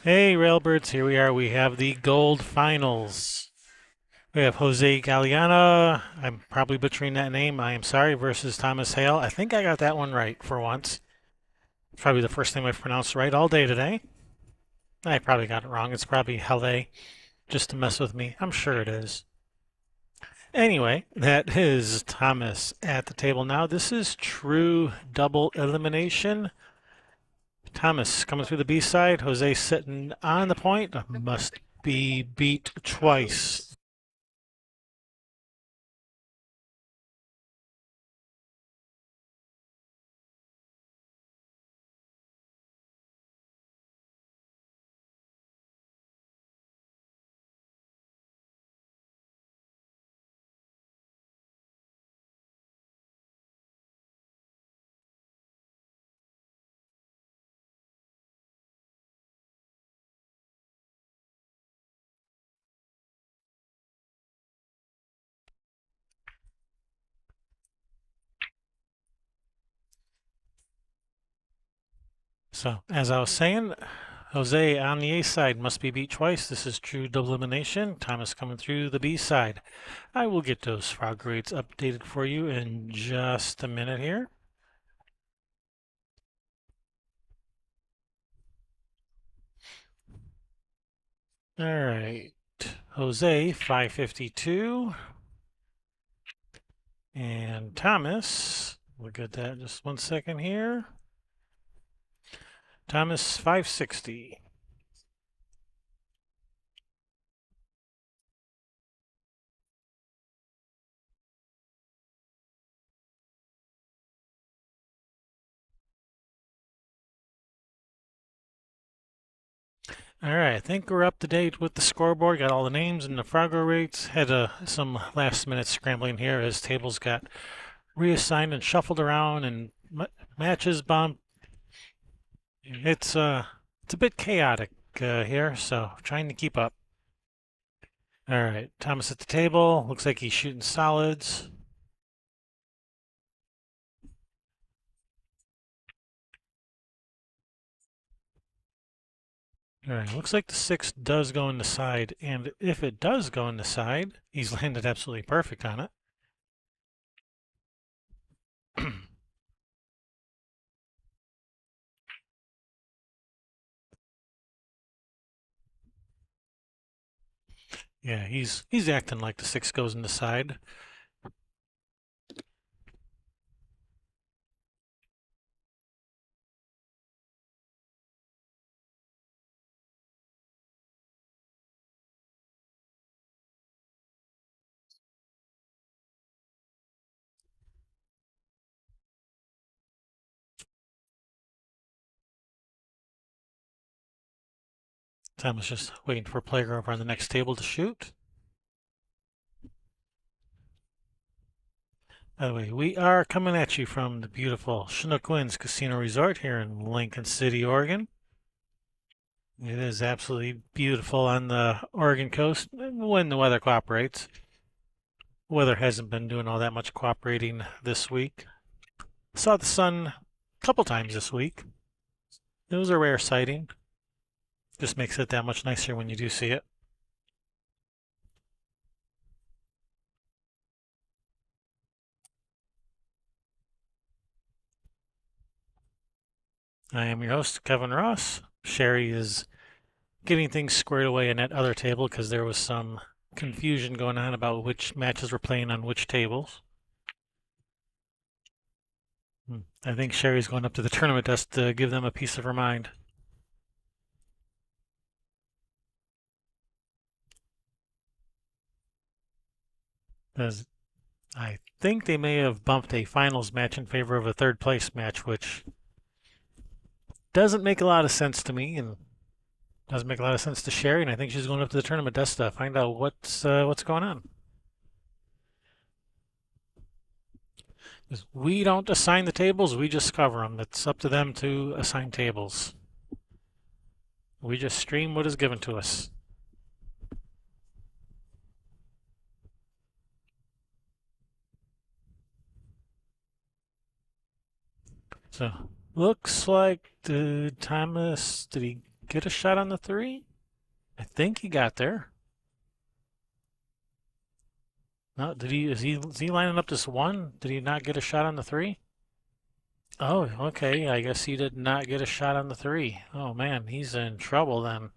Hey, Railbirds, here we are. We have the gold finals. We have Jose Galeana. I'm probably butchering that name. I am sorry. Versus Thomas Hale. I think I got that one right for once. It's probably the first time I've pronounced right all day today. I probably got it wrong. It's probably Hale, just to mess with me. I'm sure it is. Anyway, that is Thomas at the table now. This is true double elimination. Thomas coming through the B side. Jose sitting on the point. Must be beat twice. So, as I was saying, Jose on the A side must be beat twice. This is true double elimination. Thomas coming through the B side. I will get those frog grades updated for you in just a minute here. All right. Jose, 552. And Thomas, we'll get that in just 1 second here. Thomas, 560. All right, I think we're up to date with the scoreboard. Got all the names and the Frogger rates. Had some last minute scrambling here as tables got reassigned and shuffled around and matches bumped. It's a bit chaotic here, so trying to keep up. All right, Thomas at the table. Looks like he's shooting solids. All right, looks like the six does go in the side, and if it does go in the side, he's landed absolutely perfect on it. Yeah, he's acting like the six goes in the side. Thomas just waiting for a player over on the next table to shoot. By the way, we are coming at you from the beautiful Chinook Casino Resort here in Lincoln City, Oregon. It is absolutely beautiful on the Oregon coast when the weather cooperates. Weather hasn't been doing all that much cooperating this week. Saw the sun a couple times this week. It was a rare sighting. Just makes it that much nicer when you do see it. I am your host, Kevin Ross. Sherry is getting things squared away in that other table because there was some confusion going on about which matches were playing on which tables. I think Sherry's going up to the tournament desk to give them a piece of her mind. As I think they may have bumped a finals match in favor of a third place match, which doesn't make a lot of sense to me and doesn't make a lot of sense to Sherry. And I think she's going up to the tournament desk to find out what's going on. We don't assign the tables, we just cover them. It's up to them to assign tables. We just stream what is given to us. So, looks like Thomas, did he get a shot on the three? I think he got there. No, did he? Is he lining up this one? Did he not get a shot on the three? Oh, okay. I guess he did not get a shot on the three. Oh man, he's in trouble then.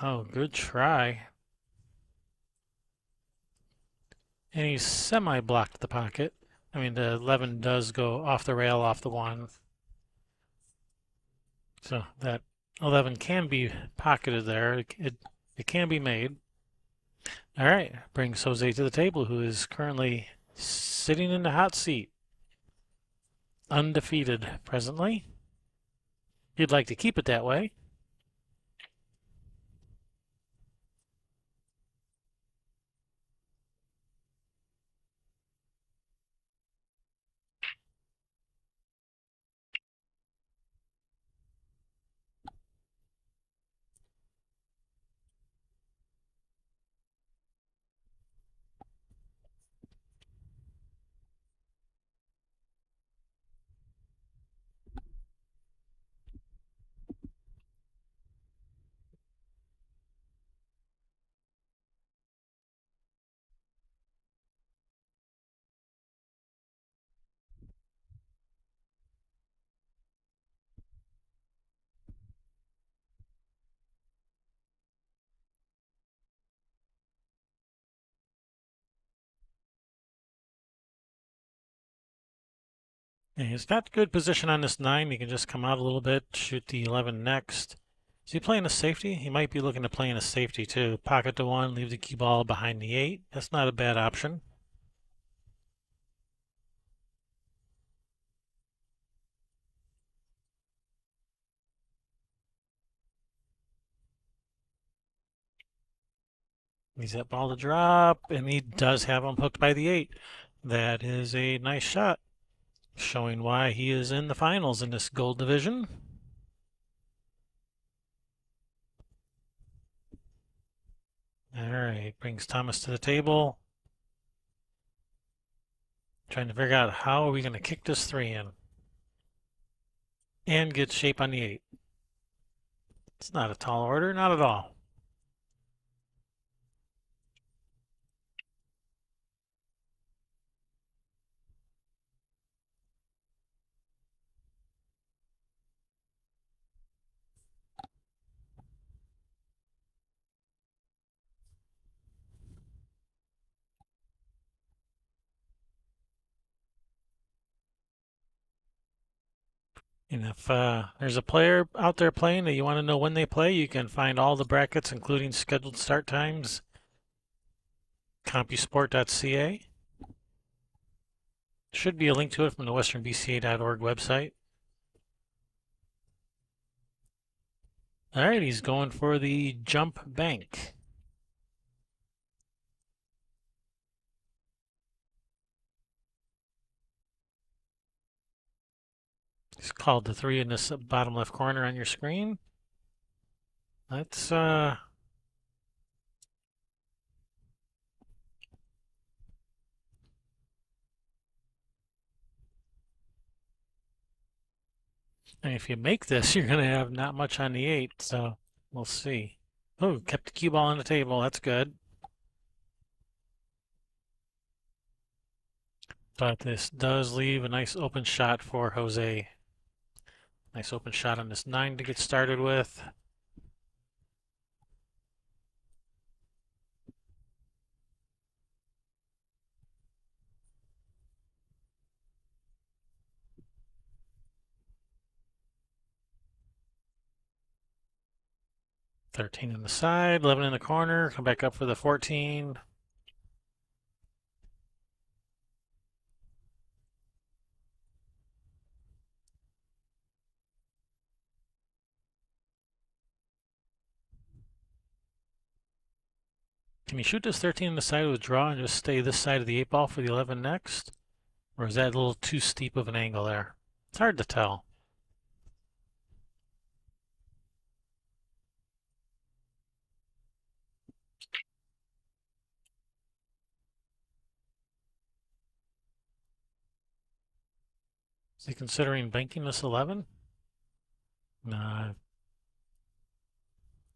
Oh, good try. And he's semi-blocked the pocket. I mean, the 11 does go off the rail, off the one. So that 11 can be pocketed there. It can be made. All right, brings Jose to the table, who is currently sitting in the hot seat, undefeated presently. He'd like to keep it that way. And he's got good position on this 9. He can just come out a little bit, shoot the 11 next. Is he playing a safety? He might be looking to play in a safety too. Pocket the 1, leave the cue ball behind the 8. That's not a bad option. He's that ball to drop, and he does have him hooked by the 8. That is a nice shot, showing why he is in the finals in this gold division. All right, brings Thomas to the table. Trying to figure out how are we going to kick this 3 in and get shape on the 8. It's not a tall order, not at all. And if there's a player out there playing that you want to know when they play, you can find all the brackets, including scheduled start times, compusport.ca. Should be a link to it from the westernbca.org website. All right, he's going for the jump bank. It's called the 3 in this bottom left corner on your screen. Let's and if you make this, you're going to have not much on the 8, so we'll see. Oh, kept the cue ball on the table. That's good. But this does leave a nice open shot for Jose. Nice open shot on this 9 to get started with. Thirteen in the side, 11 in the corner. Come back up for the 14. Can you shoot this 13 in the side with a draw and just stay this side of the 8 ball for the 11 next? Or is that a little too steep of an angle there? It's hard to tell. Is he considering banking this 11? No.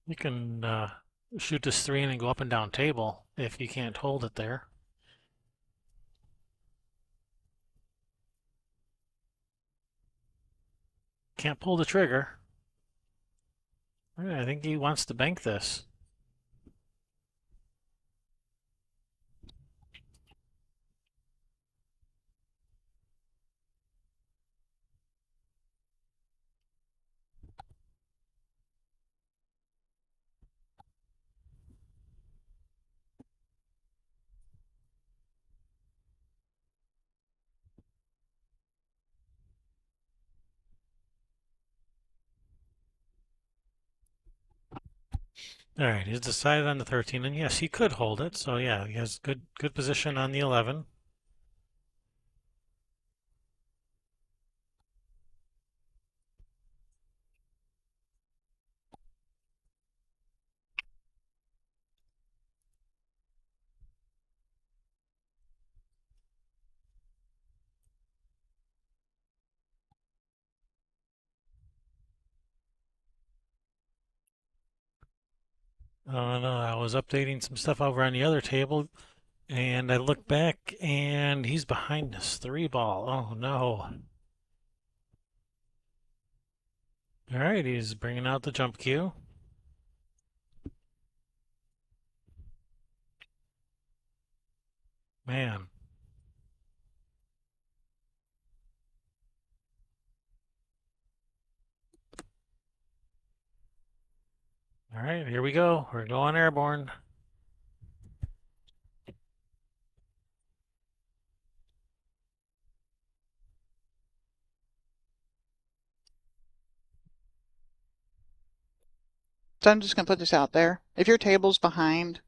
You can shoot this 3 and then go up and down table if you can't hold it there. Can't pull the trigger. I think he wants to bank this. All right, he's decided on the 13, and yes, he could hold it. So yeah, he has good position on the 11. Oh no, I was updating some stuff over on the other table, and I look back, and he's behind this 3 ball. Oh no. All right, he's bringing out the jump cue. Man. All right, here we go. We're going airborne. So I'm just going to put this out there. If your table's behind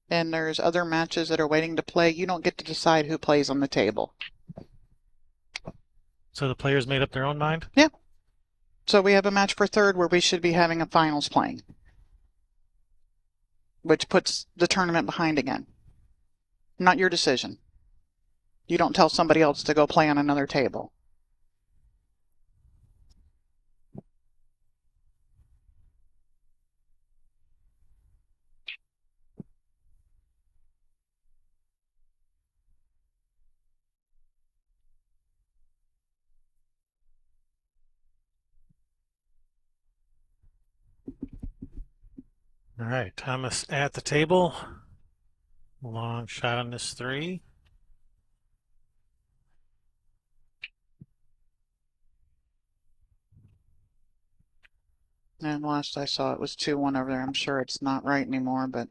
and there's other matches that are waiting to play, you don't get to decide who plays on the table. So the players made up their own mind? Yeah. So we have a match for third where we should be having a finals playing, which puts the tournament behind again. Not your decision. You don't tell somebody else to go play on another table. All right, Thomas at the table. Long shot on this 3. And last I saw it was 2-1 over there. I'm sure it's not right anymore, but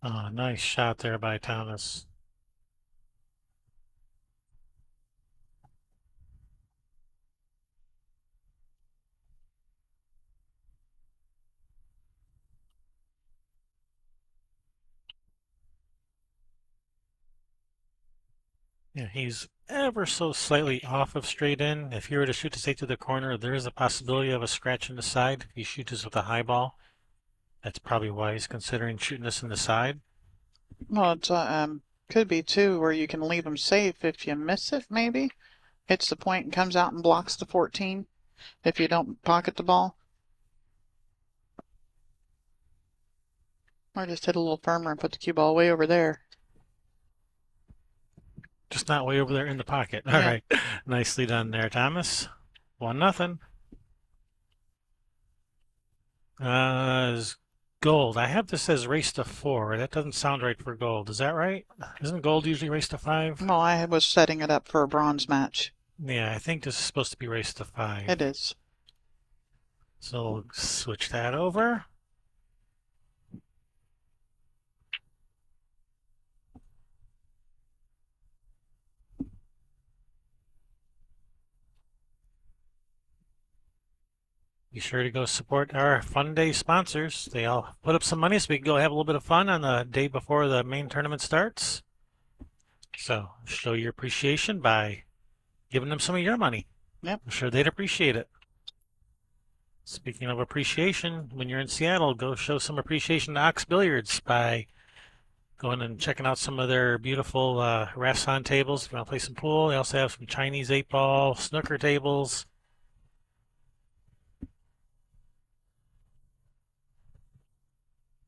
Oh, nice shot there by Thomas. Yeah, he's ever so slightly off of straight in. If you were to shoot this 8 to the corner, there is a possibility of a scratch in the side. If you shoot this with a high ball, that's probably why he's considering shooting this in the side. well, it's could be too where you can leave them safe if you miss it. Maybe hits the point and comes out and blocks the 14 if you don't pocket the ball. Or just hit a little firmer and put the cue ball way over there. Just not way over there in the pocket. All Yeah. right, nicely done there, Thomas. 1-0. Is gold. I have this as race to 4. That doesn't sound right for gold. Is that right? Isn't gold usually race to 5? Well, I was setting it up for a bronze match. Yeah, I think this is supposed to be race to 5. It is. So we'll switch that over. Be sure to go support our Fun Day sponsors. They all put up some money so we can go have a little bit of fun on the day before the main tournament starts. So show your appreciation by giving them some of your money. Yep. I'm sure they'd appreciate it. Speaking of appreciation, when you're in Seattle, go show some appreciation to Ox Billiards by Going and checking out some of their beautiful restaurant tables. If you want to play some pool, they also have some Chinese 8-ball snooker tables.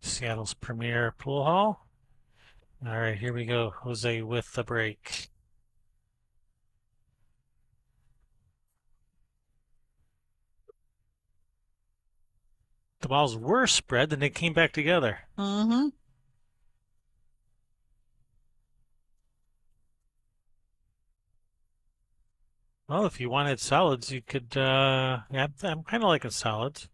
Seattle's premier pool hall. All right, here we go. Jose with the break. The balls were spread, then they came back together. Mm-hmm. Well, if you wanted solids, you could. Yeah, I'm kind of liking solids.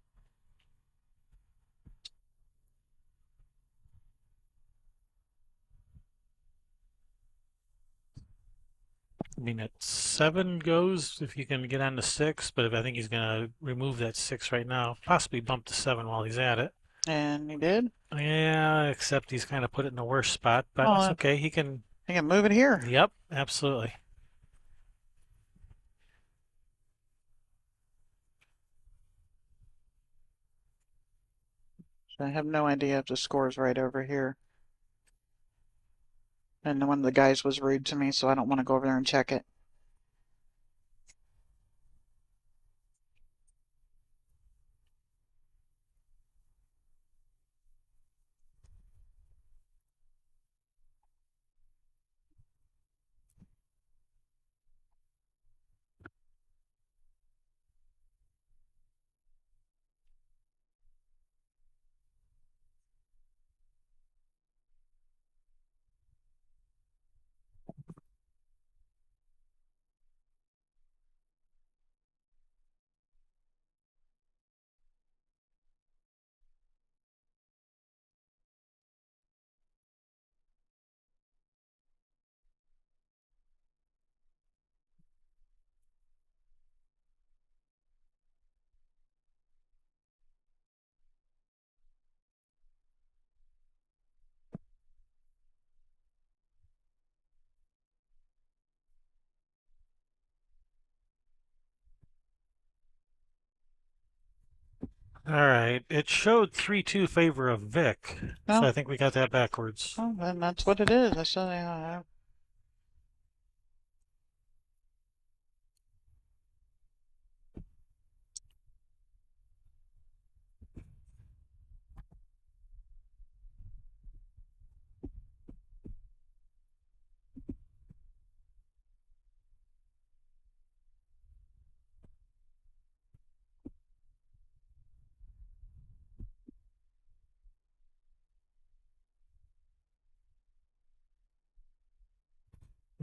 I mean, at 7 goes if you can get on to 6, but if I think he's going to remove that 6 right now, possibly bump to 7 while he's at it. And he did. Yeah, except he's kind of put it in the worst spot, but it's Oh, okay. He can. he can move it here. Yep, absolutely. So I have no idea if the score's right over here. And one of the guys was rude to me, so I don't want to go over there and check it. All right. It showed 3-2 favor of Vic, so No, I think we got that backwards. well, then that's what it is. I said,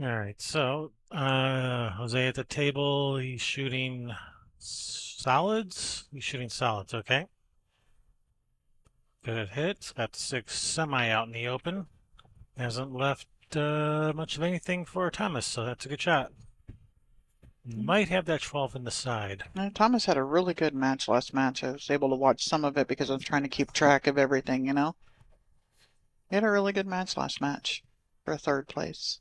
All right. So, Jose at the table, he's shooting solids. He's shooting solids, okay. Good hit. Got the 6 semi out in the open. Hasn't left much of anything for Thomas, so that's a good shot. Might have that 12 in the side. Thomas had a really good match last match. I was able to watch some of it because I was trying to keep track of everything, you know? He had a really good match last match for third place.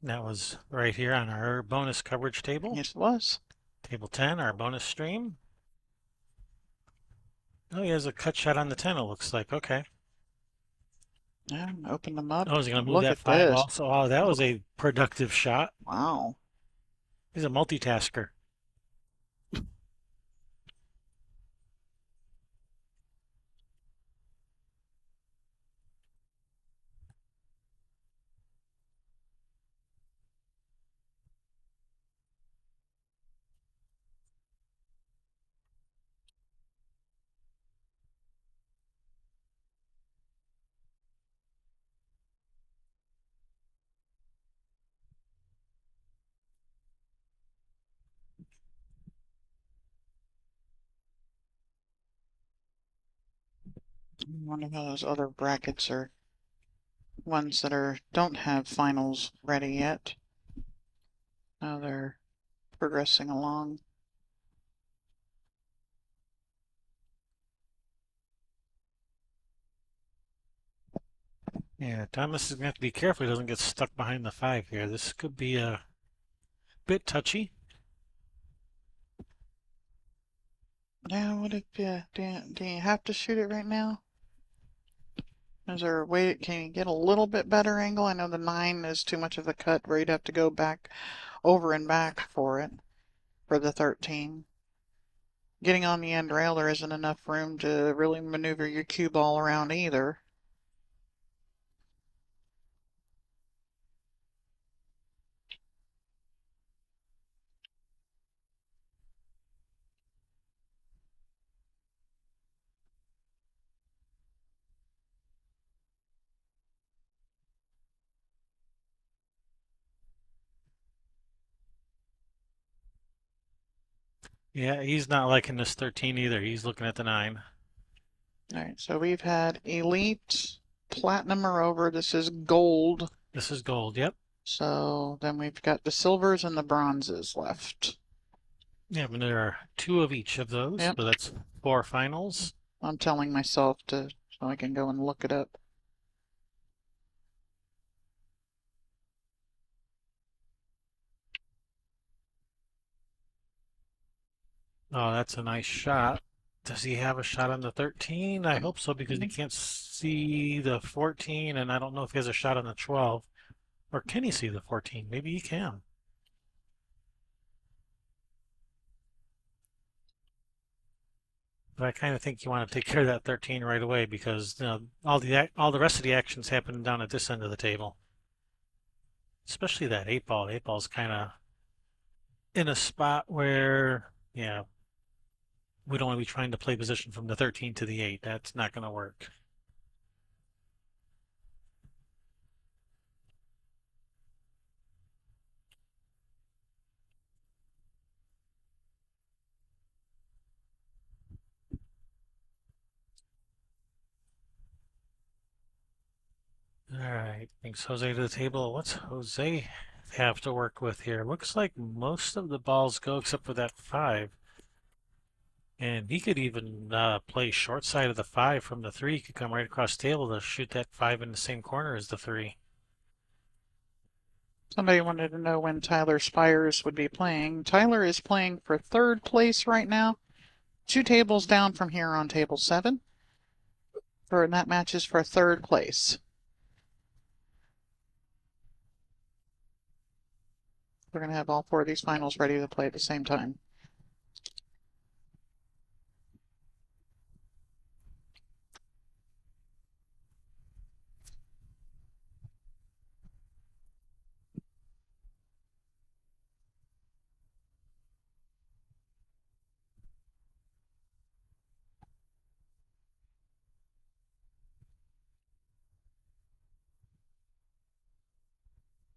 That was right here on our bonus coverage table. Yes, it was. Table 10, our bonus stream. Oh, he has a cut shot on the 10, it looks like. Okay. Yeah, open them up. Oh, is he going to move Look that at 5 this. also? Oh, that was a productive shot. Wow. He's a multitasker. One of those other brackets are ones that don't have finals ready yet. Now they're progressing along. Yeah, Thomas is going to have to be careful he doesn't get stuck behind the 5 here. This could be a bit touchy. Yeah, what if do you have to shoot it right now? Is there a way, can you get a little bit better angle? I know the 9 is too much of a cut where you'd have to go back, over and back for it, for the 13. Getting on the end rail, there isn't enough room to really maneuver your cue ball around either. Yeah, he's not liking this 13 either. He's looking at the 9. All right, so we've had Elite, Platinum are over. This is Gold. This is gold, yep. So then we've got the Silvers and the Bronzes left. Yeah, and there are 2 of each of those, Yep, so that's 4 finals. I'm telling myself to, so I can go and look it up. Oh, that's a nice shot. Does he have a shot on the 13? I hope so because he Mhm. can't see the 14, and I don't know if he has a shot on the 12. Or can he see the 14? Maybe he can. But I kind of think you want to take care of that 13 right away because all the rest of the action's happening down at this end of the table. Especially that 8 ball. 8 ball's kind of in a spot where, yeah, we don't want to be trying to play position from the 13 to the 8. That's not going to work. All right, brings Jose to the table. What's Jose have to work with here? Looks like most of the balls go except for that 5. And he could even play short side of the 5 from the 3. He could come right across the table to shoot that 5 in the same corner as the 3. Somebody wanted to know when Tyler Spires would be playing. Tyler is playing for third place right now, 2 tables down from here on table 7. And that matches for third place. We're going to have all 4 of these finals ready to play at the same time.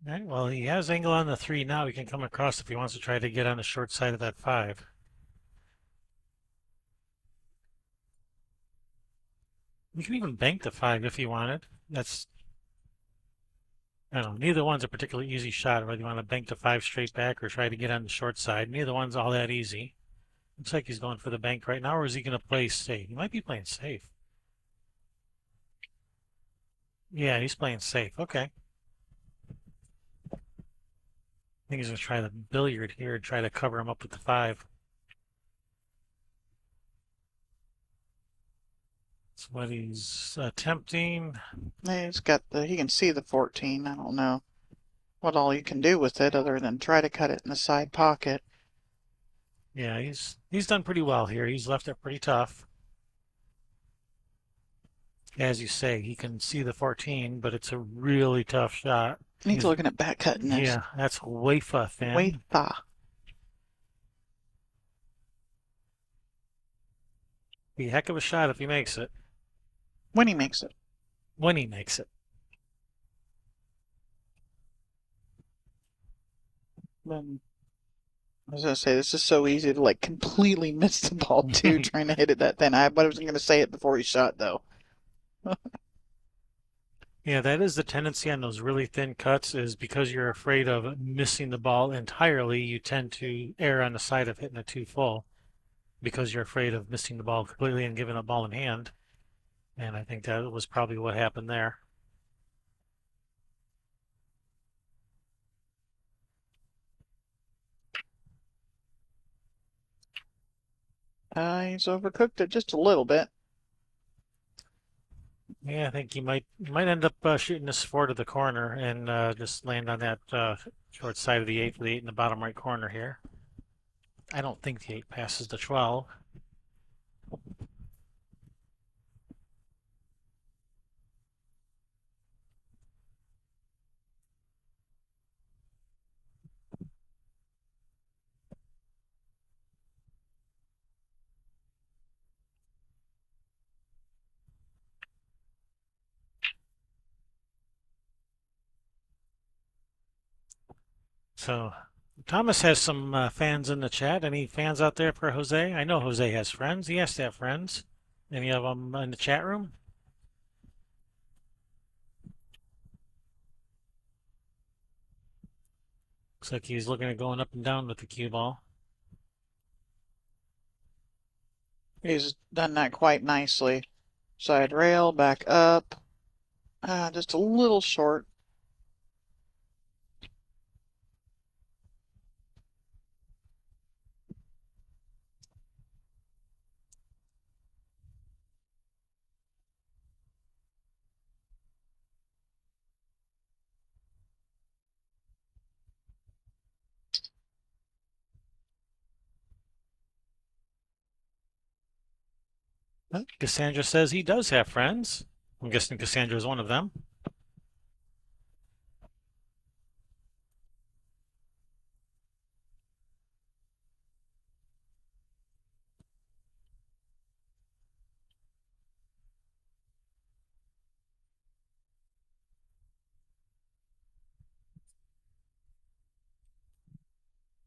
All right, well, he has angle on the 3 now. He can come across if he wants to try to get on the short side of that 5. You can even bank the 5 if you wanted. That's, I don't know, neither one's a particularly easy shot, whether you want to bank the 5 straight back or try to get on the short side. Neither one's all that easy. Looks like he's going for the bank right now, or is he going to play safe? He might be playing safe. Yeah, he's playing safe. Okay. I think he's going to try the billiard here and try to cover him up with the 5. That's what he's attempting. He's got the, he can see the 14. I don't know what all you can do with it other than try to cut it in the side pocket. Yeah, he's done pretty well here. He's left it pretty tough. As you say, he can see the 14, but it's a really tough shot. He's looking at back cutting this. Yeah, that's way far Way thin. far. Be a heck of a shot if he makes it. When he makes it. When he makes it. Then I was gonna say this is so easy to like completely miss the ball too, trying to hit it that thin. I wasn't gonna say it before he shot though. Yeah, that is the tendency on those really thin cuts is because you're afraid of missing the ball entirely, you tend to err on the side of hitting it too full because you're afraid of missing the ball completely and giving a ball in hand. And I think that was probably what happened there. He's overcooked it just a little bit. Yeah, I think you might end up shooting this four to the corner and just land on that short side of the eight for the eight in the bottom right corner here. I don't think the eight passes the 12. So Thomas has some fans in the chat. Any fans out there for Jose? I know Jose has friends. He has to have friends. Any of them in the chat room? Looks like he's looking at going up and down with the cue ball. He's done that quite nicely. Side rail, back up. Just a little short. Cassandra says he does have friends. I'm guessing Cassandra is one of them.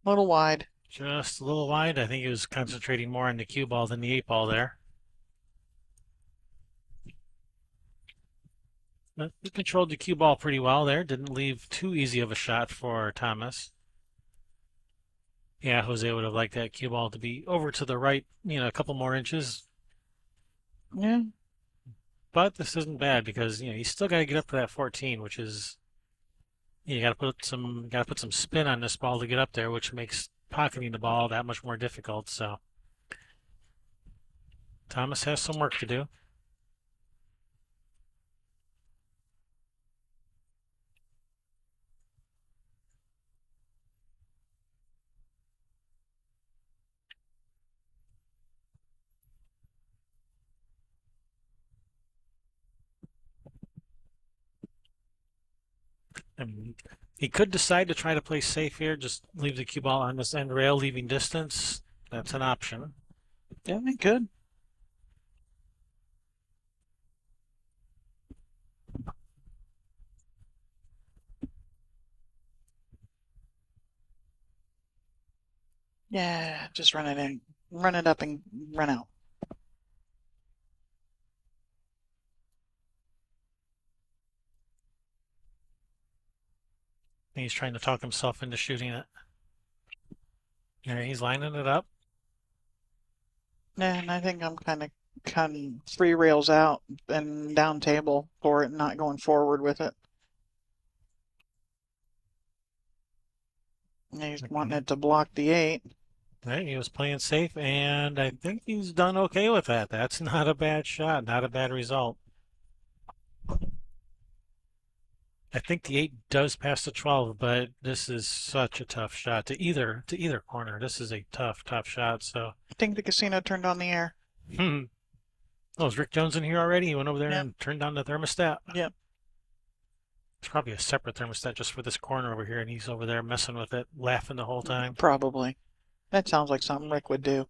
A little wide. Just a little wide. I think he was concentrating more on the cue ball than the eight ball there. But he controlled the cue ball pretty well there. Didn't leave too easy of a shot for Thomas. Yeah, Jose would have liked that cue ball to be over to the right, a couple more inches. Yeah. But this isn't bad because you still got to get up to that 14, which is you got to put some spin on this ball to get up there, which makes pocketing the ball that much more difficult. So Thomas has some work to do. And he could decide to try to play safe here, just leave the cue ball on this end rail, leaving distance. That's an option. Yeah, he could. Yeah, just run it in. Run it up and run out. He's trying to talk himself into shooting it. Yeah, he's lining it up. Yeah, and I think I'm kind of cutting three rails out and down table for it, not going forward with it. And he's wanting Okay. it to block the eight. Right, he was playing safe, and I think he's done okay with that. That's not a bad shot, not a bad result. I think the eight does pass the 12, but this is such a tough shot to either corner. This is a tough, tough shot. So, I think the casino turned on the air. oh, is Rick Jones in here already? He went over there Yep, and turned on the thermostat. yep, It's probably a separate thermostat just for this corner over here, and he's over there messing with it, laughing the whole time. probably. That sounds like something Rick would do.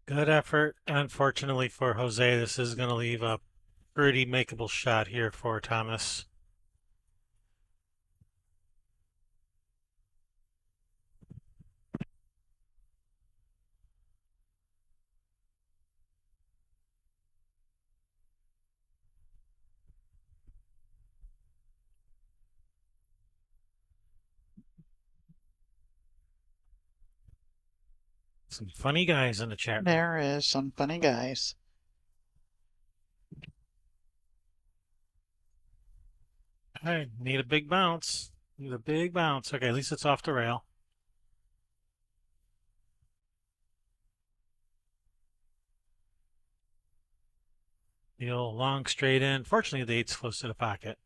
Good effort. Unfortunately for Jose, this is going to leave a pretty makeable shot here for Thomas. Some funny guys in the chat room. There is some funny guys. I need a big bounce. Need a big bounce. Okay, at least it's off the rail. The old long straight in. Fortunately, the eight's close to the pocket.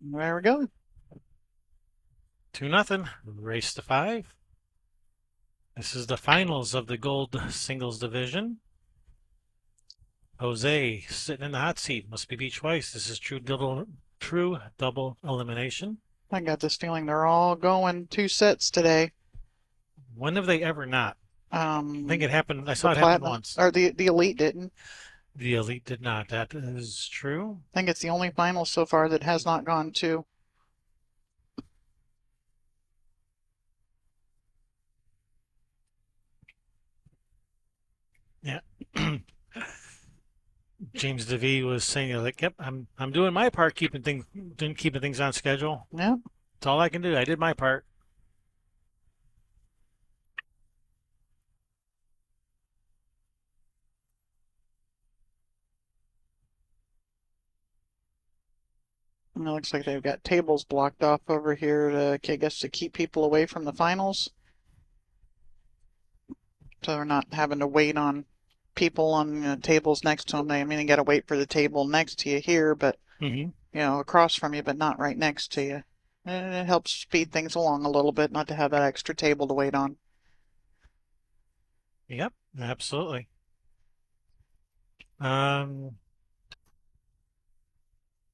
There we go. 2-0. Race to 5. This is the finals of the gold singles division. Jose sitting in the hot seat. Must be beat twice. This is true double elimination. I got this feeling they're all going 2 sets today. When have they ever not? I think it happened. I The saw it happen platinum once. or the elite didn't. The elite did not. That is true. I think it's the only final so far that has not gone to. Yeah. James DeVee was saying like, "Yep, I'm doing my part, keeping things on schedule. Yeah. That's all I can do. I did my part." And it looks like they've got tables blocked off over here to, I guess, to keep people away from the finals. So they're not having to wait on people on tables next to them. They, I mean, they got to wait for the table next to you here, but, Mm-hmm. across from you, but not right next to you. And it helps speed things along a little bit, not to have that extra table to wait on. Yep, absolutely. Um,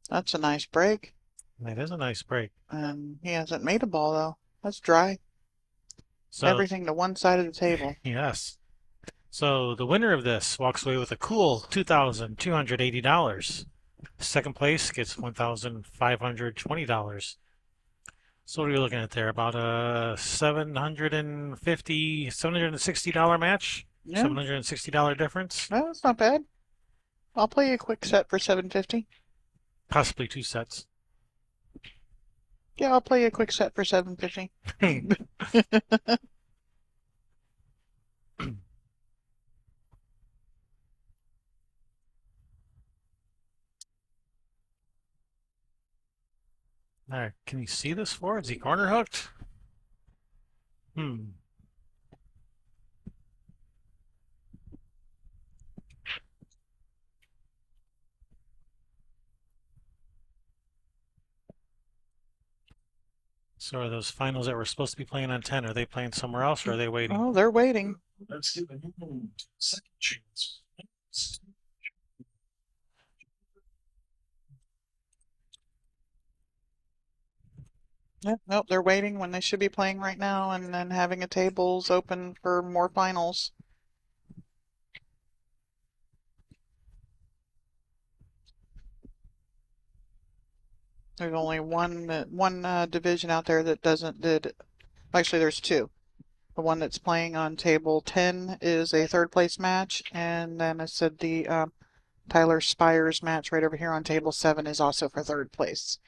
That's a nice break. that is a nice break. And he hasn't made a ball, though. That's dry. So, Everything to one side of the table. yes. So the winner of this walks away with a cool $2,280. Second place gets $1,520. So what are we looking at there? About a $760 match? Yeah, $760 difference? no, that's not bad. I'll play a quick set for 750. Possibly 2 sets. Yeah, I'll play a quick set for 750. All right, can you see this for? Is he corner hooked? Hmm. So are those finals that were supposed to be playing on 10, are they playing somewhere else or are they waiting? Oh, they're waiting. Let's give a second chance. Yep, nope, they're waiting when they should be playing right now and then having a tables open for more finals. There's only one division out there that doesn't did. Actually, there's two. The one that's playing on table 10 is a third place match, and then I said the Tyler Spires match right over here on table 7 is also for third place.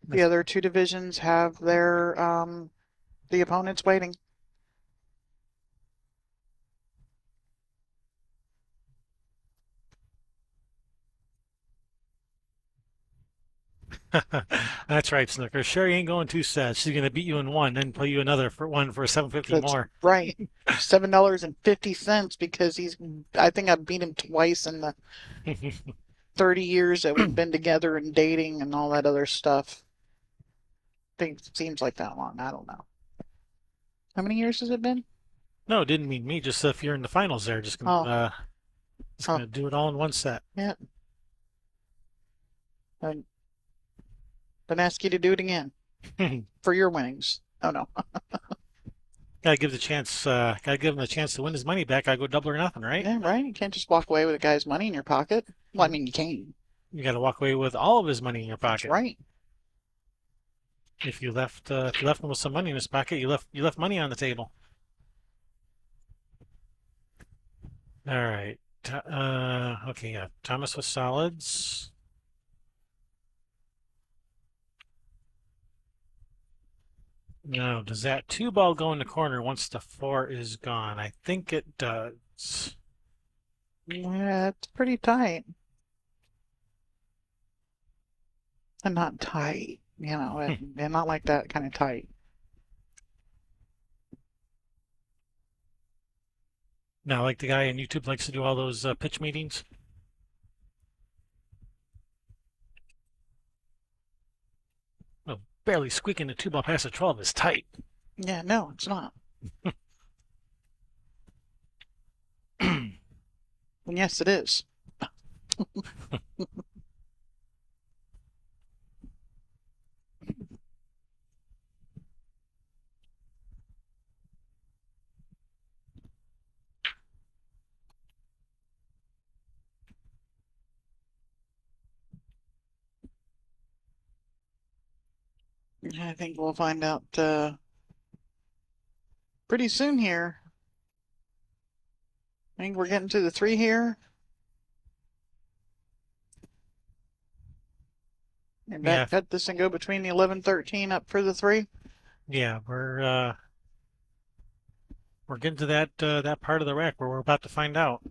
The other two divisions have their the opponents waiting. That's right, Snooker. Sherry ain't going 2 sets. She's gonna beat you in one, then play you another for one for 750 That's more. right. $7.50 because I think I beat him twice in the 30 years that we've been together and dating and all that other stuff. I think it seems like that long. I don't know. How many years has it been? No, it didn't mean me. Just if you're in the finals, there, just Oh, gonna do it all in one set. yeah. And Then ask you to do it again for your winnings. Oh no. Gotta give the chance. Gotta give him the chance to win his money back. I go double or nothing, right? Yeah, right. You can't just walk away with a guy's money in your pocket. Well, I mean, you can. You gotta walk away with all of his money in your That's pocket. right. If you left him with some money in his pocket, you left money on the table. All right. Okay, yeah. Thomas with solids. Now, does that two ball go in the corner once the four is gone? I think it does. Yeah, it's pretty tight. And not tight, and not like that kind of tight. Now, like the guy on YouTube likes to do all those pitch meetings. Well, barely squeaking the two ball past the 12 is tight. Yeah, no, it's not. And yes, it is. I think we'll find out pretty soon here. I think we're getting to the 3 here. And Yeah, cut this and go between the 11, 13 up for the 3. yeah, we're getting to that part of the rack where we're about to find out.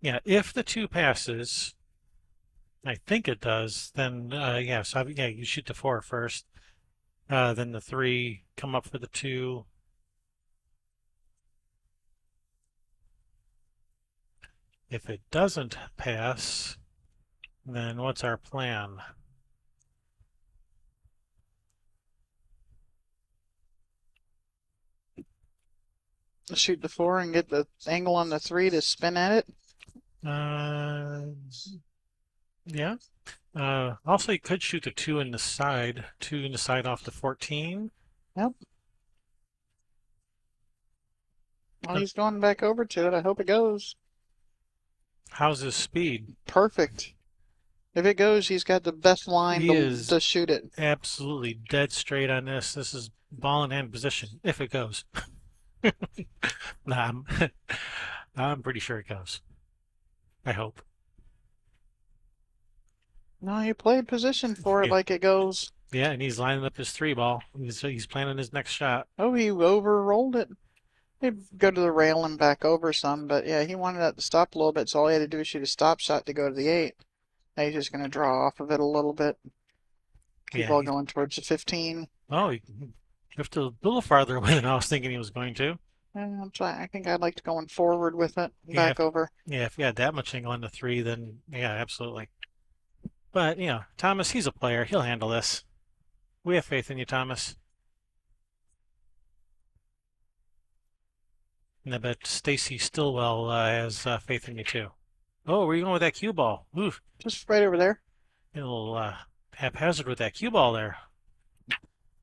Yeah, if the two passes, I think it does, then yeah, so yeah, you shoot the four first, then the three, come up for the two. If it doesn't pass, then what's our plan? Shoot the 4 and get the angle on the 3 to spin at it. Uh, yeah. Also, you could shoot the two in the side, off the 14. Yep. Well, he's going back over to it. I hope it goes. How's his speed? Perfect. If it goes, he's got the best line He is to shoot it. absolutely dead straight on this. This is ball in hand position, if it goes. Nah, I'm pretty sure it goes. I hope. No, he played position for it Yeah. like it goes. Yeah, and he's lining up his three ball. He's planning his next shot. Oh, he overrolled it. He'd go to the rail and back over some, but yeah, he wanted that to stop a little bit, so all he had to do was shoot a stop shot to go to the 8. Now he's just going to draw off of it a little bit. Keep Yeah. ball going towards the 15. Oh, he drifted a little farther away than I was thinking he was going to. I think I'd like to go forward with it, Yeah, back over. Yeah, if you had that much angle on the three, then yeah, absolutely. But, Thomas, he's a player. He'll handle this. We have faith in you, Thomas. And I bet Stacy Stillwell has faith in you too. Oh, where are you going with that cue ball? Oof, Just right over there. a little haphazard with that cue ball there.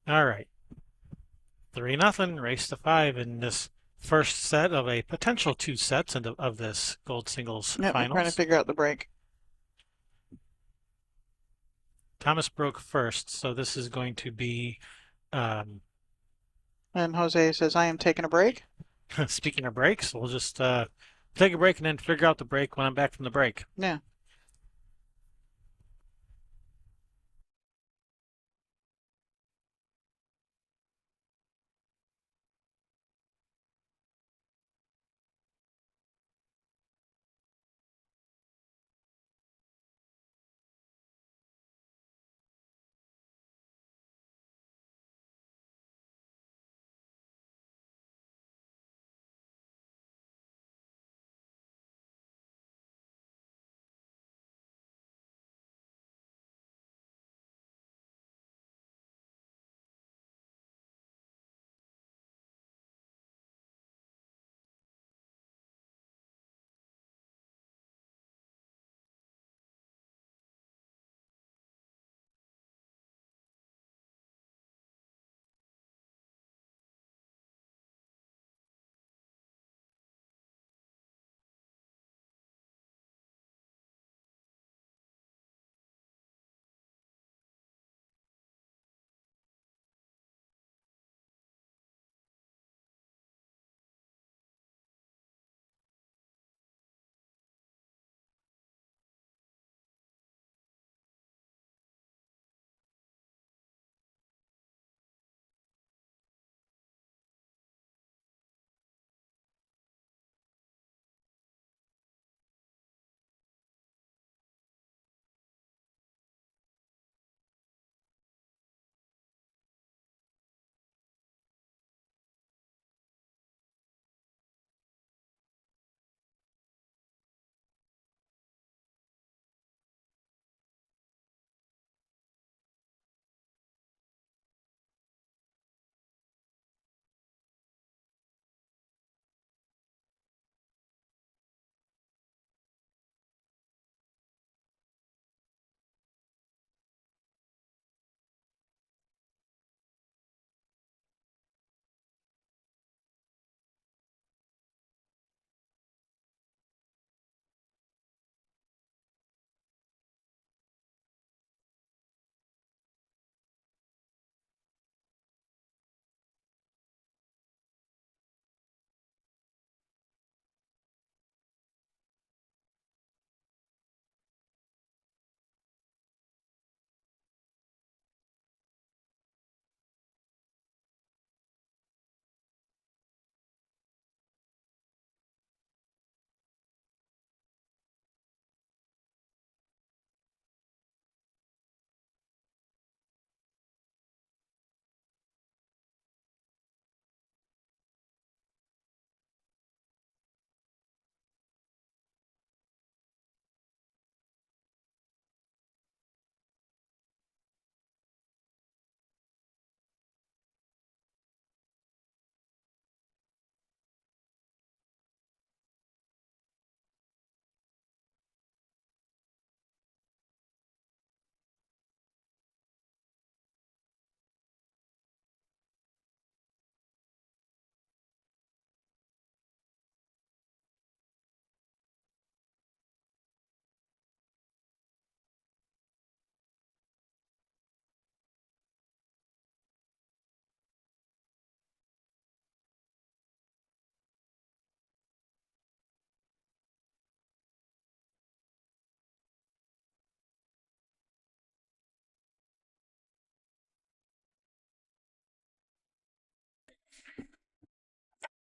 All right. 3-0, race to 5 in this first set of a potential 2 sets of this gold singles Yep, we're trying to finals. figure out the break. Thomas broke first, so this is going to be, And Jose says, I am taking a break. speaking of breaks, we'll just take a break and then figure out the break when I'm back from the break. Yeah.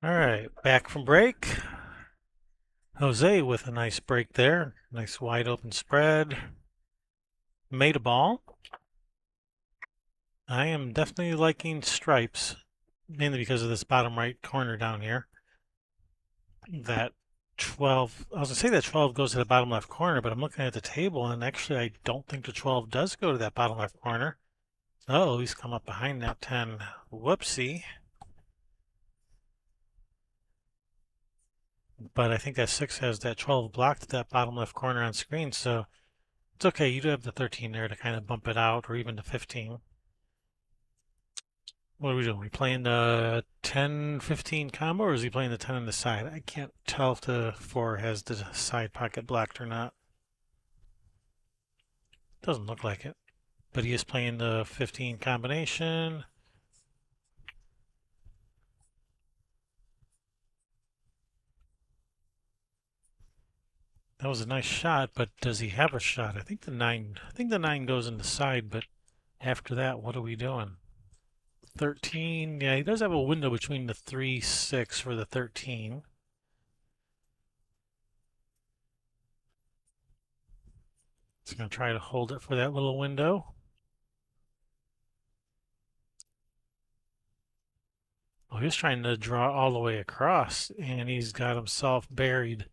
All right, back from break. Jose with a nice break there. Nice wide open spread. Made a ball. I am definitely liking stripes, mainly because of this bottom right corner down here. That 12, I was gonna say that 12 goes to the bottom left corner, but I'm looking at the table and actually I don't think the 12 does go to that bottom left corner. Oh, he's come up behind that 10. Whoopsie. But I think that 6 has that 12 blocked at that bottom left corner on screen, so it's okay. You do have the 13 there to kind of bump it out, or even the 15. What are we doing? We playing the 10-15 combo, or is he playing the 10 on the side? I can't tell if the 4 has the side pocket blocked or not. Doesn't look like it. But he is playing the 15 combination. That was a nice shot, but does he have a shot? I think the 9 goes in the side, but after that, what are we doing? 13, yeah, he does have a window between the 3, 6 for the 13. He's going to try to hold it for that little window. Oh, he's trying to draw all the way across, and he's got himself buried.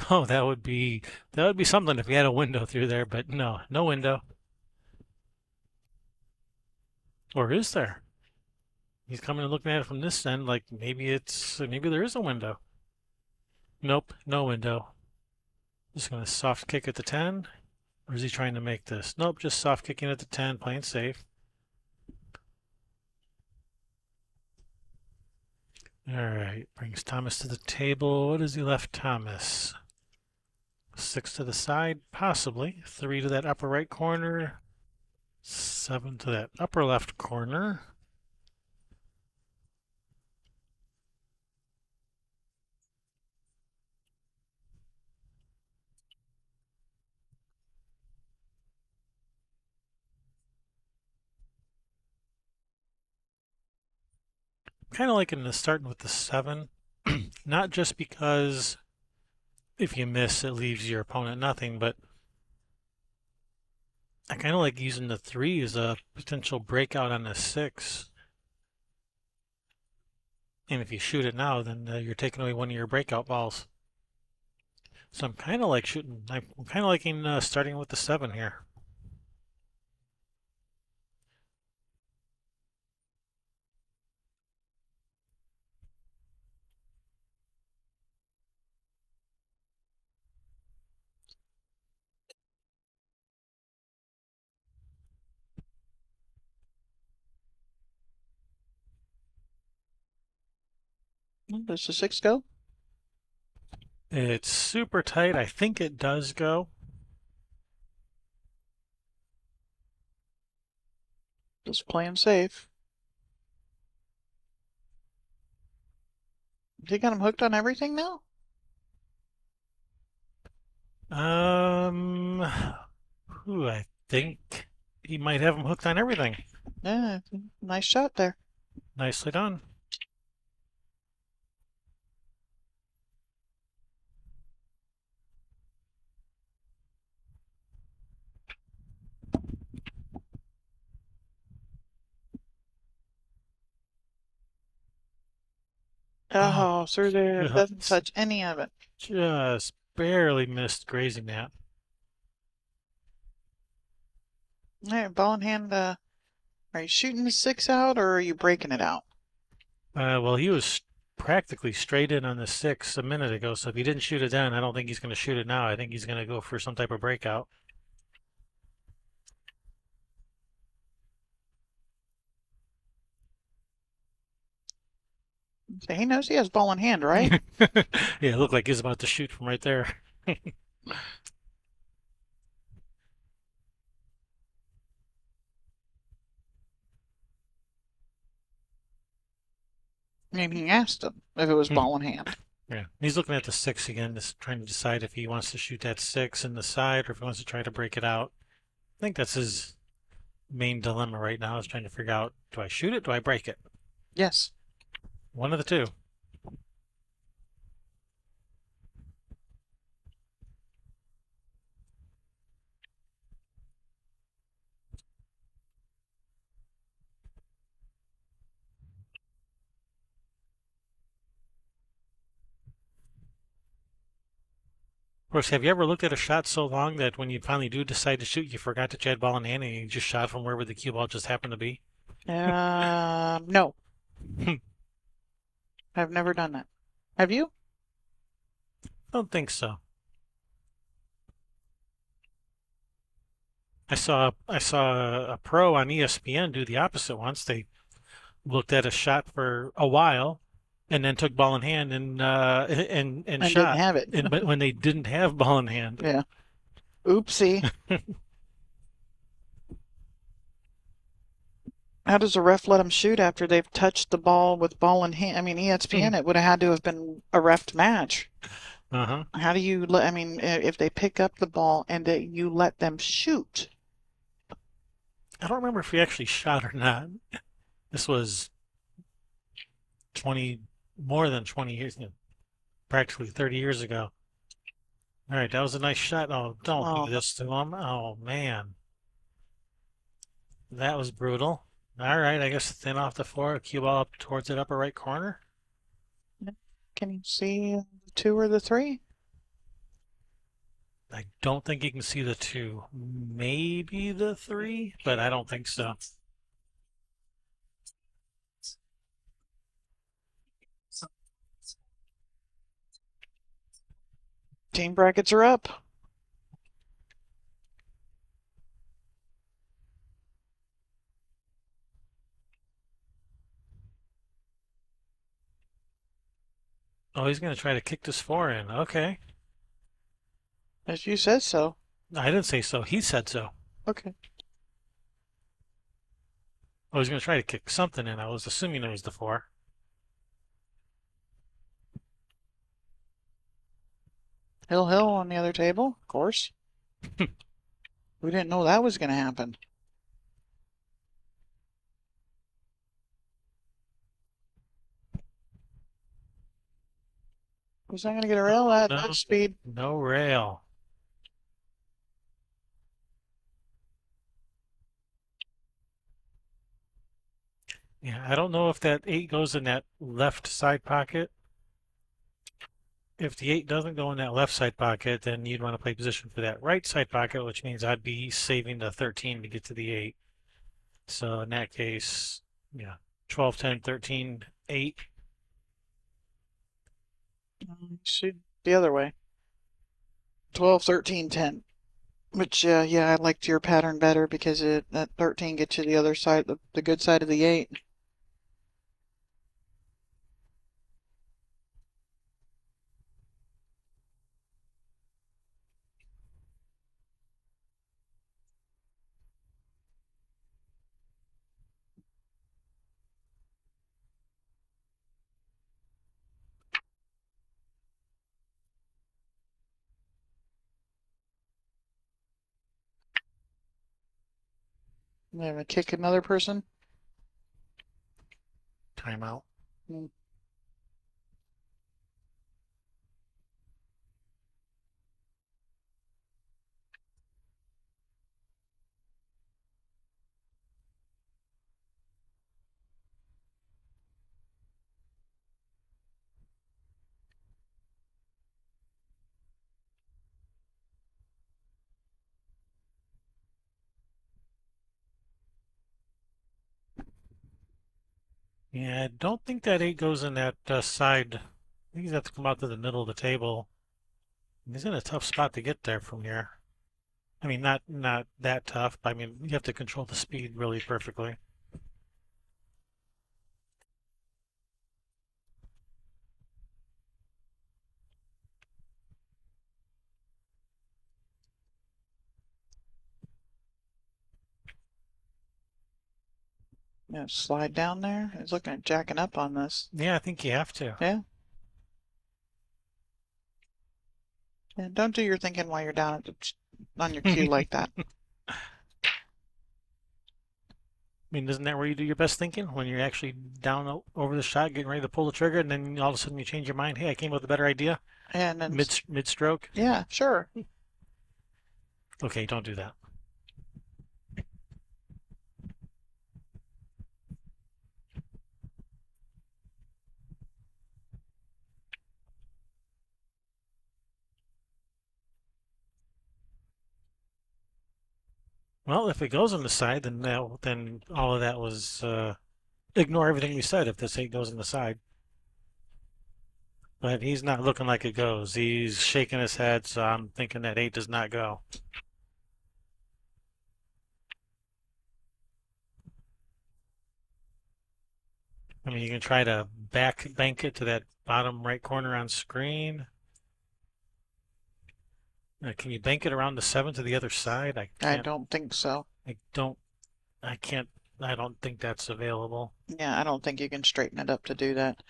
Oh, that would be something if he had a window through there, but no, no window. Or is there? He's coming and looking at it from this end, like maybe there is a window. Nope, no window. Just gonna soft kick at the 10. Or is he trying to make this? Nope, just soft kicking at the 10, playing safe. All right, brings Thomas to the table. What has he left Thomas? 6 to the side, possibly. 3 to that upper right corner. 7 to that upper left corner. Kind of liking this starting with the 7. Not just because if you miss, it leaves your opponent nothing, but I kind of like using the 3 as a potential breakout on the 6. And if you shoot it now, then you're taking away one of your breakout balls. So I'm kind of liking starting with the 7 here. Does the 6 go? It's super tight. I think it does go. Just playing safe. He got him hooked on everything now? Um, I think he might have him hooked on everything. Yeah, nice shot there. Nicely done. Oh, through there. It doesn't Just, touch any of it. just barely missed grazing that. All right, ball in hand. Are you shooting the 6 out or are you breaking it out? Well, he was practically straight in on the 6 a minute ago, so if he didn't shoot it then, I don't think he's going to shoot it now. I think he's going to go for some type of breakout. He knows he has ball in hand, right? Yeah, it looked like he's about to shoot from right there. I mean, he asked him if it was Hmm. ball in hand. Yeah, he's looking at the 6 again, just trying to decide if he wants to shoot that 6 in the side or if he wants to try to break it out. I think that's his main dilemma right now is trying to figure out, do I shoot it? Do I break it? Yes. One of the two. Of course, have you ever looked at a shot so long that when you finally do decide to shoot, you forgot that you had ball in hand and you just shot from wherever the cue ball just happened to be? No, I've never done that. Have you? Don't think so. I saw a pro on ESPN do the opposite once. They looked at a shot for a while and then took ball in hand and And didn't shot. have it. And but when they didn't have ball in hand. Yeah. Oopsie. How does a ref let them shoot after they've touched the ball with ball in hand? I mean, ESPN, it would have had to have been a ref match. Uh-huh. How do you let, I mean, if they pick up the ball and that you let them shoot? I don't remember if he actually shot or not. This was 20, more than 20 years, practically 30 years ago. All right, that was a nice shot. Oh, don't do Oh, this to him. Oh, man. That was brutal. All right, I guess thin off the floor, cue ball up towards that upper right corner. can you see the 2 or the 3? I don't think you can see the 2. Maybe the 3, but I don't think so. Team brackets are up. Oh, he's going to try to kick this 4 in. Okay. As you said so. I didn't say so. He said so. Okay. Oh, he's going to try to kick something in. I was assuming it was the 4. Hill on the other table, of course. We didn't know that was going to happen. Was I going to get a rail at No, that speed? no rail. Yeah, I don't know if that 8 goes in that left side pocket. If the 8 doesn't go in that left side pocket, then you'd want to play position for that right side pocket, which means I'd be saving the 13 to get to the 8. So in that case, yeah, 12, 10, 13, 8. Shoot the other way. 12, 13, 10. Which, yeah, I liked your pattern better because that 13 gets you the other side, the good side of the 8. I'm going to kick another person. Timeout. Hmm. Yeah, I don't think that 8 goes in that side. I think he's have to come out to the middle of the table. He's in a tough spot to get there from here. I mean, not that tough, but I mean, you have to control the speed really perfectly. Yeah, slide down there. He's looking at jacking up on this. Yeah, I think you have to. Yeah. Yeah, don't do your thinking while you're down at on your cue like that. mean, isn't that where you do your best thinking? When you're actually down over the shot, getting ready to pull the trigger, and then all of a sudden you change your mind. Hey, I came up with a better idea And then, mid stroke. yeah, sure. Okay, don't do that. Well, if it goes on the side, then all of that was ignore everything we said. If this 8 goes on the side, but he's not looking like it goes. He's shaking his head, so I'm thinking that 8 does not go. I mean, you can try to bank it to that bottom right corner on screen. Can you bank it around the 7 to the other side? I I can't. don't think so. I don't. I can't. I don't think that's available. Yeah, I don't think you can straighten it up to do that.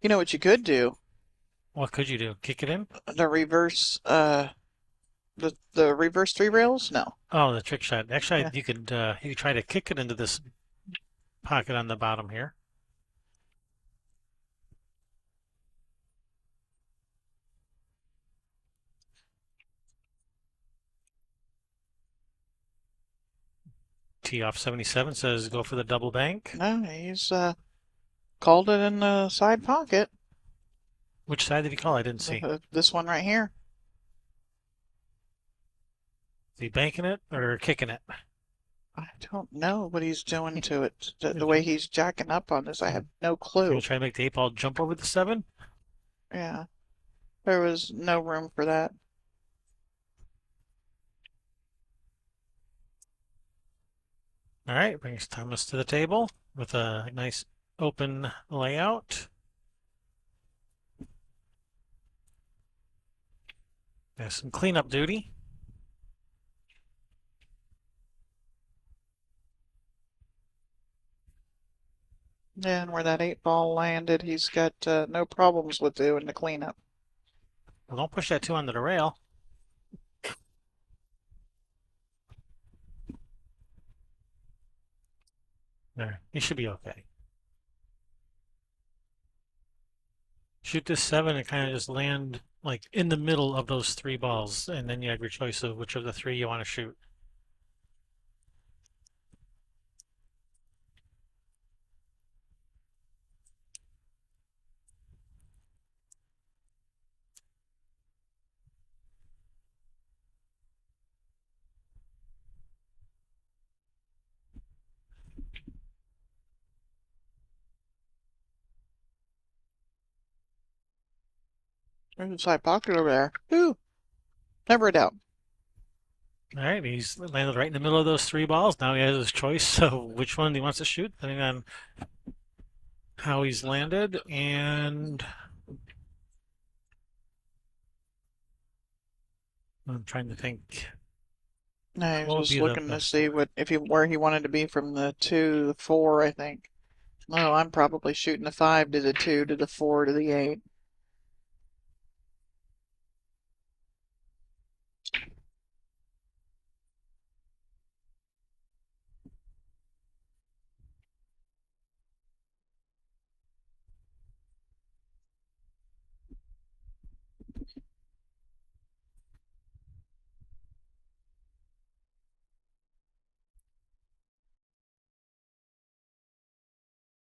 You know what you could do? What could you do? Kick it in? The reverse, the reverse three rails? No. Oh, the trick shot. Actually, Yeah. you could try to kick it into this pocket on the bottom here. Tee off 77 says go for the double bank. No, he's called it in the side pocket. Which side did he call? I didn't see. This one right here. Is he banking it or kicking it? I don't know what he's doing to it. The way he's jacking up on this, I have no clue. Gonna try to make the 8 ball jump over the 7? Yeah, there was no room for that. All right, brings Thomas to the table with a nice open layout. There's some cleanup duty. Yeah, and where that 8 ball landed, he's got no problems with doing the cleanup. Well, don't push that 2 onto the rail. There, you should be okay. Shoot this 7 and kind of just land like in the middle of those 3 balls, and then you have your choice of which of the 3 you want to shoot. There's a side pocket over there. Ooh, never a doubt. All right, he's landed right in the middle of those 3 balls. Now he has his choice of which one he wants to shoot, depending on how he's landed. And I'm trying to think. No, he What would was just be the looking to best? see where he wanted to be from the 2 to the 4, I think. No, I'm probably shooting the 5 to the 2 to the 4 to the 8.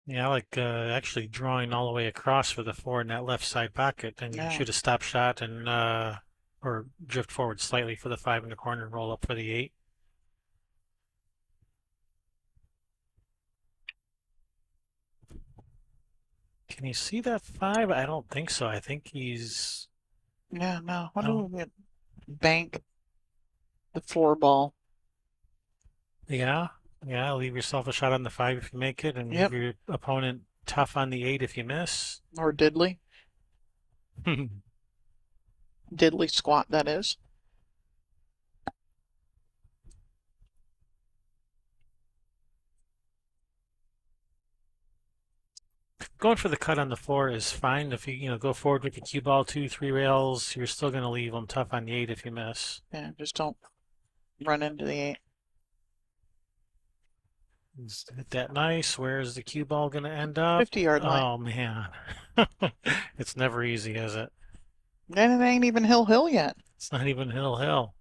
Yeah, I like actually drawing all the way across for the 4 in that left side pocket. Then you can Yeah. shoot a stop shot and or drift forward slightly for the 5 in the corner and roll up for the 8. Can you see that 5? I don't think so. I think he's. Yeah, no. Why Oh, don't we bank the 4 ball? yeah, yeah. Leave yourself a shot on the 5 if you make it, and Yep. leave your opponent tough on the 8 if you miss. Or diddly. Diddly squat, that is. Going for the cut on the 4 is fine. If you go forward with the cue ball 2, 3 rails, you're still going to leave them tough on the 8 if you miss. Yeah, just don't run into the 8. Just hit that nice. Where's the cue ball going to end up? 50-yard line. Oh, man. It's never easy, is it? And it ain't even Hill yet. It's not even Hill.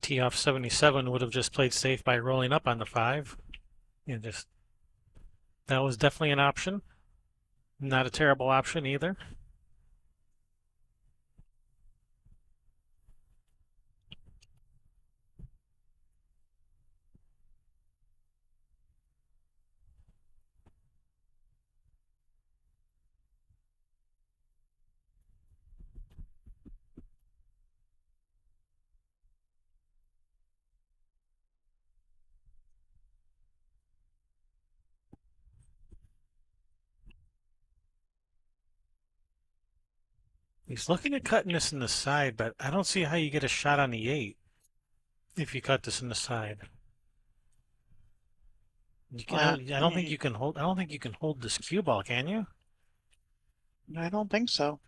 Tee off 77 would have just played safe by rolling up on the 5. And just that was definitely an option. Not a terrible option either. He's looking at cutting this in the side, but I don't see how you get a shot on the 8 if you cut this in the side. I don't think you can hold. I don't think you can hold this cue ball, can you? I don't think so.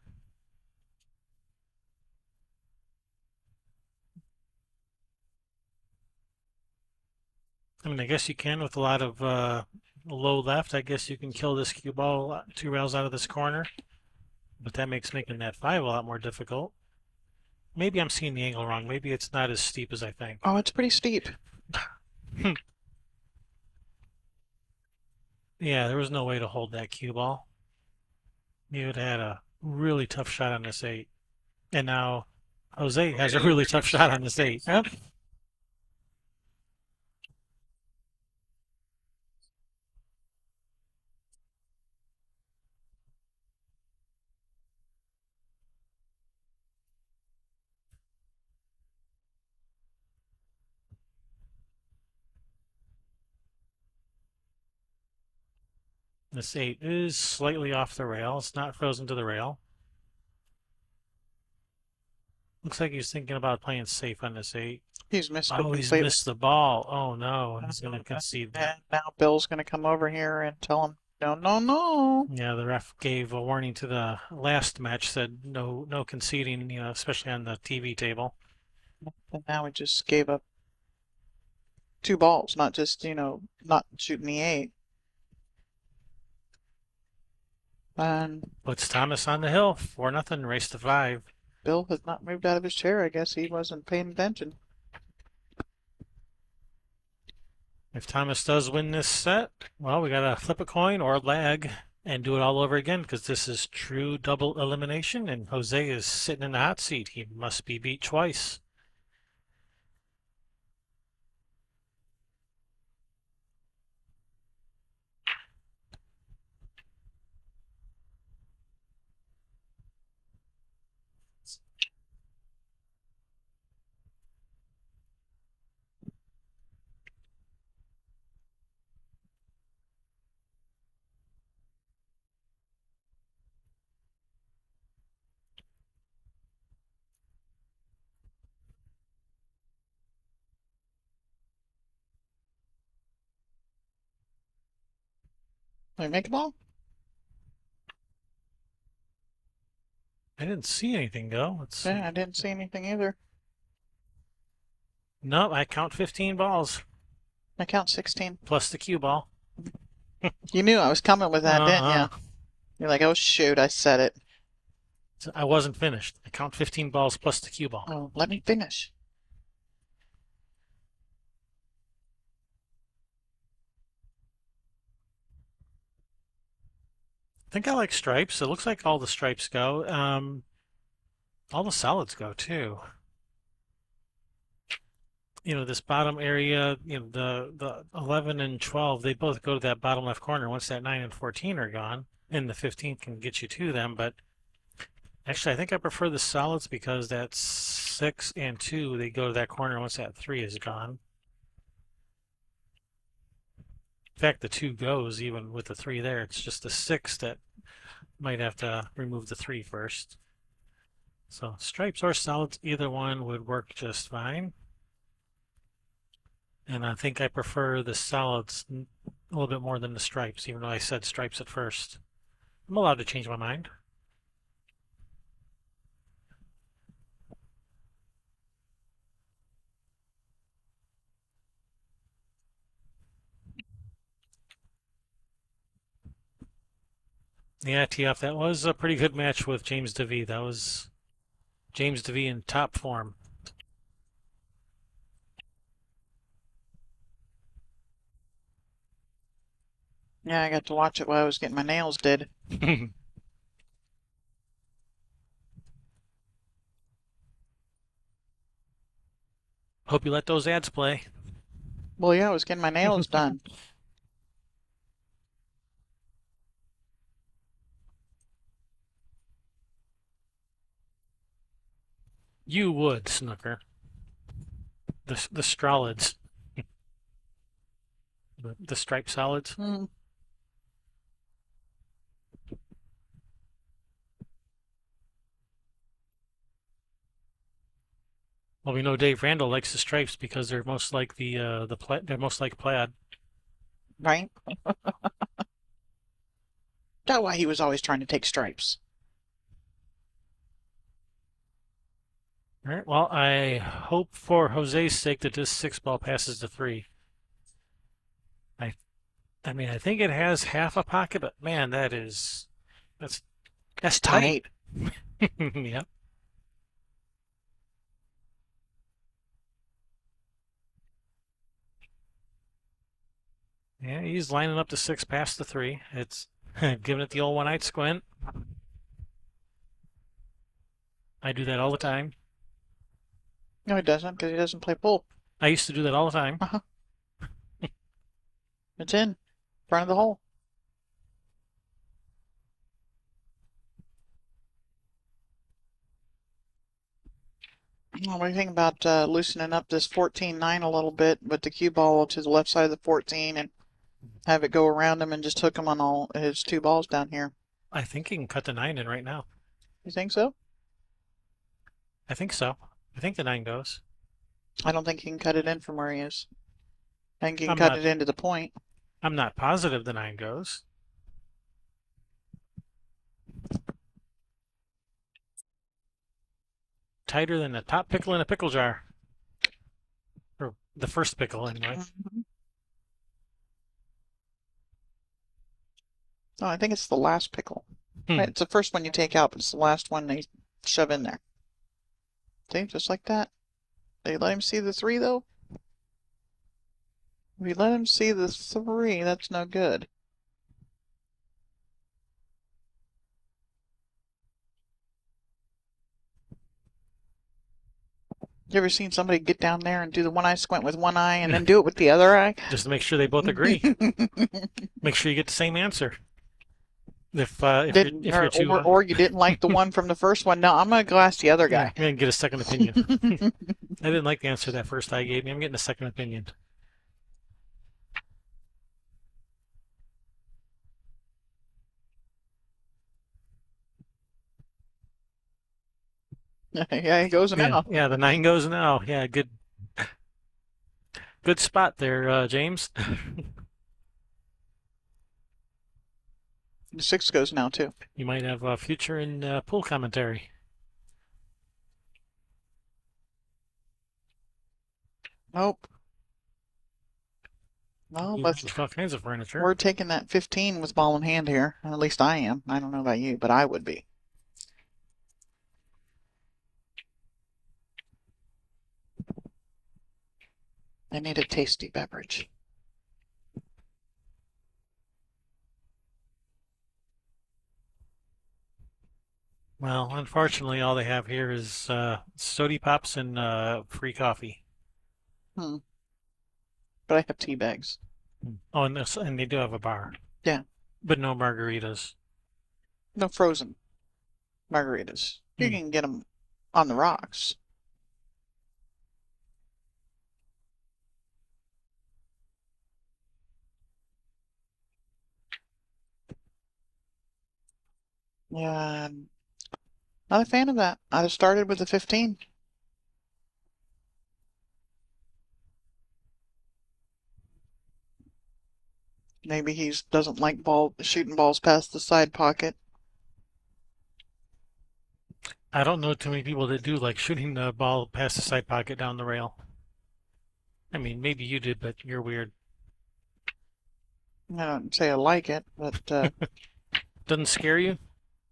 I mean, I guess you can with a lot of low left. I guess you can kill this cue ball 2 rails out of this corner, but that makes making that 5 a lot more difficult. Maybe I'm seeing the angle wrong. Maybe it's not as steep as I think. Oh, it's pretty steep. Yeah, there was no way to hold that cue ball. You would have had a really tough shot on this 8. And now Jose has a really tough shot on this 8. Yep. This 8 is slightly off the rail. It's not frozen to the rail. Looks like he's thinking about playing safe on this 8. He's missed it Oh, he's completely. missed the ball. Oh no, he's going to concede that. And now Bill's going to come over here and tell him, no, no, no. Yeah, the ref gave a warning to the last match, said no conceding, especially on the TV table. And now he just gave up 2 balls, not just, not shooting the 8. And Puts Thomas on the hill, 4-0, race to 5. Bill has not moved out of his chair. I guess he wasn't paying attention. If Thomas does win this set, well, we gotta flip a coin or lag and do it all over again because this is true double elimination and Jose is sitting in the hot seat. He must be beat twice. Did I make a ball? I didn't see anything go. Let's see. Yeah, I didn't see anything either. No, I count 15 balls I count 16. plus the cue ball. You knew I was coming with that, didn't Uh-huh. you? You're like, oh shoot, I said it. So I wasn't finished. I count 15 balls plus the cue ball. Oh, let me finish. I think I like stripes. It looks like all the stripes go. All the solids go too. This bottom area, the 11 and 12, they both go to that bottom left corner once that 9 and 14 are gone. And the 15 can get you to them, but actually I think I prefer the solids because that 6 and 2, they go to that corner once that 3 is gone. In fact, the 2 goes even with the 3 there. It's just the 6 that might have to remove the 3 first. So stripes or solids, either one would work just fine. And I think I prefer the solids a little bit more than the stripes, even though I said stripes at first. I'm allowed to change my mind. Yeah, T.F., that was a pretty good match with James DeVee. That was James DeVee in top form. Yeah, I got to watch it while I was getting my nails did. Hope you let those ads play. Well, yeah, I was getting my nails done. You would, Snooker. The Strolids. The striped solids. Hmm. Well, we know Dave Randall likes the stripes because they're most like they're most like plaid. Right? That's why he was always trying to take stripes. All right. Well, I hope for Jose's sake that this 6-ball passes to 3. I I mean, I think it has half a pocket, but man, that's tight. Tight. Yeah. Yeah, he's lining up the 6 past the 3. It's giving it the old one-eyed squint. I do that all the time. No, he doesn't, because he doesn't play pool. I used to do that all the time. It's in front of the hole. Well, what do you think about loosening up this 14-9 a little bit with the cue ball to the left side of the 14 and have it go around him and just hook him on all his 2 balls down here? I think he can cut the 9 in right now. You think so? I think so. I think the 9 goes. I don't think he can cut it in from where he is. I think he can I'm cut not it into the point. I'm not positive the 9 goes. Tighter than the top pickle in a pickle jar. Or the first pickle, anyway. Oh, I think it's the last pickle. Hmm. Right, it's the first one you take out, but it's the last one they shove in there. See, just like that. They let him see the 3, though? If you let him see the 3, that's no good. You ever seen somebody get down there and do the one-eye squint with one eye and then do it with the other eye? Just to make sure they both agree. Make sure you get the same answer. If Didn't, you're too or you didn't like the one from the first one. No, I'm gonna go ask the other guy. yeah, get a second opinion. I didn't like the answer that first guy gave me. I'm getting a second opinion. Yeah, he goes now. Yeah, the 9 goes now. Yeah, good spot there, James. The 6 goes now too. You might have a future in pool commentary. Nope. Well, All kinds of furniture. we're taking that 15 with ball in hand here. At least I am. I don't know about you, but I would be. I need a tasty beverage. Well, unfortunately, all they have here is sody pops and free coffee. But I have tea bags. Oh, and they do have a bar. Yeah. But no margaritas. No frozen margaritas. You can get them on the rocks. Yeah, I'm not a fan of that. I'd have started with the 15. Maybe he doesn't like shooting balls past the side pocket. I don't know too many people that do like shooting the ball past the side pocket down the rail. I mean, maybe you did, but you're weird. I don't say I like it, but Doesn't scare you?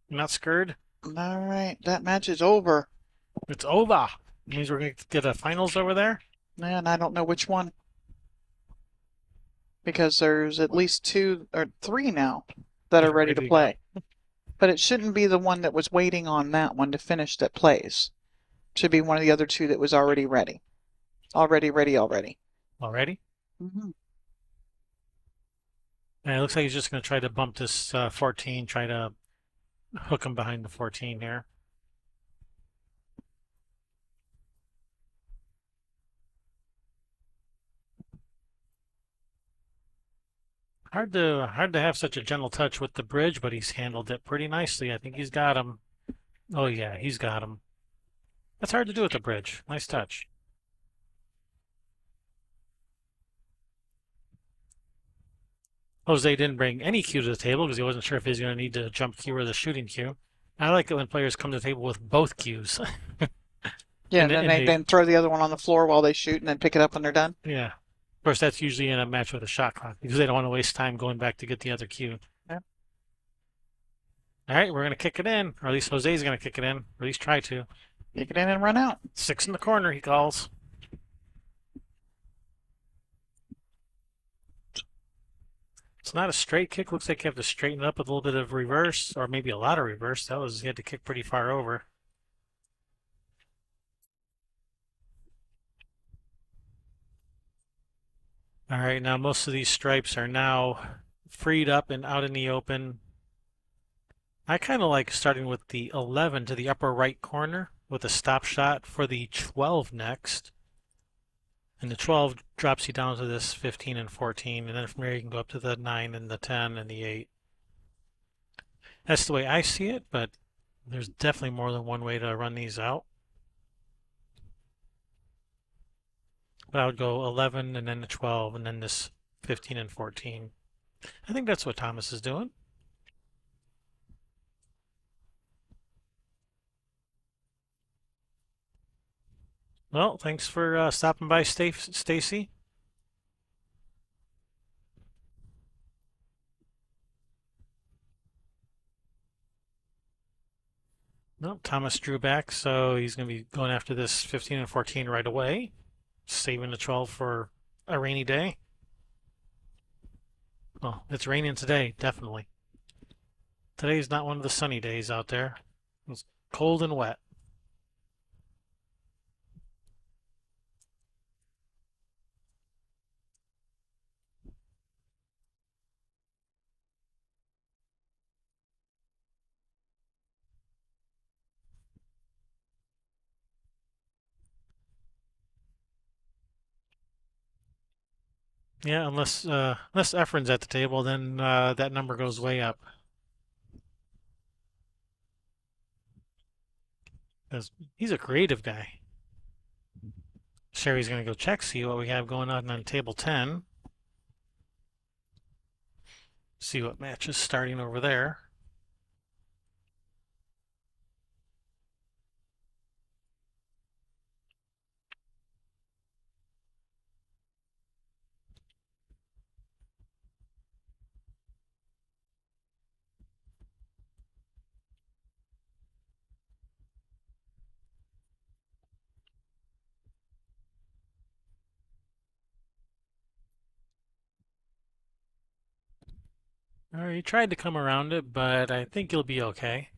You're not scared? all right, that match is over. It's over. Means we're gonna get a finals over there. And I don't know which one because there's at least two or three now that That are are ready to ready to go. play. But it shouldn't be the one that was waiting on that one to finish that plays. It should be one of the other two that was already ready. Already ready already. Already? Mm-hmm. And it looks like he's just gonna try to bump this 14, try to hook him behind the 14 here. Hard to have such a gentle touch with the bridge, but he's handled it pretty nicely. I think he's got him. Oh yeah, he's got him. That's hard to do with the bridge. Nice touch. Jose didn't bring any cue to the table because he wasn't sure if he was going to need the jump cue or the shooting cue. I like it when players come to the table with both cues. Yeah, and and then and they they then throw the other one on the floor while they shoot and then pick it up when they're done. yeah. Of course, that's usually in a match with a shot clock because they don't want to waste time going back to get the other cue. Yeah. All right, we're going to kick it in, or at least Jose's going to kick it in, or at least try to. Kick it in and run out. 6 in the corner, he calls. It's not a straight kick. Looks like you have to straighten it up with a little bit of reverse, or maybe a lot of reverse. He had to kick pretty far over. All right, now most of these stripes are now freed up and out in the open. I kind of like starting with the 11 to the upper right corner with a stop shot for the 12 next. And the 12 drops you down to this 15 and 14, and then from there you can go up to the 9 and the 10 and the 8. That's the way I see it, but there's definitely more than one way to run these out. But I would go 11 and then the 12 and then this 15 and 14. I think that's what Thomas is doing. Well, thanks for stopping by, Stacy. Well, Thomas drew back, so he's going to be going after this 15 and 14 right away, saving the 12 for a rainy day. Well, it's raining today, definitely. Today's not one of the sunny days out there. It's cold and wet. Yeah, unless Efren's at the table, then that number goes way up. Because he's a creative guy. Sherry's going to go check, see what we have going on table 10. See what match is starting over there. All right, he tried to come around it, but I think he'll be okay.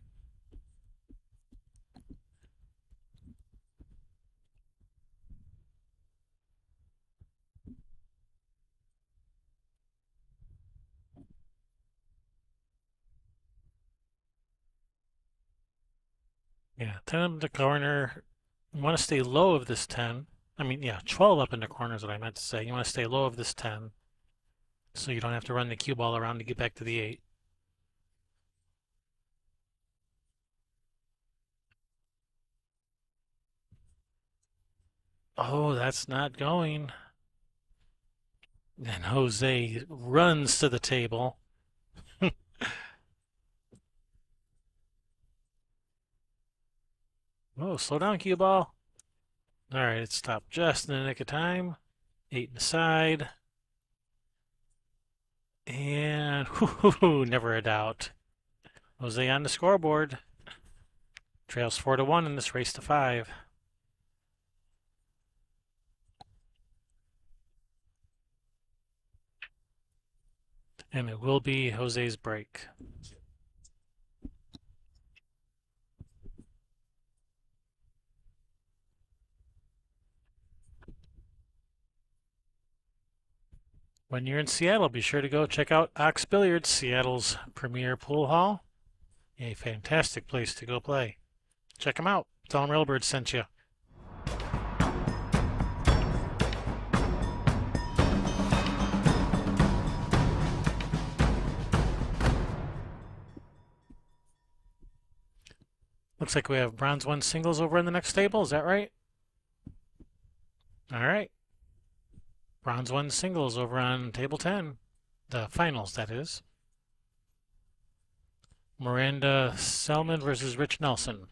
Yeah, 10 up in the corner. You want to stay low of this 10. I mean, yeah, 12 up in the corner is what I meant to say. You want to stay low of this 10 so you don't have to run the cue ball around to get back to the 8. Oh, that's not going. And Jose runs to the table. Oh, slow down, cue ball. All right, it stopped just in the nick of time. 8 in the side. And never a doubt. Jose on the scoreboard. Trails 4-1 in this race to 5. And it will be Jose's break. When you're in Seattle, be sure to go check out Ox Billiards, Seattle's premier pool hall. A fantastic place to go play. Check them out. Tell them Railbird sent you. Looks like we have bronze 1 singles over in the next table. Is that right? All right. Bronze 1 singles over on table 10. The finals, that is. Miranda Selman versus Rich Nelson.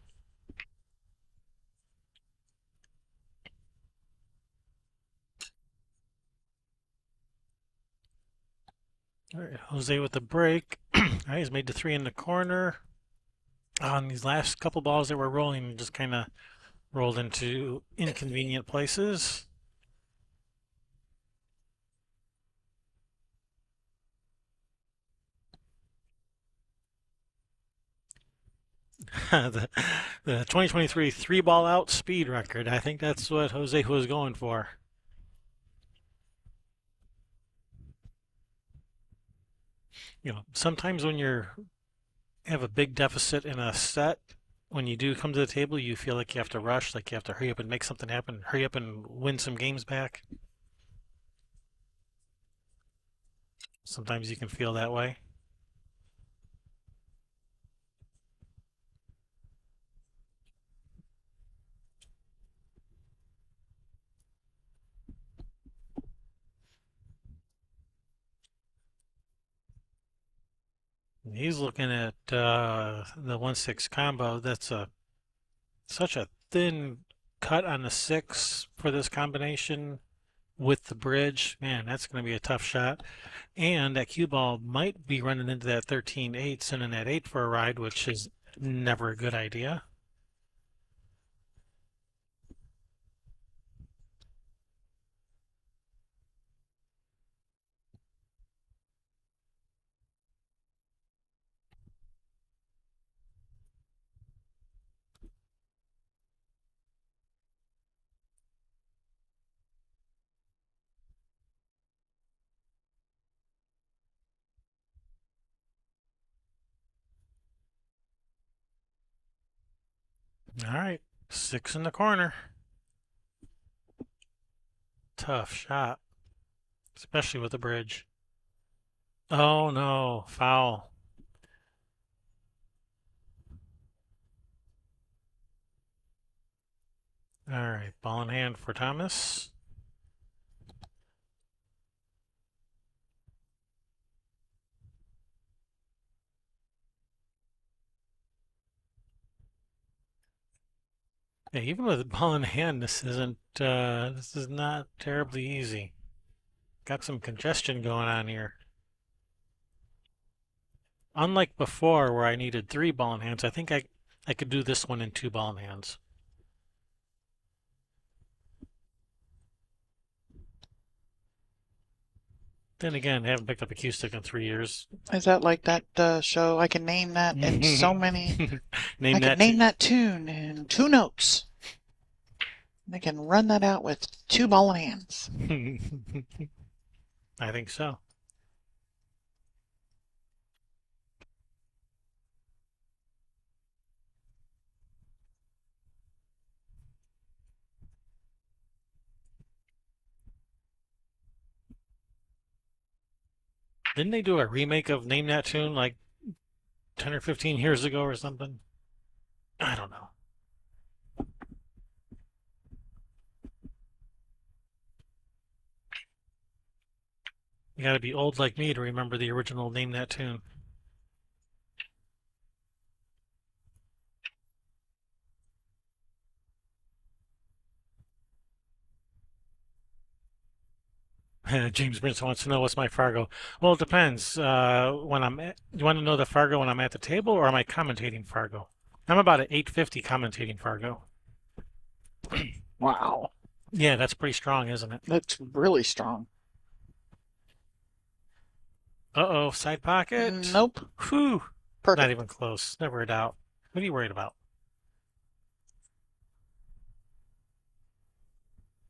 All right, Jose with the break. All right, he's made the 3 in the corner. On these last couple balls that were rolling, just kind of rolled into inconvenient places. the, the 2023 3-ball out speed record. I think that's what Jose was going for. Sometimes when you have a big deficit in a set, when you do come to the table, you feel like you have to rush, like you have to hurry up and make something happen, hurry up and win some games back. Sometimes you can feel that way. He's looking at the 1-6 combo. That's such a thin cut on the 6 for this combination with the bridge. Man, that's going to be a tough shot. And that cue ball might be running into that 13-8, sending that 8 for a ride, which is never a good idea. All right, 6 in the corner. Tough shot, especially with the bridge. Oh no, foul. All right, ball in hand for Thomas. Yeah, even with the ball in hand, this is not terribly easy. Got some congestion going on here. Unlike before where I needed 3 ball in hands, I think I could do this one in 2 ball in hands. Then again, I haven't picked up a cue stick in 3 years. Is that like that show? I can name that in so many. Name I can that. name that tune in 2 notes. They can run that out with 2 ball in hands. I think so. Didn't they do a remake of Name That Tune like 10 or 15 years ago or something? I don't know. You gotta be old like me to remember the original Name That Tune. James Brinson wants to know what's my Fargo. Well, it depends. You want to know the Fargo when I'm at the table, or am I commentating Fargo? I'm about at 850 commentating Fargo. Wow. Yeah, that's pretty strong, isn't it? That's really strong. Uh-oh, side pocket. Nope. Whew. Not Perfect. even close. Never a doubt. What are you worried about?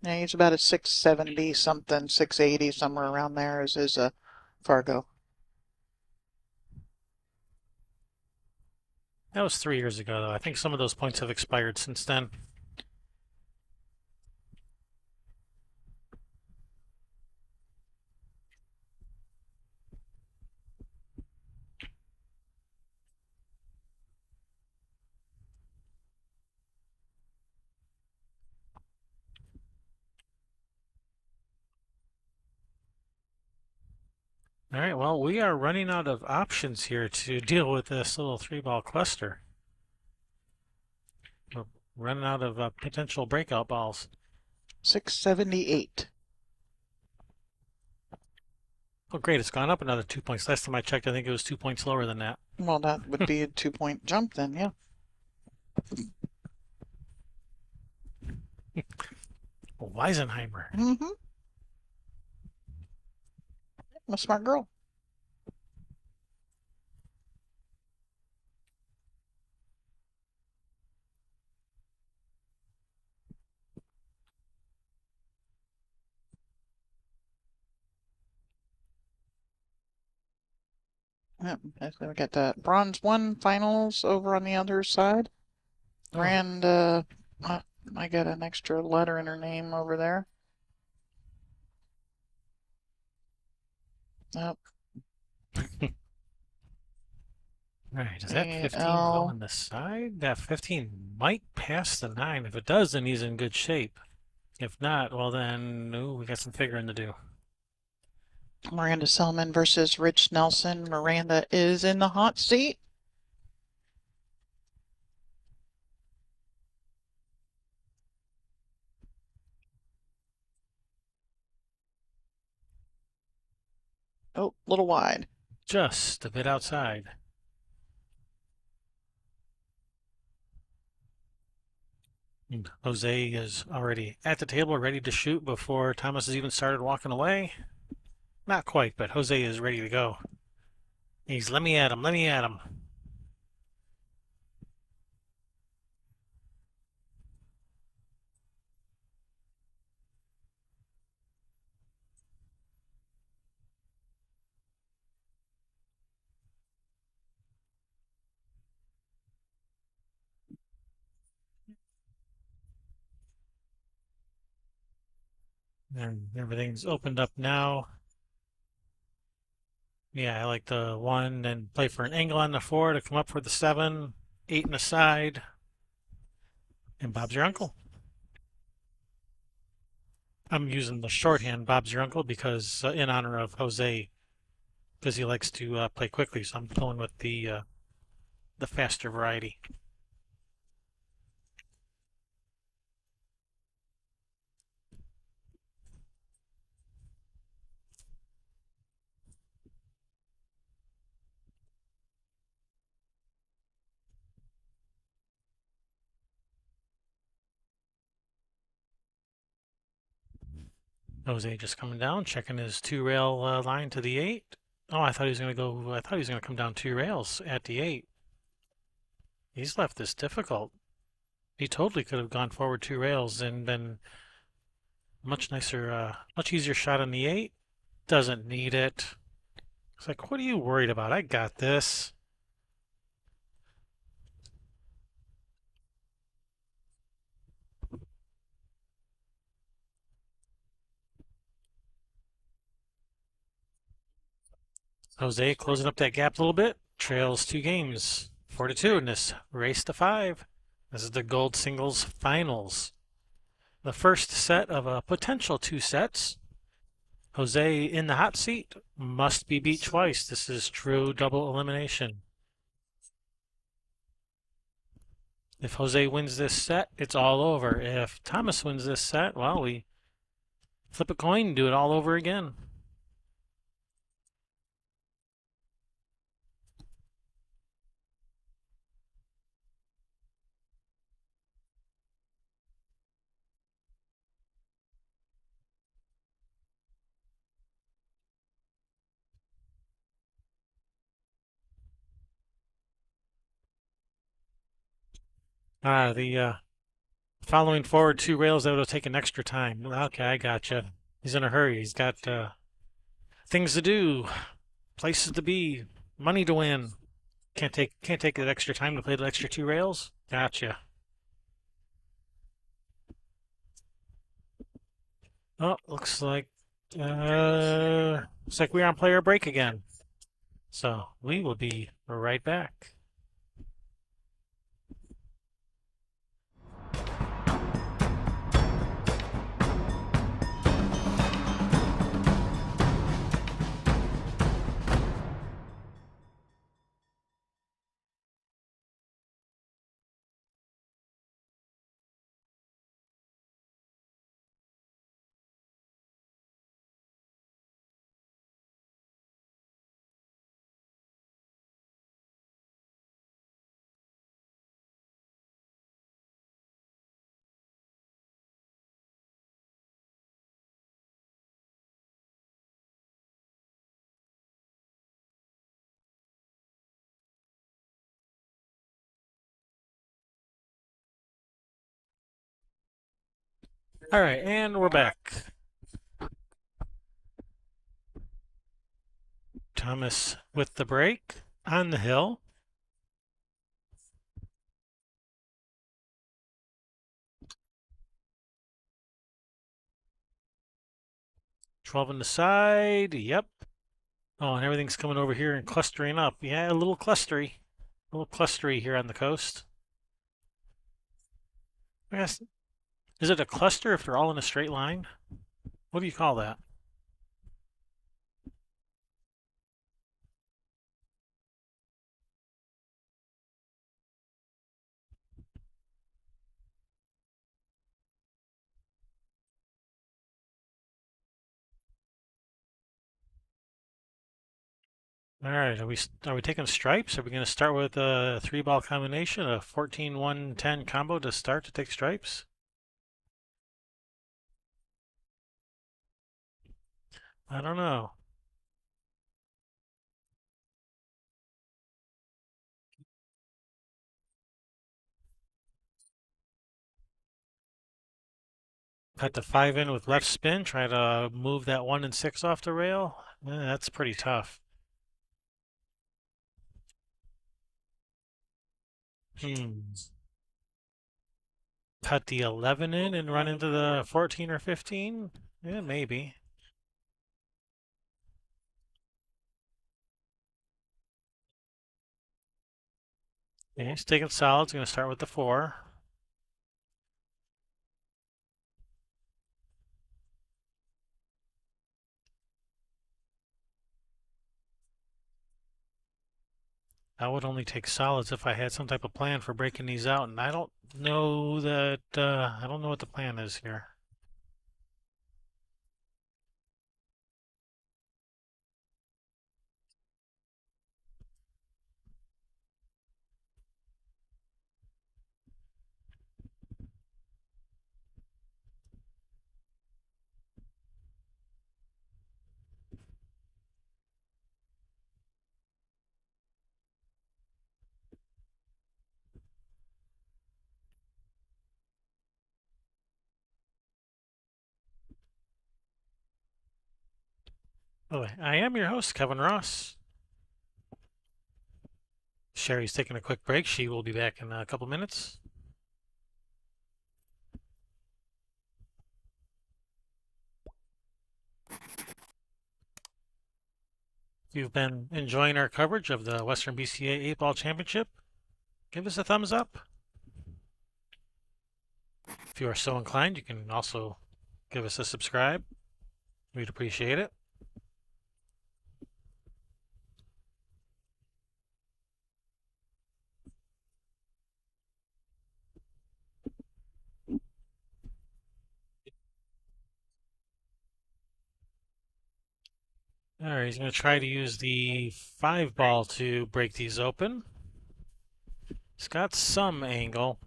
Yeah, he's about a 670 something, 680, somewhere around there is his Fargo. That was 3 years ago, though. I think some of those points have expired since then. All right, well, we are running out of options here to deal with this little three-ball cluster. We're running out of potential breakout balls. 678. Oh, great, it's gone up another 2 points. Last time I checked, I think it was 2 points lower than that. Well, that would be a 2-point jump then, yeah. Weisenheimer. Mm-hmm. I'm a smart girl. Yep, we got the bronze 1 finals over on the other side. Oh. And I got an extra letter in her name over there. Yep. All right, does that 15 go L. on the side? That 15 might pass the 9. If it does, then he's in good shape. If not, well then, ooh, we got some figuring to do. Miranda Selman versus Rich Nelson. Miranda is in the hot seat. Oh, a little wide. Just a bit outside. And Jose is already at the table, ready to shoot before Thomas has even started walking away. Not quite, but Jose is ready to go. He's, let me at him, let me at him. And everything's opened up now. Yeah, I like the 1 and play for an angle on the 4 to come up for the 7, 8 in the side. And Bob's your uncle. I'm using the shorthand Bob's your uncle because in honor of Jose, because he likes to play quickly, so I'm going with the faster variety. Jose just coming down, checking his 2 rail line to the 8. Oh, I thought he was going to go. I thought he was going to come down 2 rails at the 8. He's left this difficult. He totally could have gone forward 2 rails and been much nicer, much easier shot on the 8. Doesn't need it. It's like, what are you worried about? I got this. Jose closing up that gap a little bit. Trails 2 games, 4-2 in this race to 5. This is the gold singles finals. The first set of a potential 2 sets. Jose in the hot seat must be beat twice. This is true double elimination. If Jose wins this set, it's all over. If Thomas wins this set, well, we flip a coin and do it all over again. The following forward 2 rails, that would have taken extra time. Okay, I gotcha. He's in a hurry. He's got things to do, places to be, money to win. Can't take that extra time to play the extra 2 rails. Gotcha. Oh, looks like we're on player break again. So we will be right back. All right, and we're back. Thomas with the break on the hill. "12 on the side." Yep. Oh, and everything's coming over here and clustering up. Yeah, a little clustery here on the coast. I guess, is it a cluster if they're all in a straight line? What do you call that? All right, are we taking stripes? Are we going to start with a 3-ball combination, a 14-1-10 combo to start to take stripes? I don't know. Cut the 5 in with left spin, try to move that 1 and 6 off the rail. That's pretty tough. Hmm. Cut the 11 in and run into the 14 or 15? Yeah, maybe. Okay, he's taking solids. Going to start with the 4. I would only take solids if I had some type of plan for breaking these out, and I don't know that, I don't know what the plan is here. Oh, I am your host, Kevin Ross. Sherry's taking a quick break. She will be back in a couple minutes. If you've been enjoying our coverage of the Western BCA 8-Ball Championship, give us a thumbs up. If you are so inclined, you can also give us a subscribe. We'd appreciate it. All right, he's going to try to use the 5 ball to break these open. He's got some angle.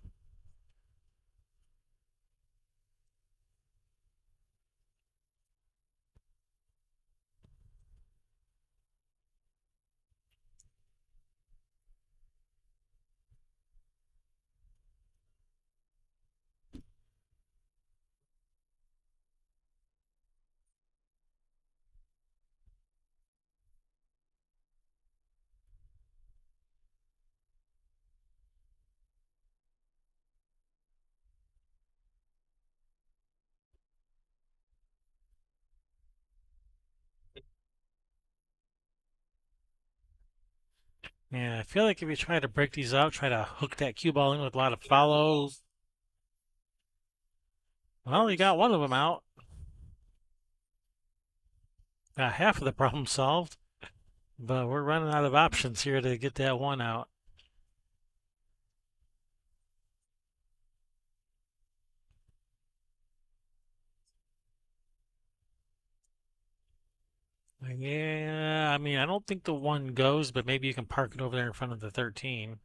Yeah, I feel like if you try to break these out, try to hook that cue ball in with a lot of follows. Well, you got one of them out. Got half of the problem solved, but we're running out of options here to get that one out. Yeah, I mean, I don't think the one goes, but maybe you can park it over there in front of the 13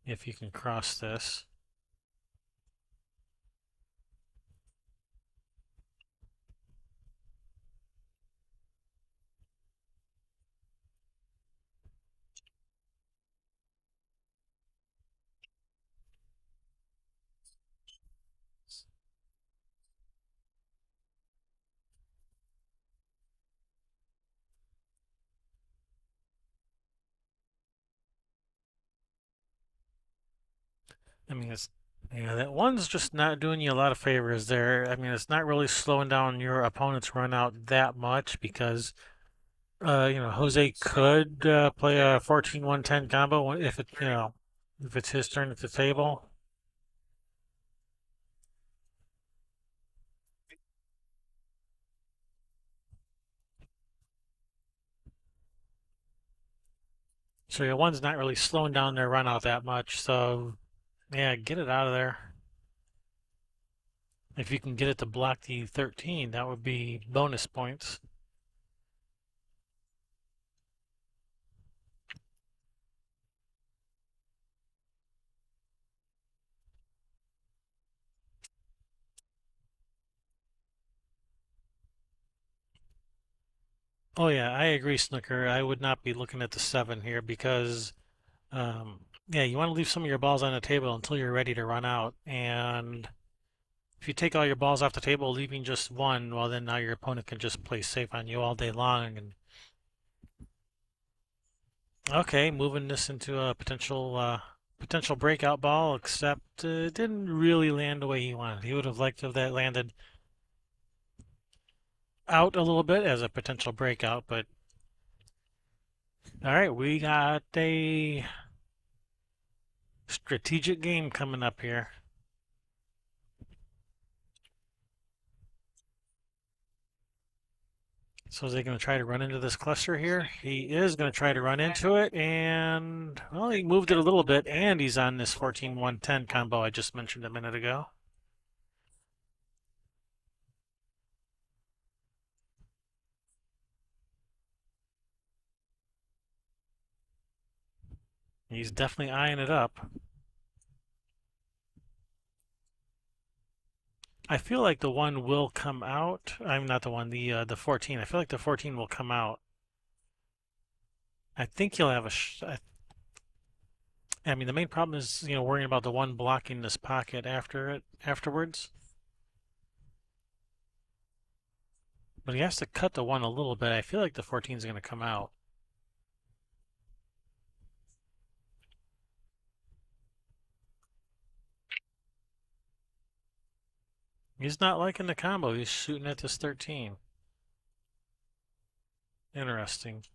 if you can cross this. I mean, yeah, that one's just not doing you a lot of favors there. I mean, it's not really slowing down your opponent's run out that much because, Jose could play a 14-1-10 combo if if it's his turn at the table. So your one's not really slowing down their run out that much. So yeah, get it out of there. If you can get it to block the 13, that would be bonus points. Oh yeah, I agree, Snooker. I would not be looking at the 7 here because yeah, you want to leave some of your balls on the table until you're ready to run out. And if you take all your balls off the table, leaving just one, well, then now your opponent can just play safe on you all day long. And okay, moving this into a potential breakout ball, except it didn't really land the way he wanted. He would have liked to have that landed out a little bit as a potential breakout, but all right, we got a strategic game coming up here. So is he going to try to run into this cluster here? He is going to try to run into it, and, well, he moved it a little bit, and he's on this 14-1-10 combo I just mentioned a minute ago. He's definitely eyeing it up. I feel like the one will come out. I'm not the one, the 14. I feel like the 14 will come out. I think he'll have I mean, the main problem is, worrying about the one blocking this pocket afterwards. But he has to cut the one a little bit. I feel like the 14 is going to come out. He's not liking the combo. He's shooting at this 13. Interesting.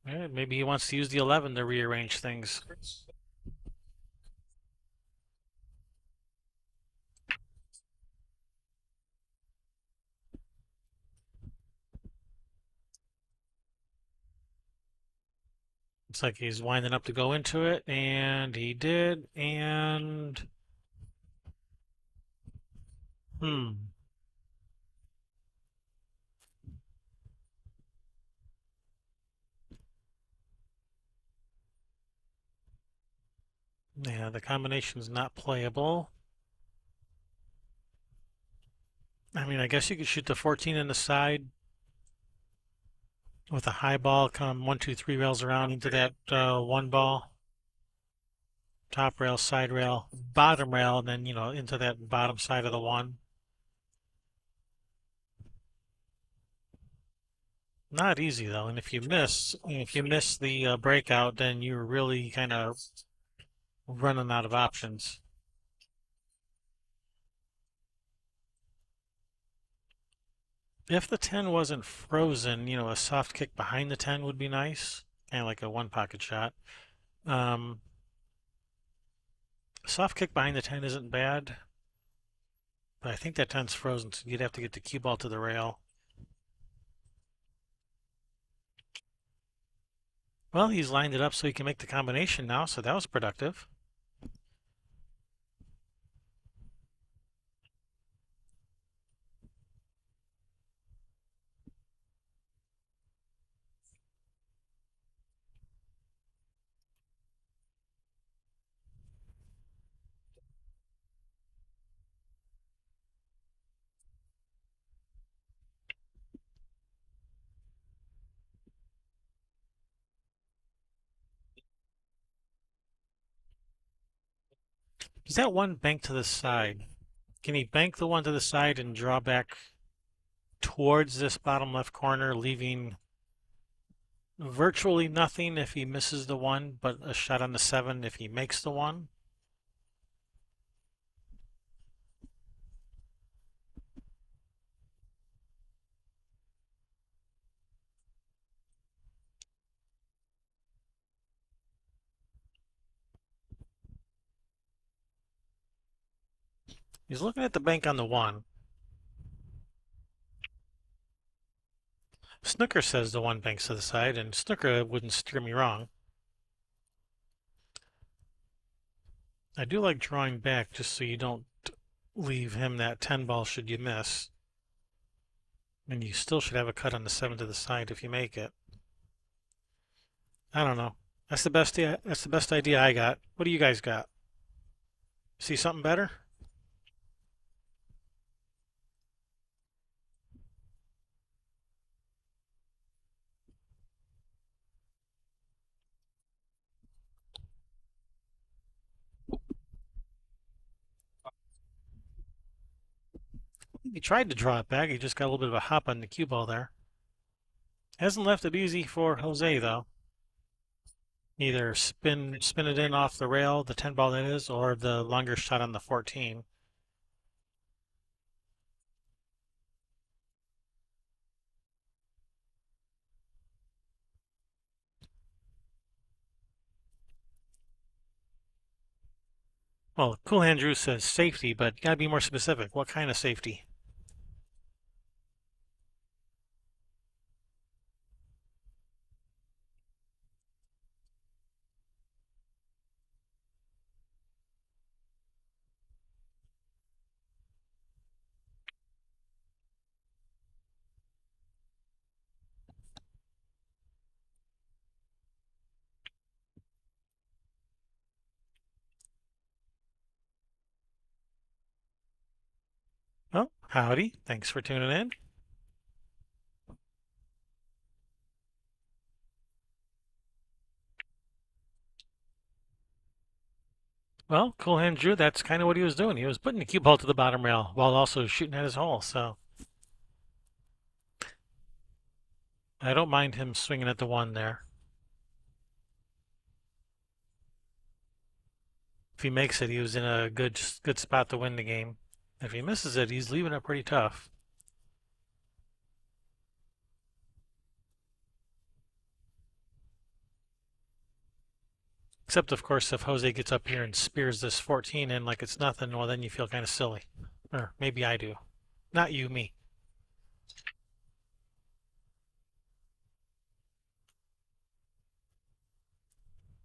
Yeah, maybe he wants to use the 11 to rearrange things. Looks like he's winding up to go into it, and he did, and hmm. Yeah, the combination's not playable. I mean, I guess you could shoot the 14 in the side with a high ball, come 1, 2, 3 rails around into that one ball, top rail, side rail, bottom rail, and then into that bottom side of the one. Not easy though, and if you miss the breakout, then you're really kind of running out of options. If the 10 wasn't frozen, a soft kick behind the 10 would be nice, kind of like a one pocket shot. Um, Soft kick behind the 10 isn't bad, but I think that 10's frozen, so you'd have to get the cue ball to the rail. Well, he's lined it up so he can make the combination now, so that was productive. Does that one bank to the side? Can he bank the one to the side and draw back towards this bottom left corner, leaving virtually nothing if he misses the one, but a shot on the 7 if he makes the one? He's looking at the bank on the 1. Snooker says the 1 banks to the side, and Snooker wouldn't steer me wrong. I do like drawing back just so you don't leave him that 10 ball should you miss. And you still should have a cut on the 7 to the side if you make it. I don't know. That's the best idea I got. What do you guys got? See something better? He tried to draw it back. He just got a little bit of a hop on the cue ball there. Hasn't left it easy for Jose though. Either spin it in off the rail, the 10 ball that is, or the longer shot on the 14. Well, Cool Hand Drew says safety, but you gotta be more specific. What kind of safety? Oh, howdy. Thanks for tuning in. Well, Cool Hand Drew, that's kind of what he was doing. He was putting the cue ball to the bottom rail while also shooting at his hole, so I don't mind him swinging at the 1 there. If he makes it, he was in a good spot to win the game. If he misses it, he's leaving it pretty tough. Except, of course, if Jose gets up here and spears this 14 in like it's nothing, well, then you feel kind of silly. Or maybe I do. Not you, me.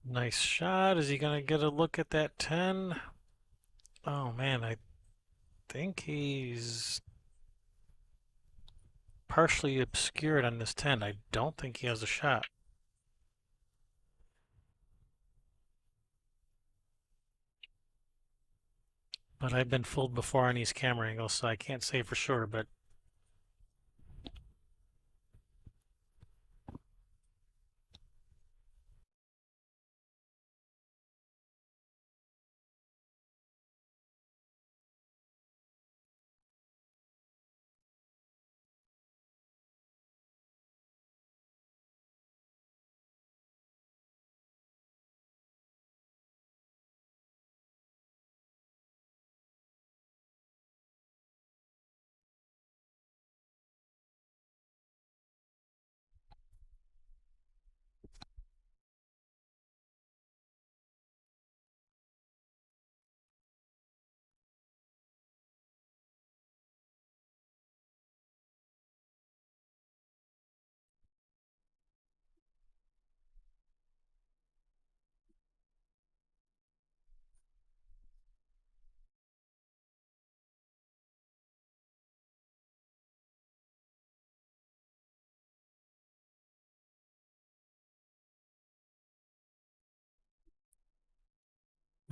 Nice shot. Is he going to get a look at that 10? Oh man, I think he's partially obscured on this 10. I don't think he has a shot. But I've been fooled before on these camera angles, so I can't say for sure, but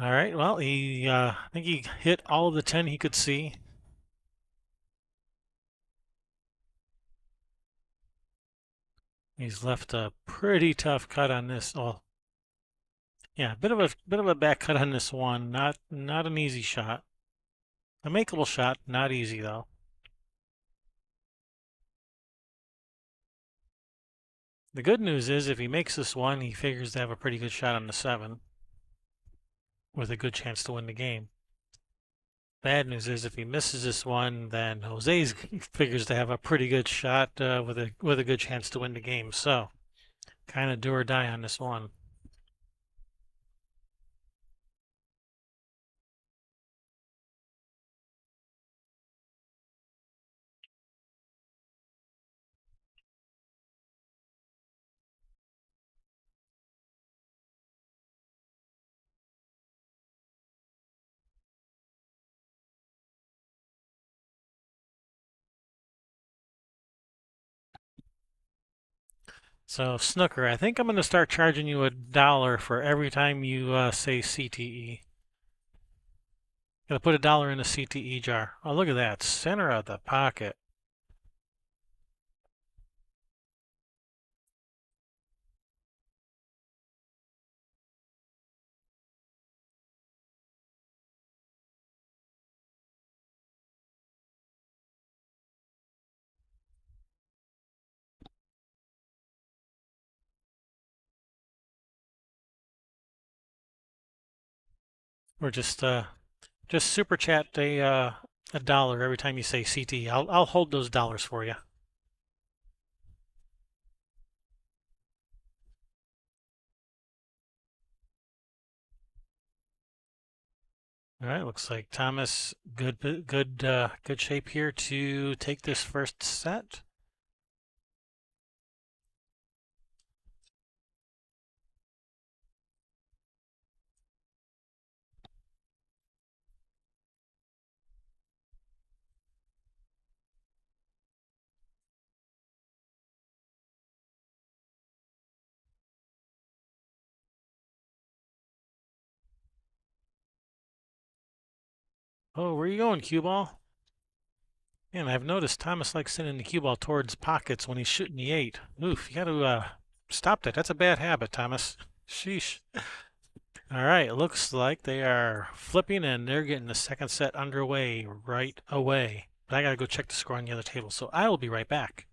all right. Well, I think he hit all of the 10 he could see. He's left a pretty tough cut on this. Oh, yeah, bit of a back cut on this one. Not an easy shot. A makeable shot, not easy though. The good news is if he makes this one, he figures to have a pretty good shot on the 7 with a good chance to win the game. Bad news is if he misses this one, then Jose's figures to have a pretty good shot with a good chance to win the game. So, kind of do or die on this one. So, Snooker, I think I'm going to start charging you $1 for every time you say CTE. Gonna put $1 in the CTE jar. Oh, look at that. Center of the pocket. Or just super chat a dollar every time you say CTE. I'll hold those dollars for you. All right, looks like Thomas good shape here to take this first set. Oh, where are you going, cue ball? Man, I've noticed Thomas likes sending the cue ball towards pockets when he's shooting the 8. Oof, you got to stop that. That's a bad habit, Thomas. Sheesh. All right, it looks like they are flipping and they're getting the second set underway right away. But I got to go check the score on the other table, so I will be right back.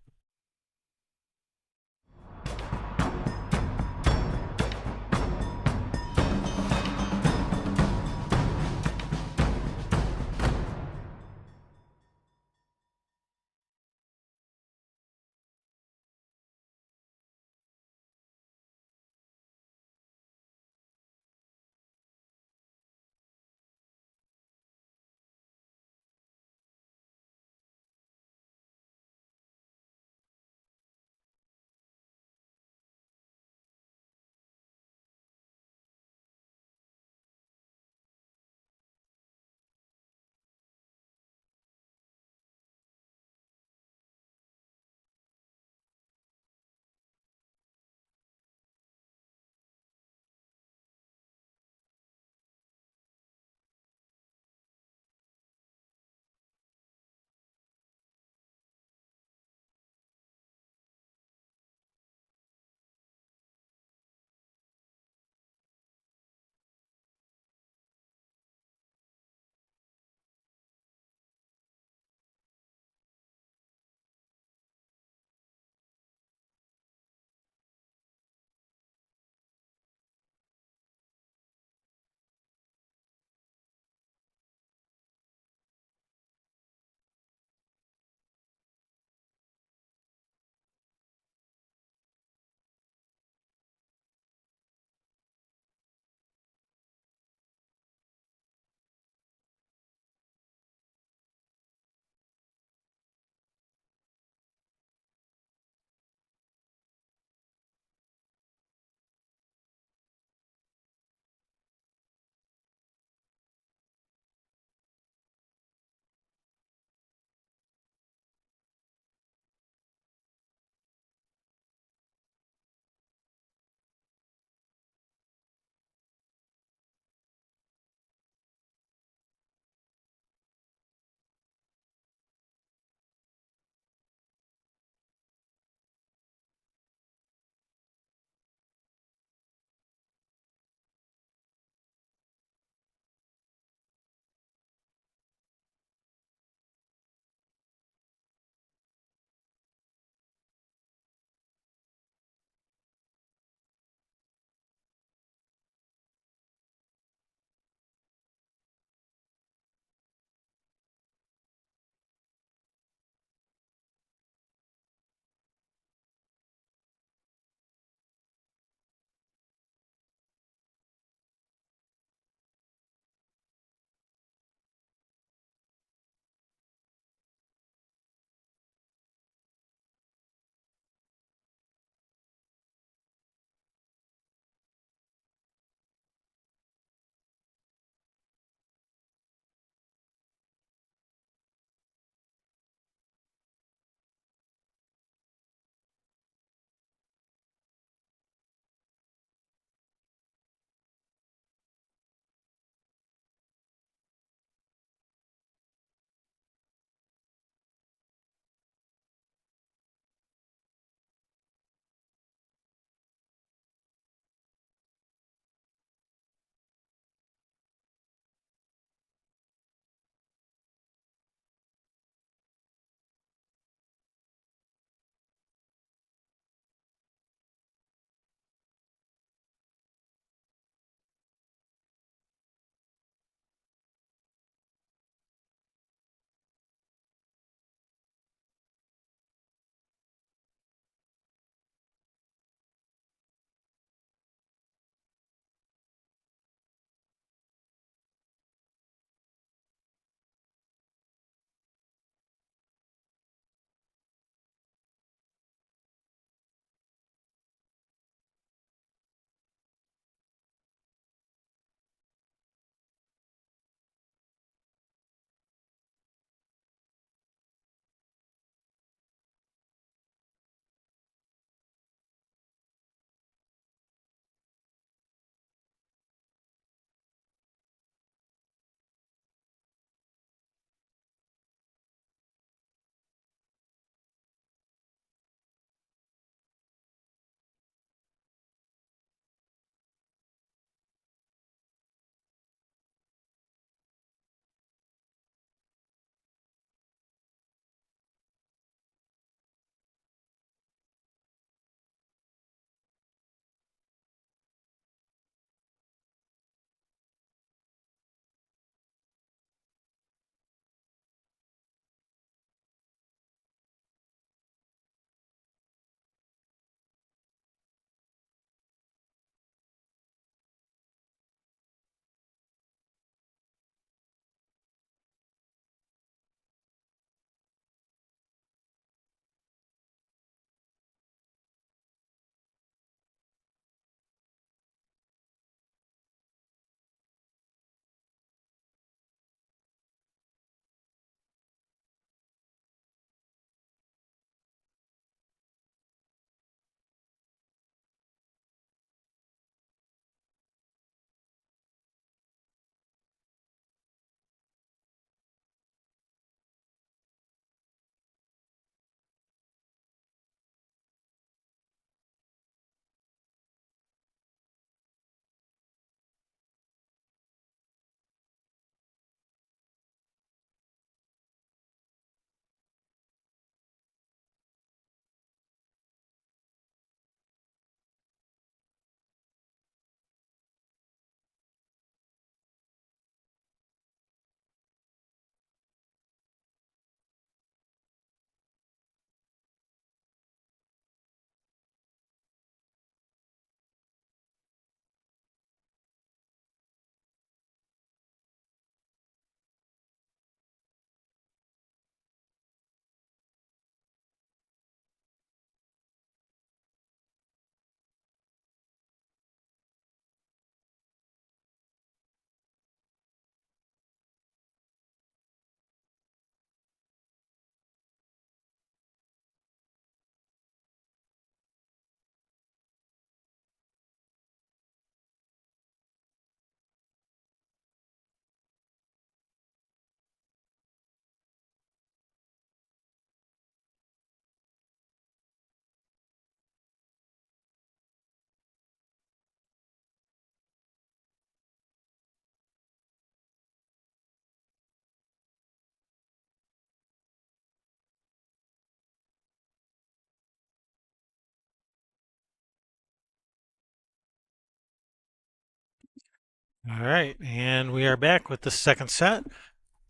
All right, and we are back with the second set.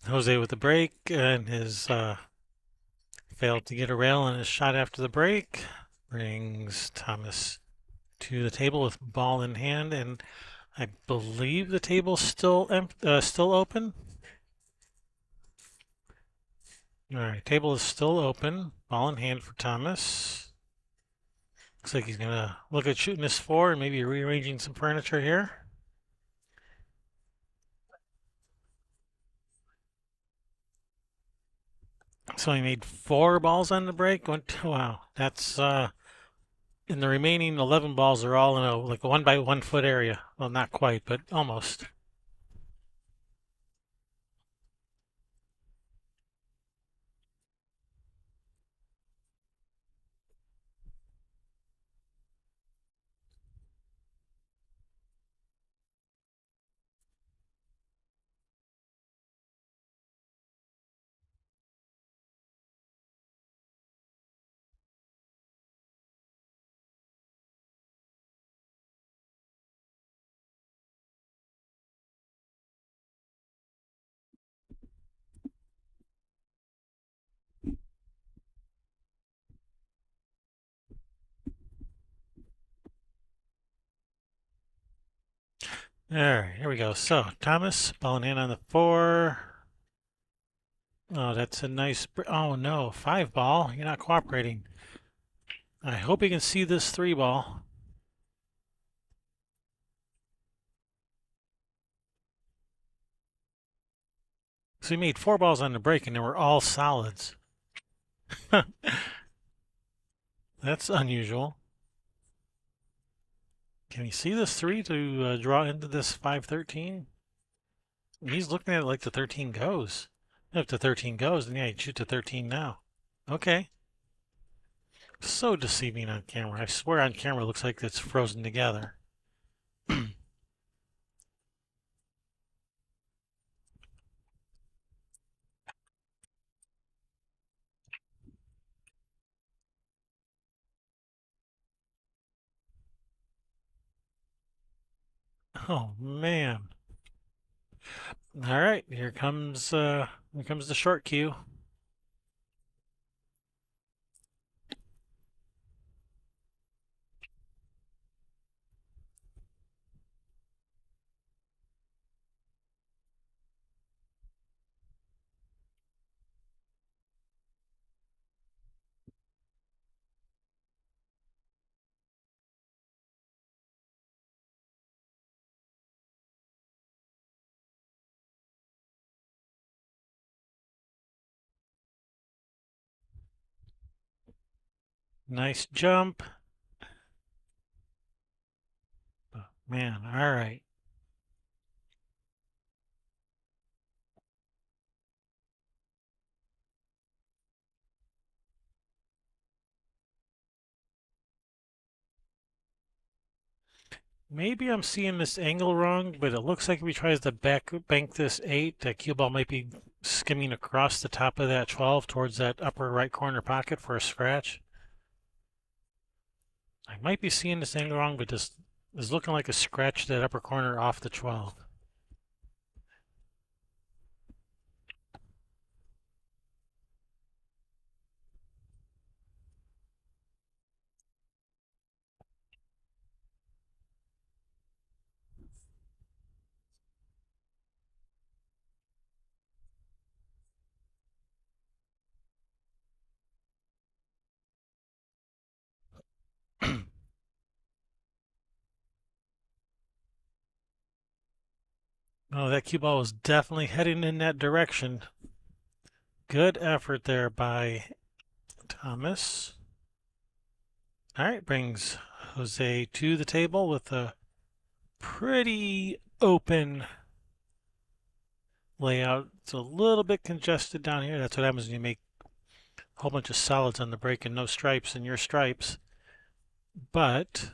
Jose with the break and his failed to get a rail on his shot after the break. Brings Thomas to the table with ball in hand, and I believe the table's still open. All right, table is still open. Ball in hand for Thomas. Looks like he's gonna look at shooting this four and maybe rearranging some furniture here. So he made four balls on the break. Wow, that's and the remaining 11 balls are all in a like a 1 by 1 foot area. Well, not quite, but almost. All right, here we go. So Thomas balling in on the four. Oh, that's a nice. Oh no, 5 ball. You're not cooperating. I hope you can see this 3 ball. So he made 4 balls on the break, and they were all solids. That's unusual. Can you see this 3 to draw into this 5-13? He's looking at it like the 13 goes. If the 13 goes, then yeah, he'd shoot the 13 now. Okay. So deceiving on camera. I swear on camera it looks like it's frozen together. Oh man. All right, here comes the short cue. Nice jump. Oh, man, all right. Maybe I'm seeing this angle wrong, but it looks like if he tries to bank this 8, that cue ball might be skimming across the top of that 12 towards that upper right corner pocket for a scratch. I might be seeing this angle wrong, but this is looking like a scratch that upper corner off the 12. Oh, that cue ball was definitely heading in that direction. Good effort there by Thomas. All right, brings Jose to the table with a pretty open layout. It's a little bit congested down here. That's what happens when you make a whole bunch of solids on the break and no stripes in your stripes. But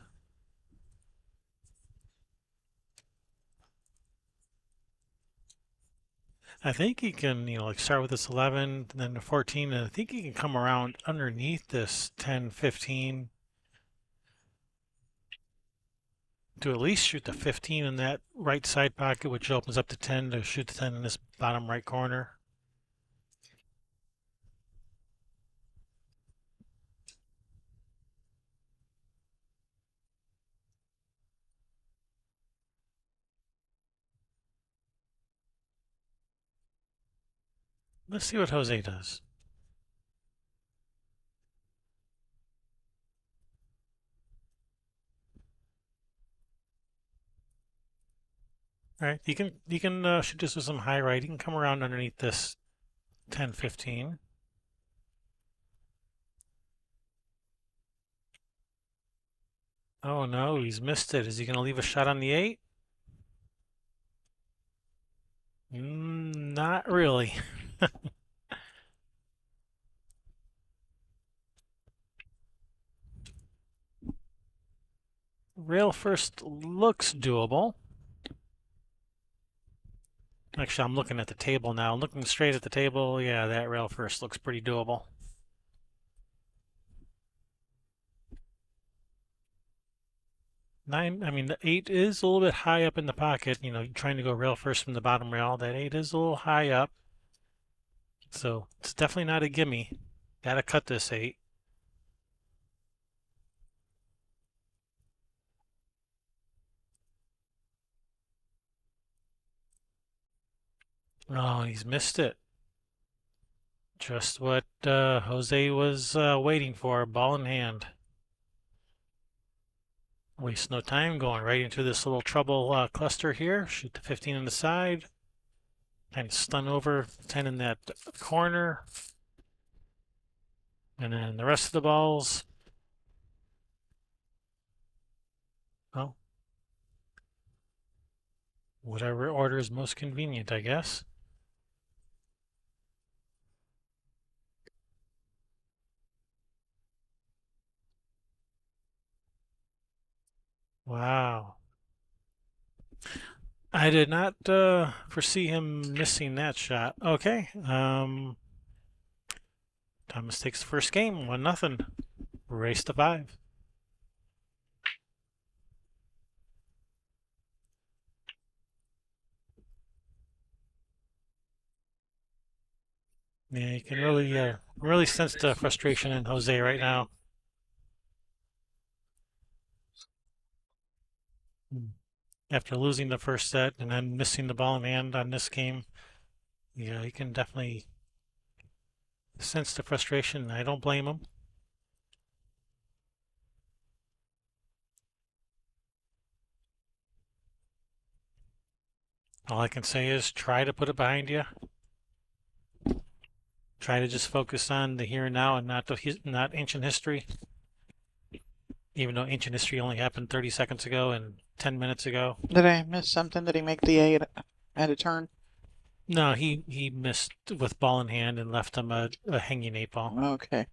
I think he can, like start with this 11, then the 14, and I think he can come around underneath this 10, 15. to at least shoot the 15 in that right side pocket, which opens up to 10 to shoot the 10 in this bottom right corner. Let's see what Jose does. All right, you can shoot this with some high right. You can come around underneath this 10, 15. Oh no, he's missed it. Is he going to leave a shot on the 8? Not really. Rail first looks doable. Actually, I'm looking at the table now. Looking straight at the table, yeah, that rail first looks pretty doable. I mean, the 8 is a little bit high up in the pocket. You know, trying to go rail first from the bottom rail. That 8 is a little high up. So it's definitely not a gimme. Gotta cut this 8. Oh, he's missed it. Just what Jose was waiting for, ball in hand. Waste no time going right into this little trouble cluster here. Shoot the 15 on the side. Kind of stun over 10 in that corner. And then the rest of the balls. Well, whatever order is most convenient, I guess. Wow. I did not foresee him missing that shot. Okay. Thomas takes the first game, 1-0. Race to 5. Yeah, you can really sense the frustration in Jose right now. After losing the first set and then missing the ball in hand on this game, yeah, you can definitely sense the frustration. I don't blame him. All I can say is try to put it behind you. Try to just focus on the here and now and not ancient history. Even though ancient history only happened 30 seconds ago and 10 minutes ago. Did I miss something? Did he make the 8 at a turn? No, he missed with ball in hand and left him a hanging 8 ball. Okay.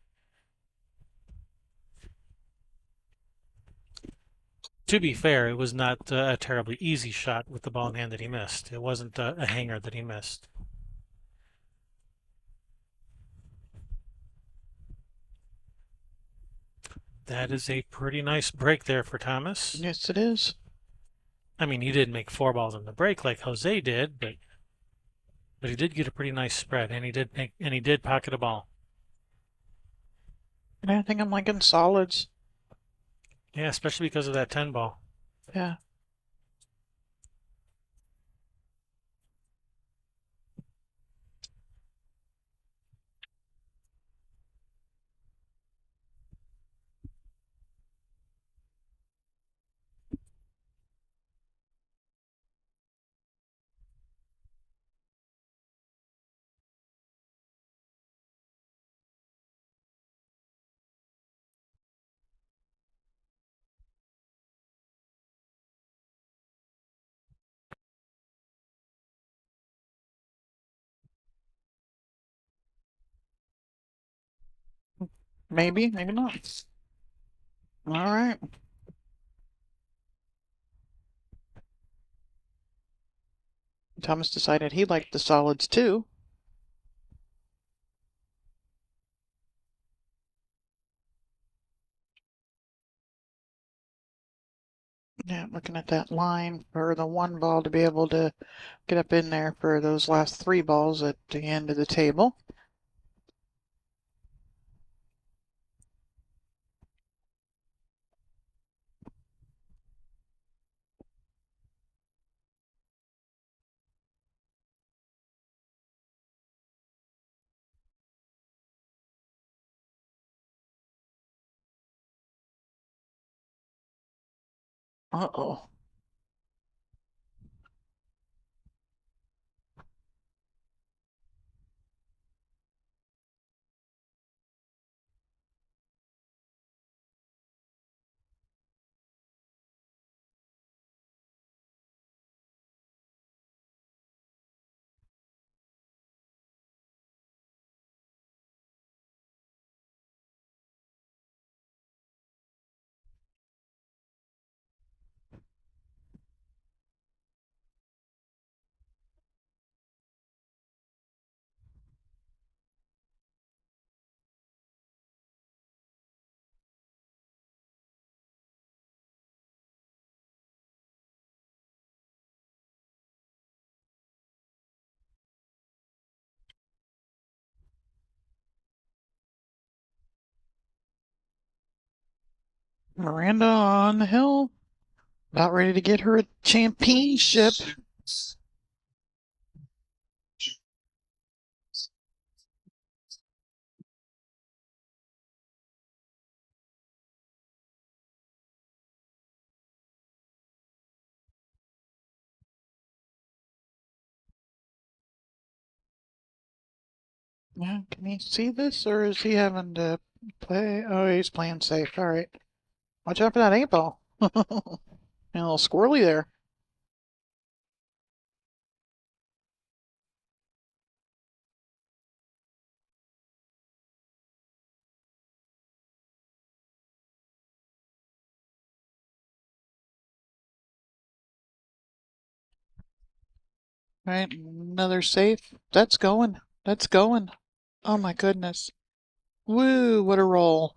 To be fair, it was not a terribly easy shot with the ball in hand that he missed. It wasn't a hanger that he missed. That is a pretty nice break there for Thomas. Yes, it is. I mean, he didn't make 4 balls in the break like Jose did, but he did get a pretty nice spread, and he did pocket a ball. I think I'm liking solids. Yeah, especially because of that 10 ball. Yeah. Maybe, maybe not. All right. Thomas decided he liked the solids too. Yeah, looking at that line for the one ball to be able to get up in there for those last three balls at the end of the table. Uh-oh. Miranda on the hill, about ready to get her a championship. Yeah, can he see this, or is he having to play? Oh, he's playing safe. All right. Watch out for that 8 ball. A little squirrely there. All right, another safe. That's going. That's going. Oh my goodness. Woo, what a roll.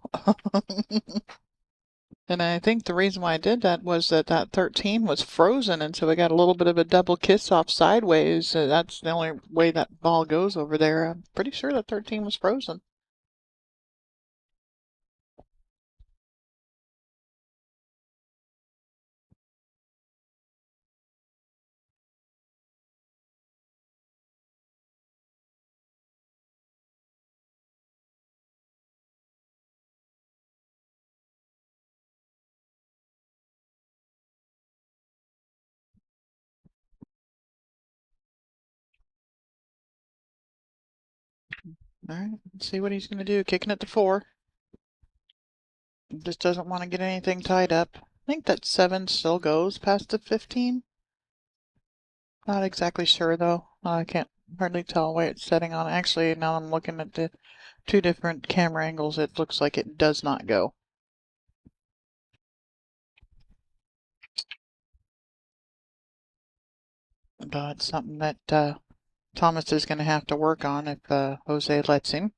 And I think the reason why I did that was that 13 was frozen, and so we got a little bit of a double kiss off sideways. That's the only way that ball goes over there. I'm pretty sure that 13 was frozen. All right, let's see what he's going to do. Kicking it to 4. Just doesn't want to get anything tied up. I think that 7 still goes past the 15. Not exactly sure though. I can't hardly tell why it's setting on. Actually, now I'm looking at the two different camera angles. It looks like it does not go. But it's something that Thomas is going to have to work on if Jose lets him.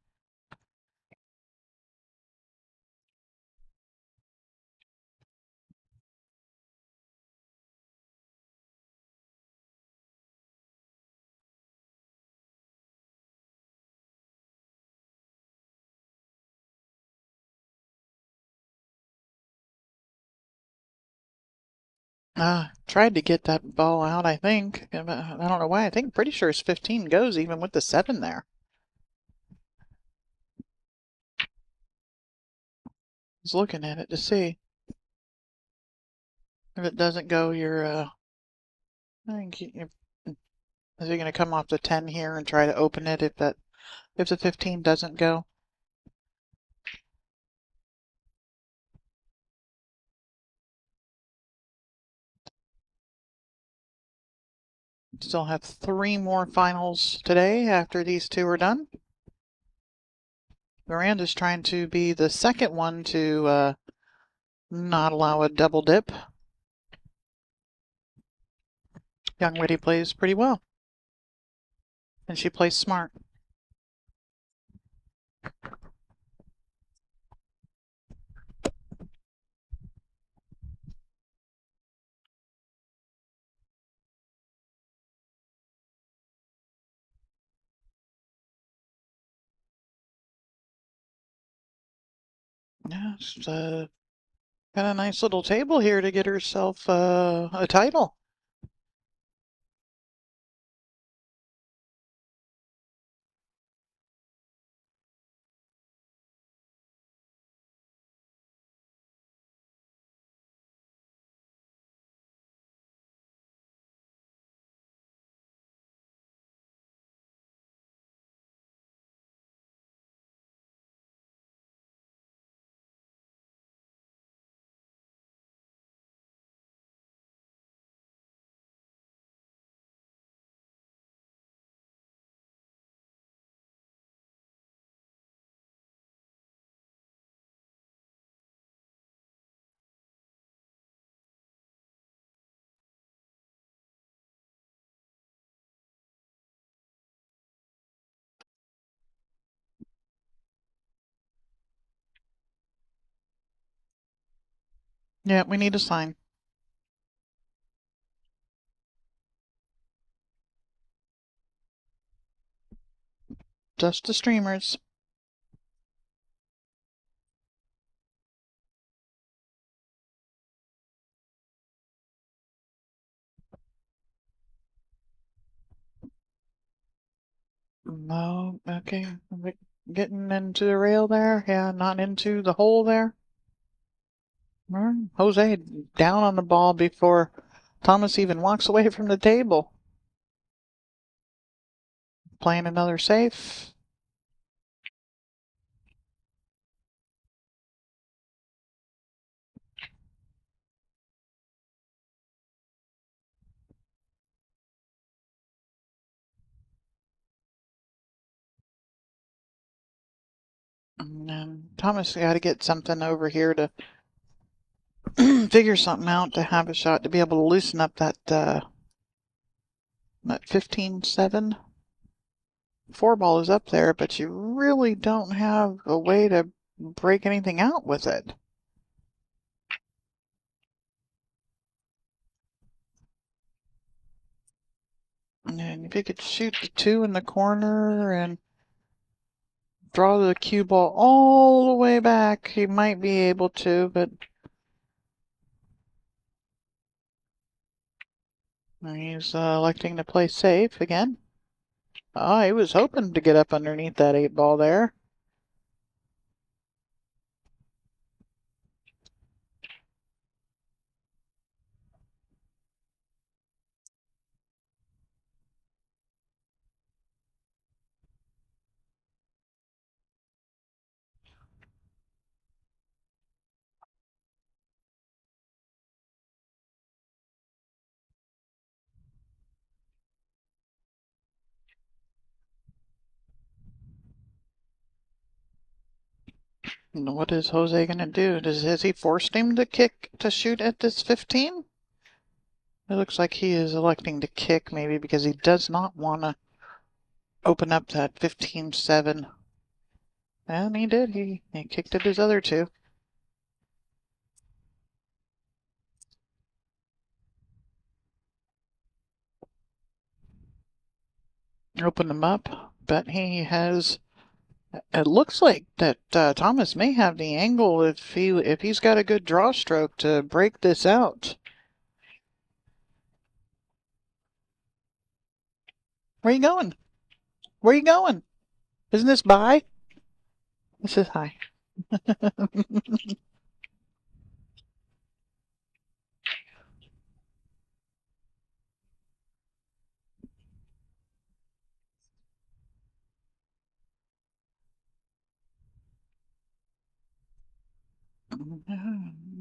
Tried to get that ball out, I think. I don't know why. I think pretty sure his 15 goes even with the 7 there. He's looking at it to see. If it doesn't go, I think is he going to come off the 10 here and try to open it if the 15 doesn't go? Still have 3 more finals today after these 2 are done. Miranda's trying to be the second one to not allow a double dip. Young Witty plays pretty well, and she plays smart. Yeah, she's got a nice little table here to get herself a title. Yeah, we need a sign. Just the streamers. No, okay. Getting into the rail there. Yeah, not into the hole there. Jose down on the ball before Thomas even walks away from the table. Playing another safe. And Thomas got to get something over here to figure something out to have a shot to be able to loosen up that 15-7. Four ball is up there, but you really don't have a way to break anything out with it. And if you could shoot the two in the corner and draw the cue ball all the way back, he might be able to, but he's electing to play safe again. Oh, he was hoping to get up underneath that eight ball there. And what is Jose going to do? Has he forced him to shoot at this 15? It looks like he is electing to kick, maybe because he does not want to open up that 15-7. And he did. He kicked at his other two. Open them up, but he has. It looks like that Thomas may have the angle if he's got a good draw stroke to break this out. Where you going? Where you going? Isn't this bye? This is high.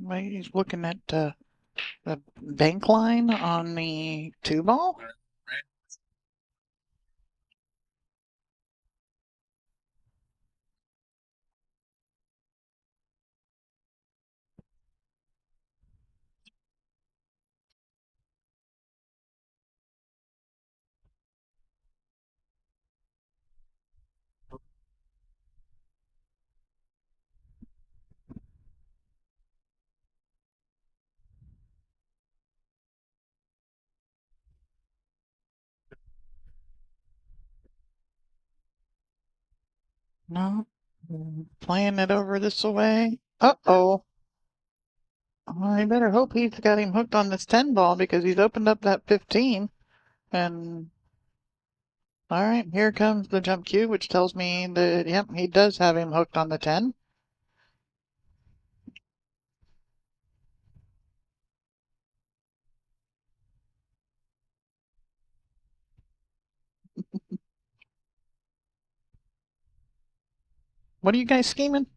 He's looking at the bank line on the two ball. No, Playing it over this way. Uh-oh. I better hope he's got him hooked on this 10 ball because he's opened up that 15. And all right, here comes the jump cue, which tells me that, yep, he does have him hooked on the 10. What are you guys scheming?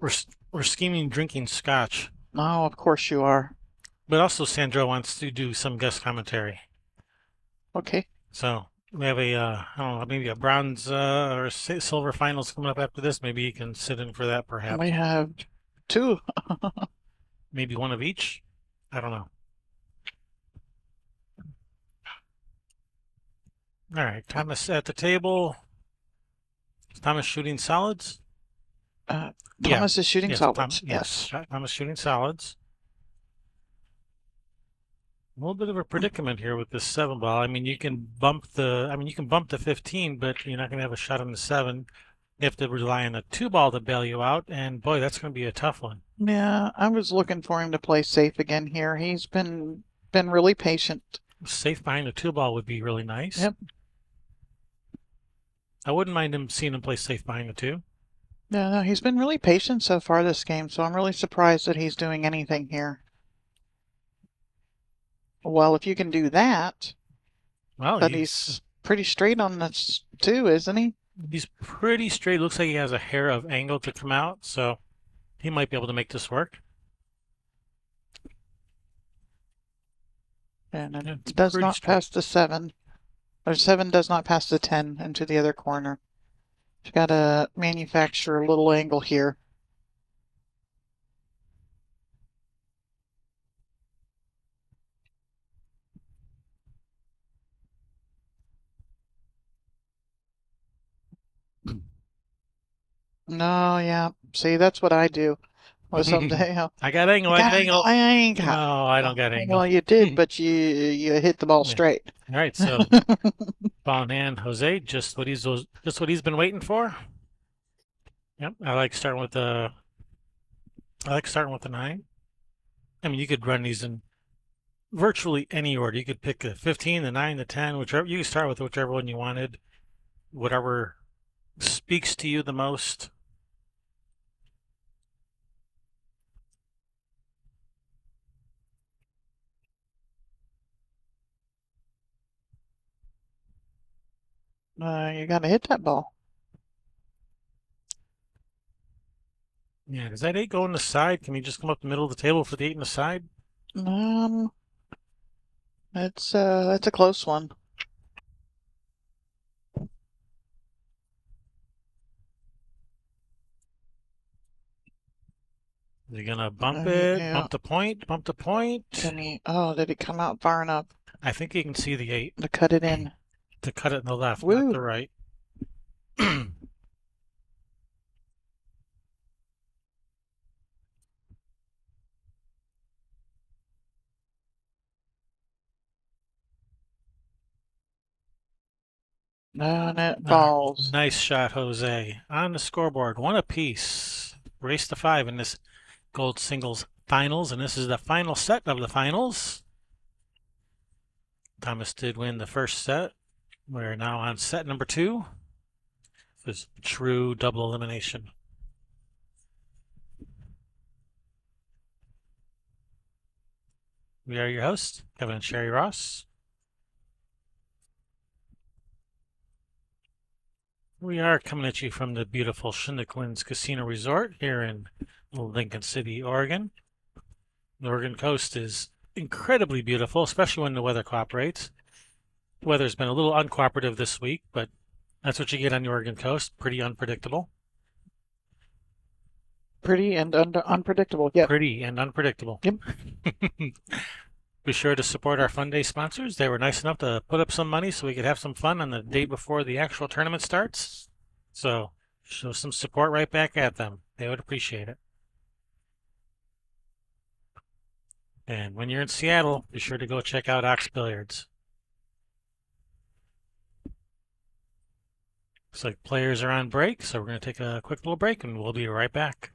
We're scheming drinking scotch, Oh, of course you are. but also Sandra wants to do some guest commentary. Okay. So we have a I don't know, maybe a bronze or silver finals coming up after this. Maybe you can sit in for that, perhaps. We have two. Maybe one of each. I don't know. All right, Thomas at the table. Is Thomas shooting solids? Thomas is shooting Yes, solids. Yes. Thomas shooting solids. A little bit of a predicament here with this 7 ball. I mean, you can bump the 15, but you're not going to have a shot on the 7. You have to rely on the 2 ball to bail you out, and boy, that's going to be a tough one. Yeah, I was looking for him to play safe again here. He's been really patient. Safe behind the 2 ball would be really nice. Yep. I wouldn't mind seeing him play safe behind the 2. Yeah, no, he's been really patient so far this game, so I'm really surprised that he's doing anything here. Well, if you can do that, Well, but he's pretty straight on this too, isn't he? He's pretty straight. Looks like he has a hair of angle to come out, so he might be able to make this work. And it It's does pretty not straight. pass the 7. Or 7 does not pass the 10 into the other corner. You've got to manufacture a little angle here. No, yeah. See, that's what I do. Well, someday I got angle. I got angle. I ain't got. No, I don't got angle. Well, you did, but you hit the ball Yeah. straight. All right, so ball in hand, Jose, just what he's been waiting for. Yep, I like starting with the 9. I mean, you could run these in virtually any order. You could pick the 15, the 9, the 10, whichever. You could start with whichever one you wanted, whatever speaks to you the most. You got to hit that ball. Yeah, does that 8 go on the side? Can we just come up the middle of the table for the 8 on the side? That's a close one. Is he gonna bump it? Yeah. Bump the point? Bump the point? Did it come out far enough I think you can see the 8 to cut it in? to cut it in the left, Woo. not the right. And it falls. Nice shot, Jose. On the scoreboard, 1 apiece. Race to 5 in this gold singles finals, and this is the final set of the finals. Thomas did win the first set. We're now on set number 2. This is true double elimination. We are your hosts, Kevin and Sherry Ross. We are coming at you from the beautiful Chinook Casino Resort here in Lincoln City, Oregon. The Oregon coast is incredibly beautiful, especially when the weather cooperates. The weather's been a little uncooperative this week, but that's what you get on the Oregon coast. Pretty unpredictable. Pretty and unpredictable. Yep. Pretty and unpredictable. Yep. Be sure to support our Fun Day sponsors. They were nice enough to put up some money so we could have some fun on the day before the actual tournament starts. So show some support right back at them. They would appreciate it. And when you're in Seattle, be sure to go check out Ox Billiards. Looks like players are on break, so we're going to take a quick little break and we'll be right back.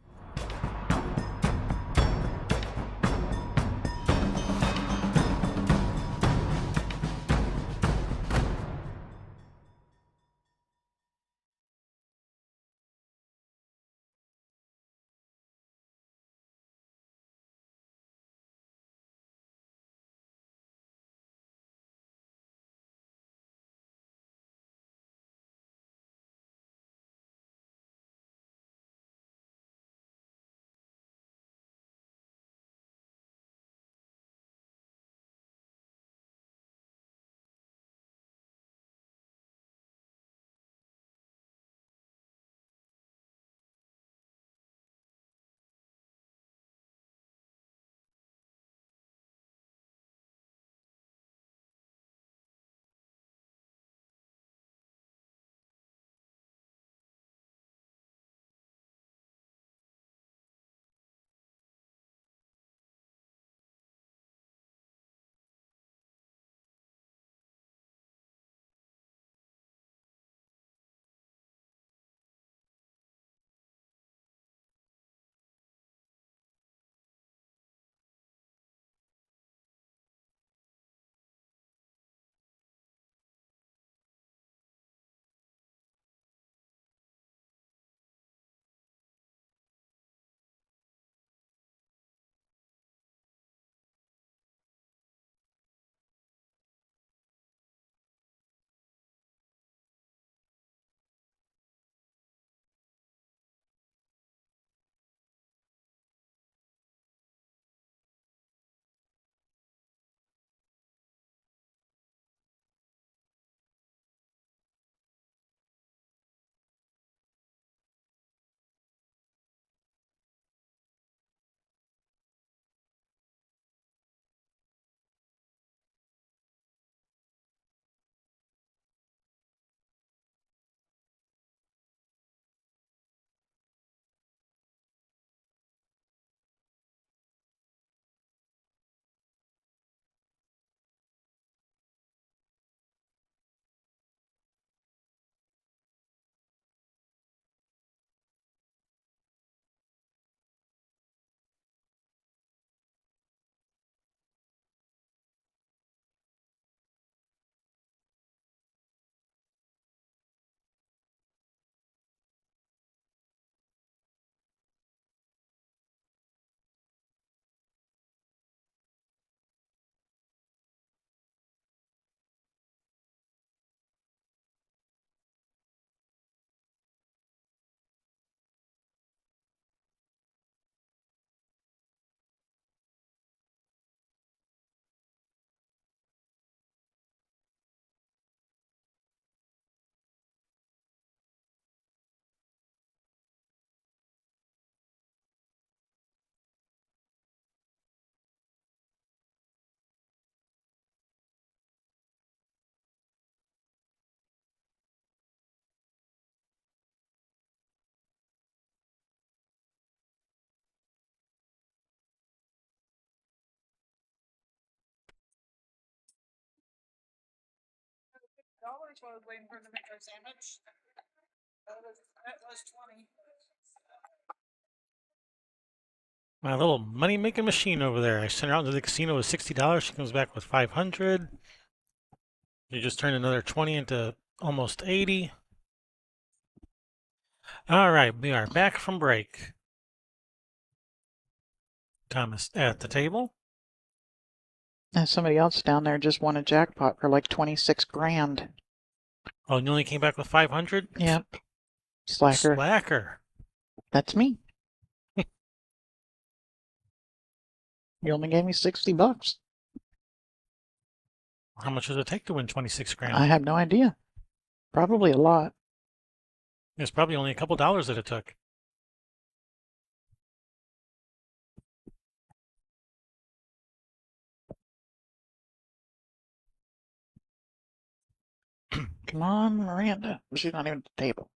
Dollars while I was waiting for them to make our sandwich. That was 20. My little money-making machine over there. I sent her out to the casino with $60. She comes back with 500. You just turned another 20 into almost 80. All right, we are back from break. Thomas at the table. And somebody else down there just won a jackpot for like 26 grand. Oh, and you only came back with 500? Yep. Slacker. Slacker. That's me. You only gave me 60 bucks. How much does it take to win 26 grand? I have no idea. Probably a lot. It's probably only a couple dollars that it took. Come on, Miranda. She's not even at the table.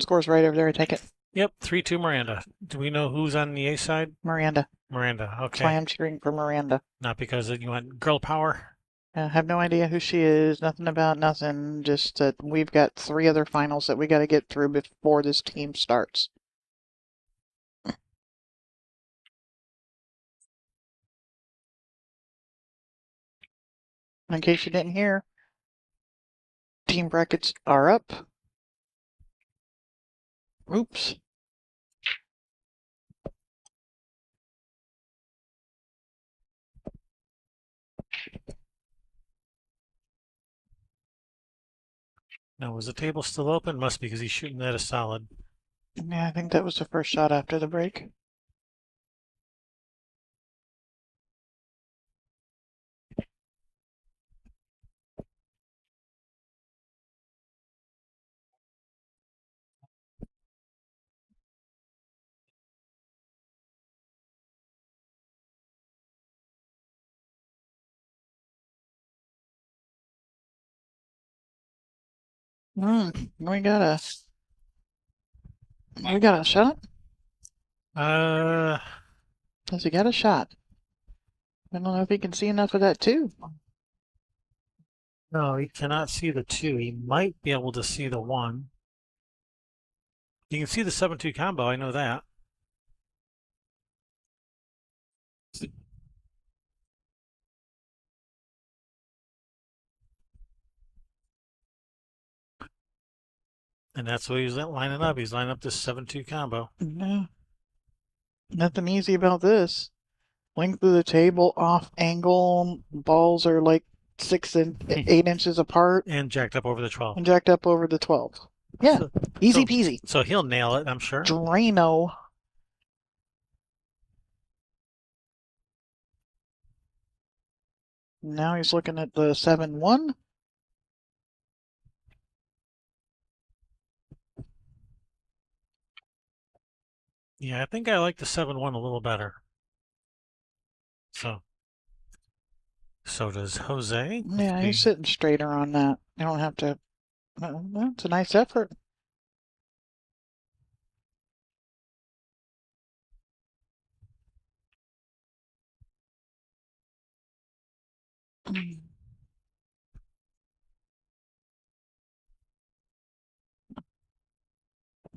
Score's right over there. I take it. Yep, 3-2 Miranda. Do we know who's on the A side? Miranda. Miranda, That's why okay. I'm cheering for Miranda. Not because you want girl power? I have no idea who she is, nothing about nothing, just that we've got 3 other finals that we got to get through before this team starts. In case you didn't hear, team brackets are up. Oops. Now, was the table still open? Must be because he's shooting that a solid. Yeah, I think that was the first shot after the break. We got a shot? Uh, Does he got a shot? I don't know if he can see enough of that too. no, he cannot see the 2. He might be able to see the 1. You can see the 7-2 combo, I know that. And that's what he's lining up. He's lining up this 7-2 combo. No. Nothing easy about this. Length of the table, off angle, balls are like 6 and 8 inches apart And jacked up over the 12. and jacked up over the 12. Yeah, So, easy peasy. so he'll nail it, I'm sure. Drano. Now he's looking at the 7-1. Yeah, I think I like the 7-1 a little better. So does Jose. Yeah, he's sitting straighter on that. You don't have to. That's a nice effort.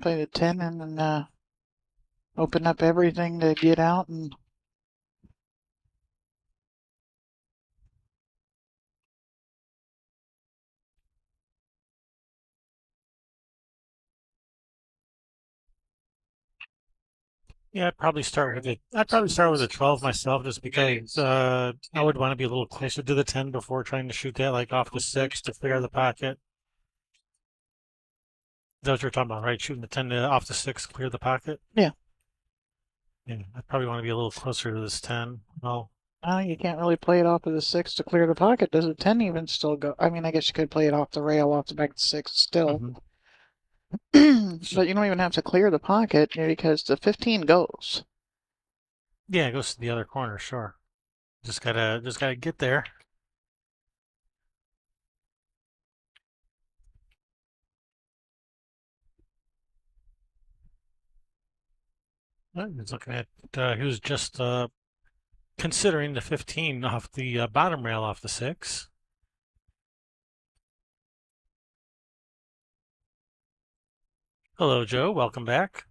Play the 10 and then open up everything to get out and. Yeah, I'd probably start with it. I'd probably start with a 12 myself, just because I would want to be a little closer to the 10 before trying to shoot that, like off the 6 to clear the pocket. That's what you're talking about, right? Shooting the 10 off the 6, clear the pocket. Yeah. Yeah, I'd probably want to be a little closer to this 10. Well, You can't really play it off of the 6 to clear the pocket. Does the 10 even still go? I mean, I guess you could play it off the rail, off the back of the 6 still. But you don't even have to clear the pocket because the 15 goes. yeah, it goes to the other corner, sure. Just gotta get there. He's looking at. He was just considering the 15 off the bottom rail off the 6. Hello, Joe. Welcome back.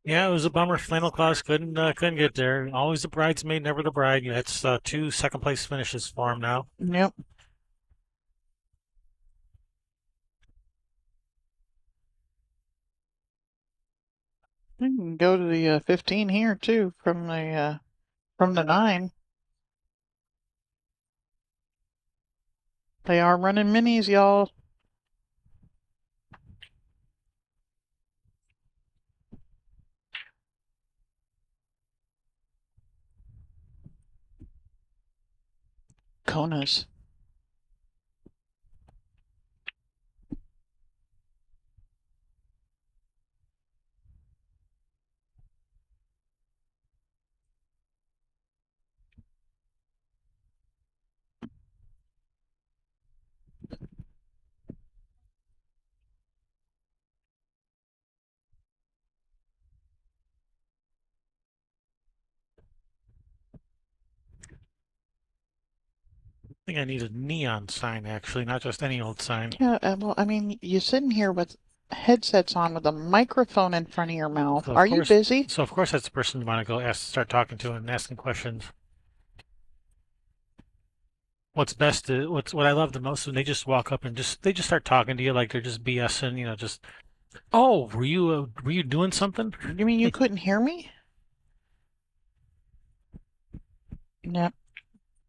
Yeah, it was a bummer. Flannel Claus couldn't get there. Always the bridesmaid, never the bride. That's 2 second place finishes for him now. Yep. You can go to the 15 here too from the 9. They are running minis, y'all. Konas. think I need a neon sign, actually, not just any old sign. Yeah, well, I mean, you're sitting here with headsets on with a microphone in front of your mouth. So Are you busy? of course that's the person you want to go start talking to and asking questions. What's best is what I love the most when they just walk up and they just start talking to you like they're just BSing, just, oh, were you doing something? You mean you couldn't hear me? Yep.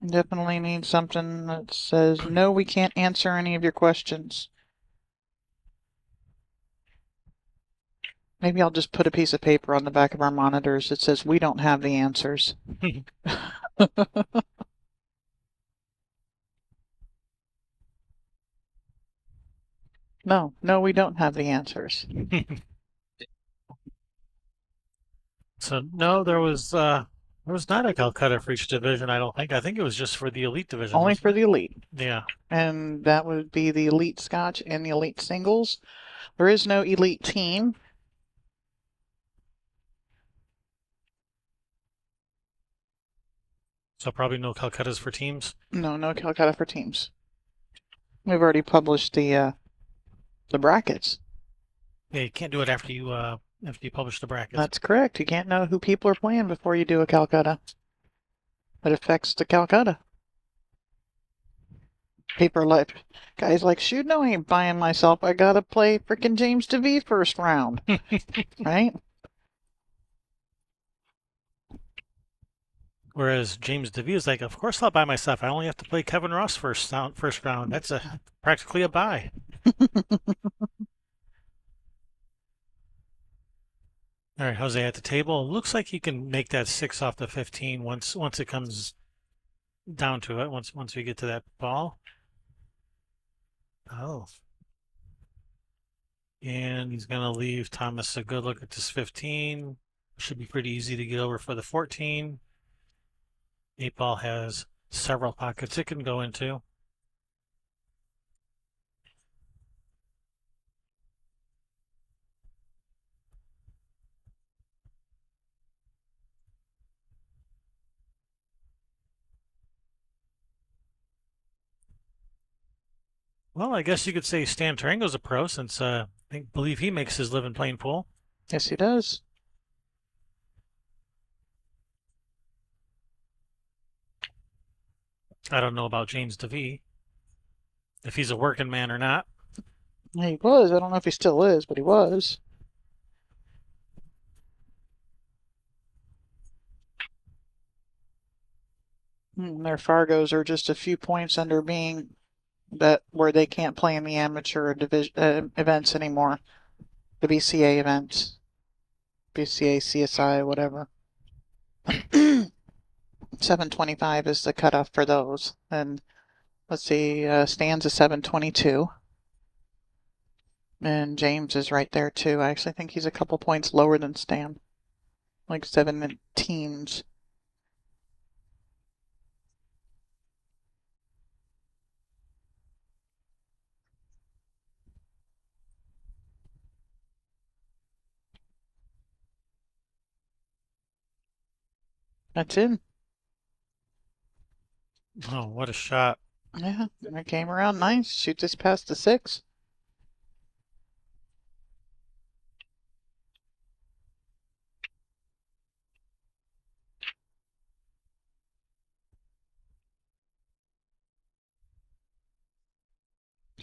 Definitely need something that says, no, we can't answer any of your questions. Maybe I'll just put a piece of paper on the back of our monitors that says, we don't have the answers. No, we don't have the answers. So no, there was not a Calcutta for each division, I don't think. I think it was just for the elite division. Only for the elite. Yeah. And that would be the elite Scotch and the elite singles. There is no elite team. So probably no Calcuttas for teams. No Calcutta for teams. We've already published the brackets. Yeah, you can't do it after you publish the brackets. That's correct. You can't know who people are playing before you do a Calcutta. It affects the Calcutta. People are like, guys like, shoot, no, I ain't buying myself. I gotta play freaking James DeVee first round. Right? Whereas James DeVee is like, of course I'll buy myself. I only have to play Kevin Ross first round. That's practically a buy. All right, Jose at the table. It looks like you can make that 6 off the 15 once it comes down to it. Once we get to that ball. Oh. And he's gonna leave Thomas a good look at this 15. Should be pretty easy to get over for the 14. 8-ball has several pockets it can go into. Well, I guess you could say Stan Tarango's a pro since I believe he makes his living playing pool. Yes, he does. I don't know about James DeVee, if he's a working man or not. He was. I don't know if he still is, but he was. Their Fargos are just a few points under being that where they can't play in the amateur division events anymore. The BCA events. BCA, CSI, whatever. 725 is the cutoff for those. And let's see, Stan's a 722. And James is right there too. I actually think he's a couple points lower than Stan. Like 17s. That's in. Oh, what a shot. Yeah, it came around nice. Shoot this past the 6.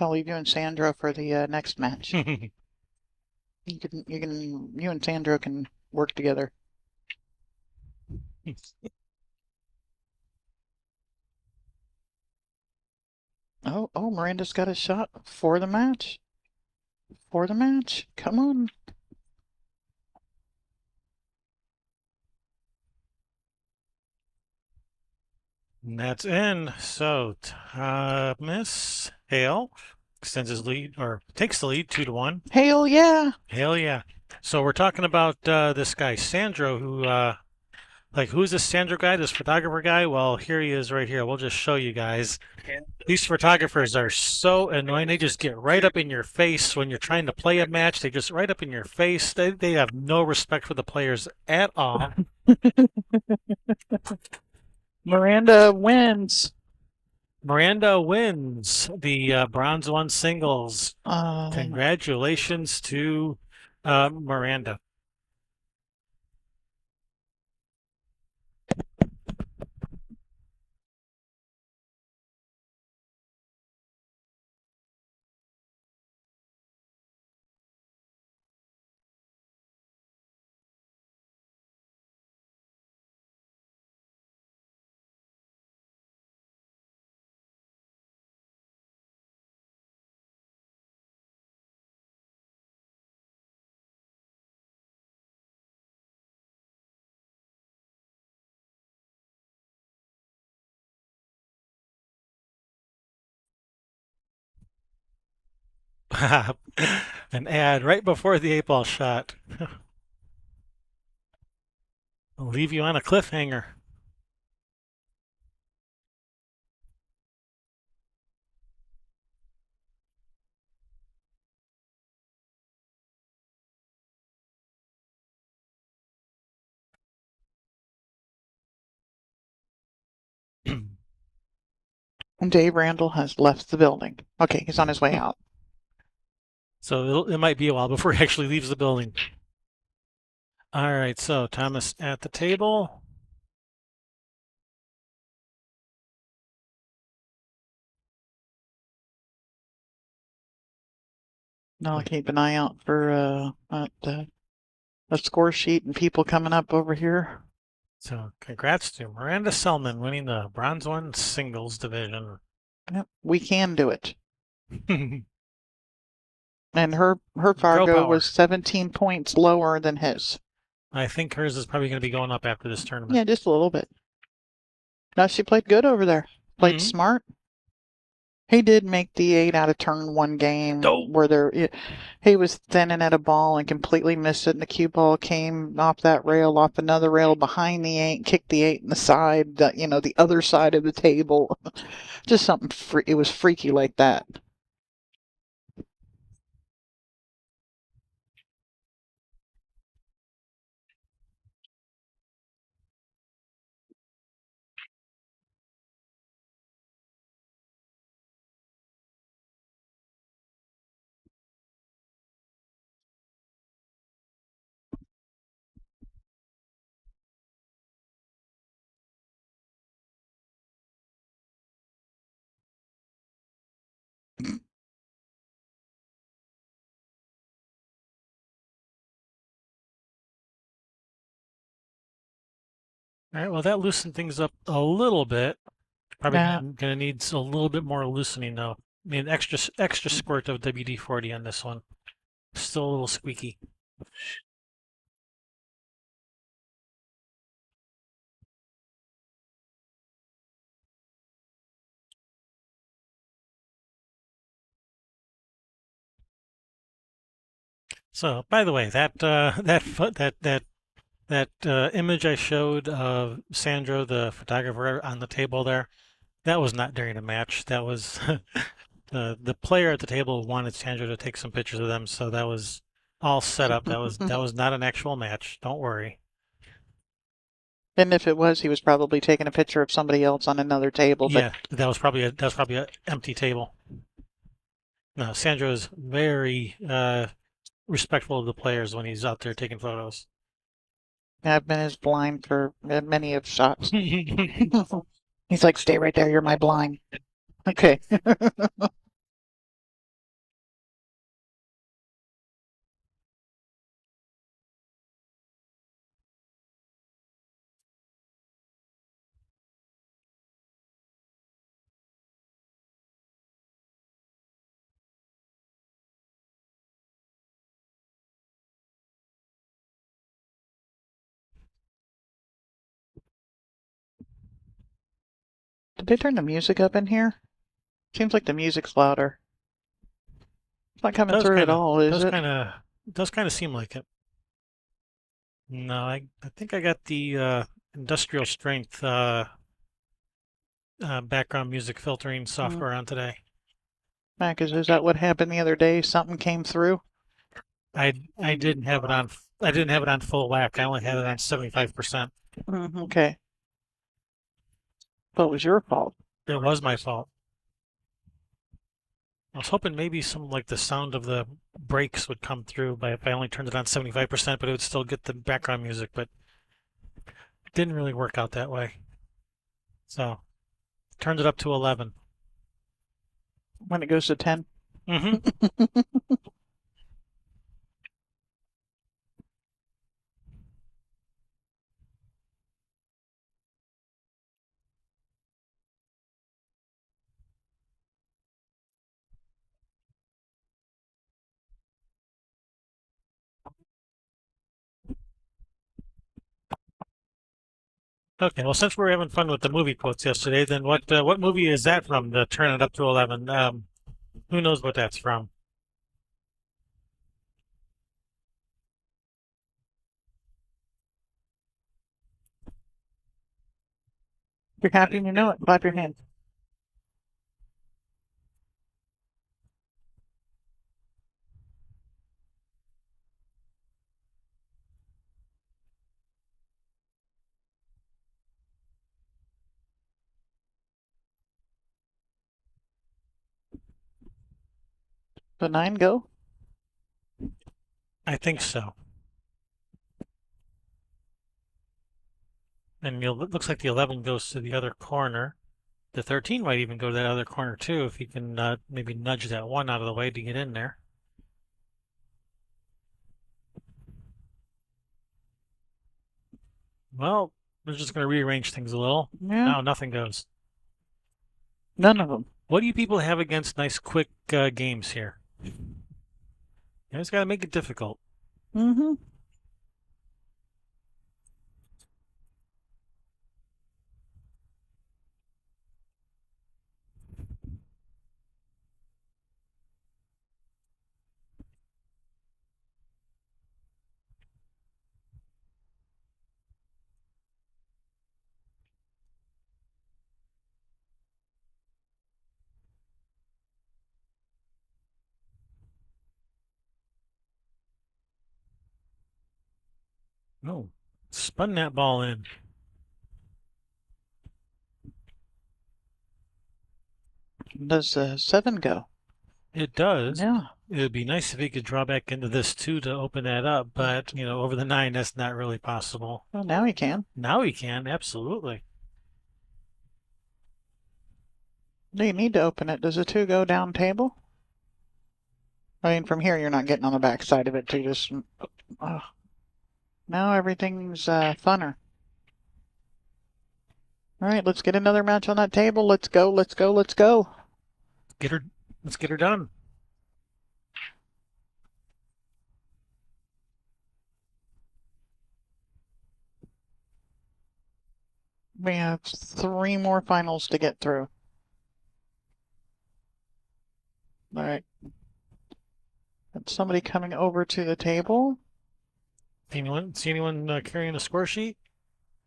I'll leave you and Sandro for the next match. You and Sandro can work together. Oh, Miranda's got a shot for the match. For the match. Come on. And that's in. So Thomas Hale extends his lead or takes the lead 2-1. Hale, yeah. Hell yeah. So we're talking about this guy Sandro, who who's this Sandro guy, this photographer guy? Well, here he is right here. We'll just show you guys. These photographers are so annoying. They just get right up in your face when you're trying to play a match. They just right up in your face. They have no respect for the players at all. Miranda wins. Miranda wins the bronze one singles. Congratulations to Miranda. An ad right before the 8-ball shot. I'll leave you on a cliffhanger. And Dave Randall has left the building. Okay, he's on his way out. So it might be a while before he actually leaves the building. All right, so Thomas at the table. Now I'll keep an eye out for a score sheet and people coming up over here. So congrats to Miranda Selman winning the bronze one singles division. Yep, we can do it. And her Fargo power. was 17 points lower than his. I think hers is probably going to be going up after this tournament. Yeah, just a little bit. No, she played good over there. Played Mhm. smart. He did make the 8 out of turn 1 game Oh. where he was thinning at a ball and completely missed it, and the cue ball came off that rail, off another rail behind the 8, kicked the 8 in the side, the other side of the table. Just something it was freaky like that. All right, well, that loosened things up a little bit. Probably Yeah. going to need a little bit more loosening, though. I mean, extra squirt of WD-40 on this one. Still a little squeaky. So, by the way, that image I showed of Sandro, the photographer, on the table there, that was not during a match. That was the player at the table wanted Sandro to take some pictures of them, so that was all set up. That was not an actual match. Don't worry. And if it was, he was probably taking a picture of somebody else on another table. Yeah, that was probably an empty table. No, Sandro is very respectful of the players when he's out there taking photos. I've been his blind for many of shots. He's like, stay right there. You're my blind. Okay. Did they turn the music up in here? Seems like the music's louder. It's not coming through at all, is it? Does kind of seem like it. No, I think I got the industrial strength background music filtering software on today. Mac, is that what happened the other day? Something came through? I didn't have it on. I didn't have it on full whack. I only had it on 75%. Okay. But it was your fault. It was my fault. I was hoping maybe some like the sound of the brakes would come through by if I only turned it on 75%, but it would still get the background music, but it didn't really work out that way. So turned it up to 11. When it goes to 10. Mm-hmm. Okay, well, since we were having fun with the movie quotes yesterday, then what movie is that from? To turn it up to 11. Who knows what that's from? If you're happy and you know it, clap your hands. The 9 go? I think so. And it looks like the 11 goes to the other corner. The 13 might even go to that other corner too, if he can maybe nudge that 1 out of the way to get in there. Well, we're just going to rearrange things a little. Yeah. Now nothing goes. None of them. What do you people have against nice quick games here? You just got to make it difficult. Mm-hmm. No, spun that ball in. Does the 7 go? It does. Yeah. It would be nice if he could draw back into this 2 to open that up, but over the 9, that's not really possible. Well, now he can. Now he can, absolutely. Do you need to open it? Does the 2 go down table? I mean, from here, you're not getting on the back side of it to just. Now everything's funner. All right, let's get another match on that table. Let's go, let's go, let's go. Let's get her done. We have 3 more finals to get through. All right. Got somebody coming over to the table. See anyone carrying a score sheet?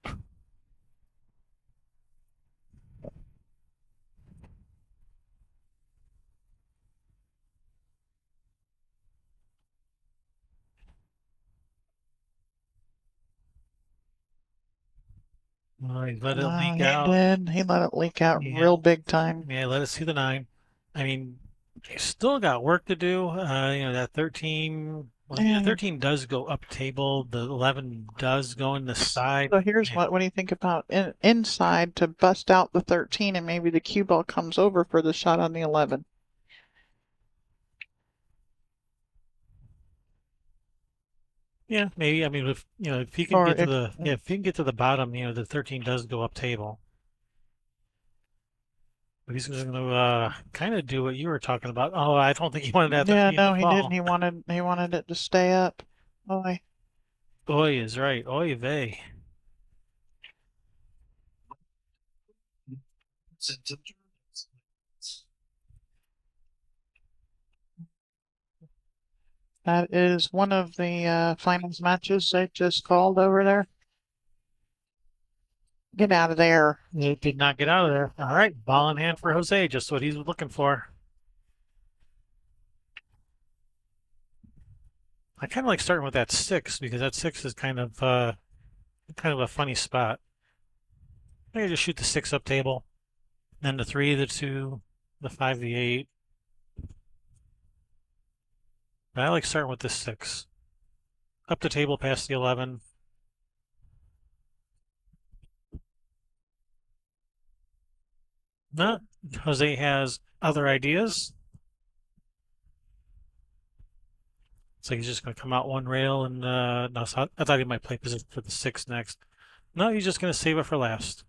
He let it leak out. He did. He let it leak out real big time. Yeah, let us see the 9. I mean, he's still got work to do. That 13. Well, yeah, 13 does go up table. The 11 does go in the side. So here's what do you think about inside to bust out the 13 and maybe the cue ball comes over for the shot on the 11? Yeah, maybe. I mean, if he can get to if he can get to the bottom, the 13 does go up table. But he's going to kind of do what you were talking about. Oh, I don't think he wanted that. Yeah, no, he didn't. He wanted it to stay up. Boy. Oy is right. Oy vey. That is one of the finals matches they just called over there. Get out of there. He did not get out of there. All right, ball in hand for Jose, just what he's looking for. I kind of like starting with that 6 because that 6 is kind of a funny spot. I just shoot the 6 up table, then the 3, the 2, the 5, the 8. But I like starting with this 6. Up the table past the 11. No, Jose has other ideas. So he's just going to come out one rail and no, so I thought he might play position for the 6 next. No, he's just going to save it for last.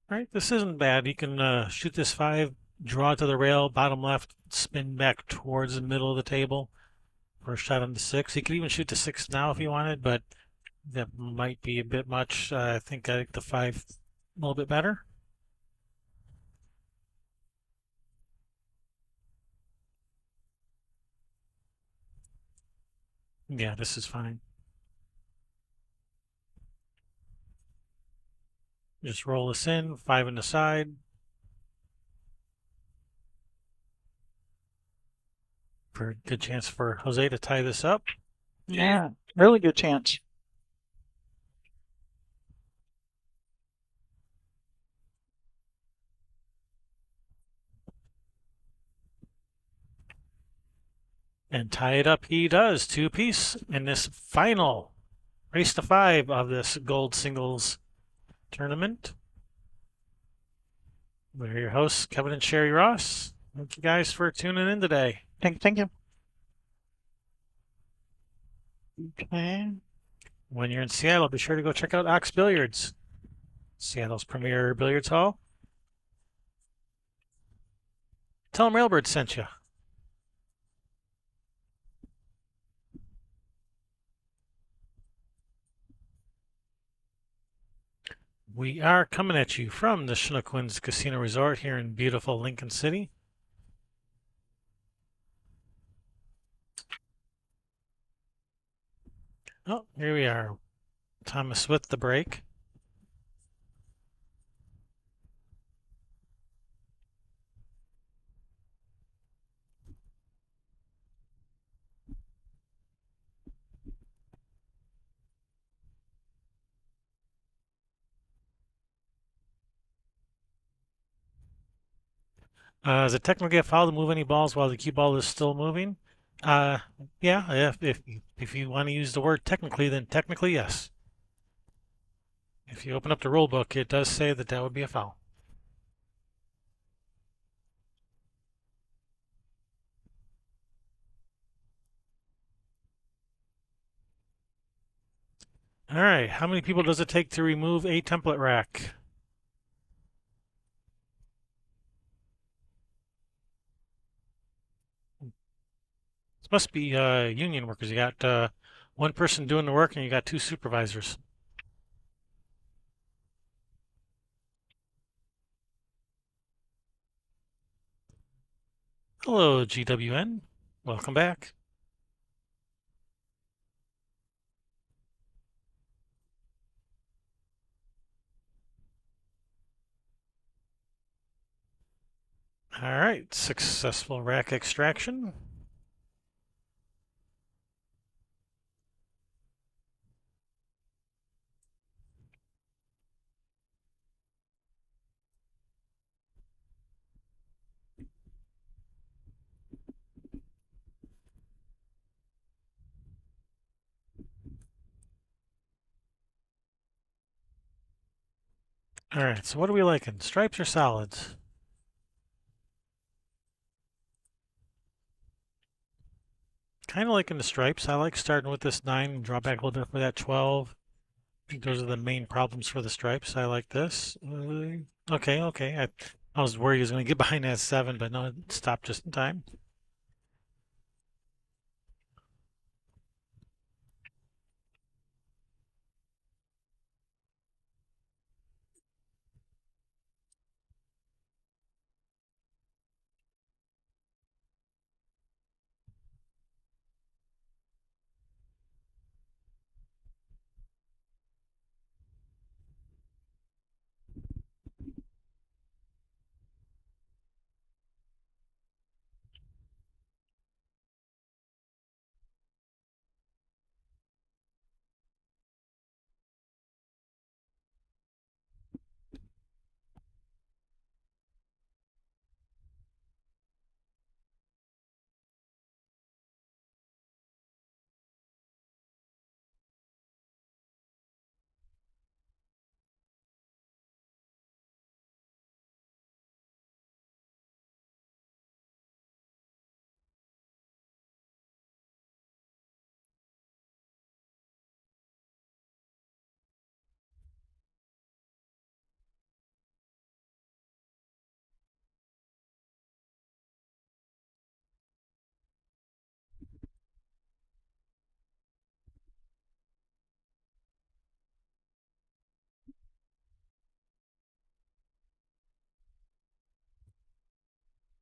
All right, this isn't bad. He can shoot this 5, draw to the rail, bottom left, spin back towards the middle of the table for a shot on the 6. He could even shoot the 6 now if he wanted, but that might be a bit much. I think I like the 5 a little bit better. Yeah, this is fine. Just roll this in, 5 in the side. For a good chance for Jose to tie this up. Yeah, really good chance. And tie it up he does, 2-piece in this final race to 5 of this gold singles tournament. We're your hosts, Kevin and Sherry Ross. Thank you guys for tuning in today. Thank you. Okay. When you're in Seattle, be sure to go check out Ox Billiards, Seattle's premier billiards hall. Tell them Railbird sent you. We are coming at you from the Chinook Casino Resort here in beautiful Lincoln City. Oh, here we are. Thomas with the break. Is it technically a foul to move any balls while the cue ball is still moving? Uh, yeah, if you want to use the word technically, then technically yes. If you open up the rule book, it does say that that would be a foul. All right, how many people does it take to remove a template rack? This must be union workers. You got one person doing the work and you got 2 supervisors. Hello, GWN. Welcome back. All right, successful rack extraction. All right, so what are we liking? Stripes or solids? Kind of liking the stripes. I like starting with this 9 and draw back a little bit for that 12. I think those are the main problems for the stripes. I like this. Okay. I was worried he was going to get behind that 7, but no, it stopped just in time.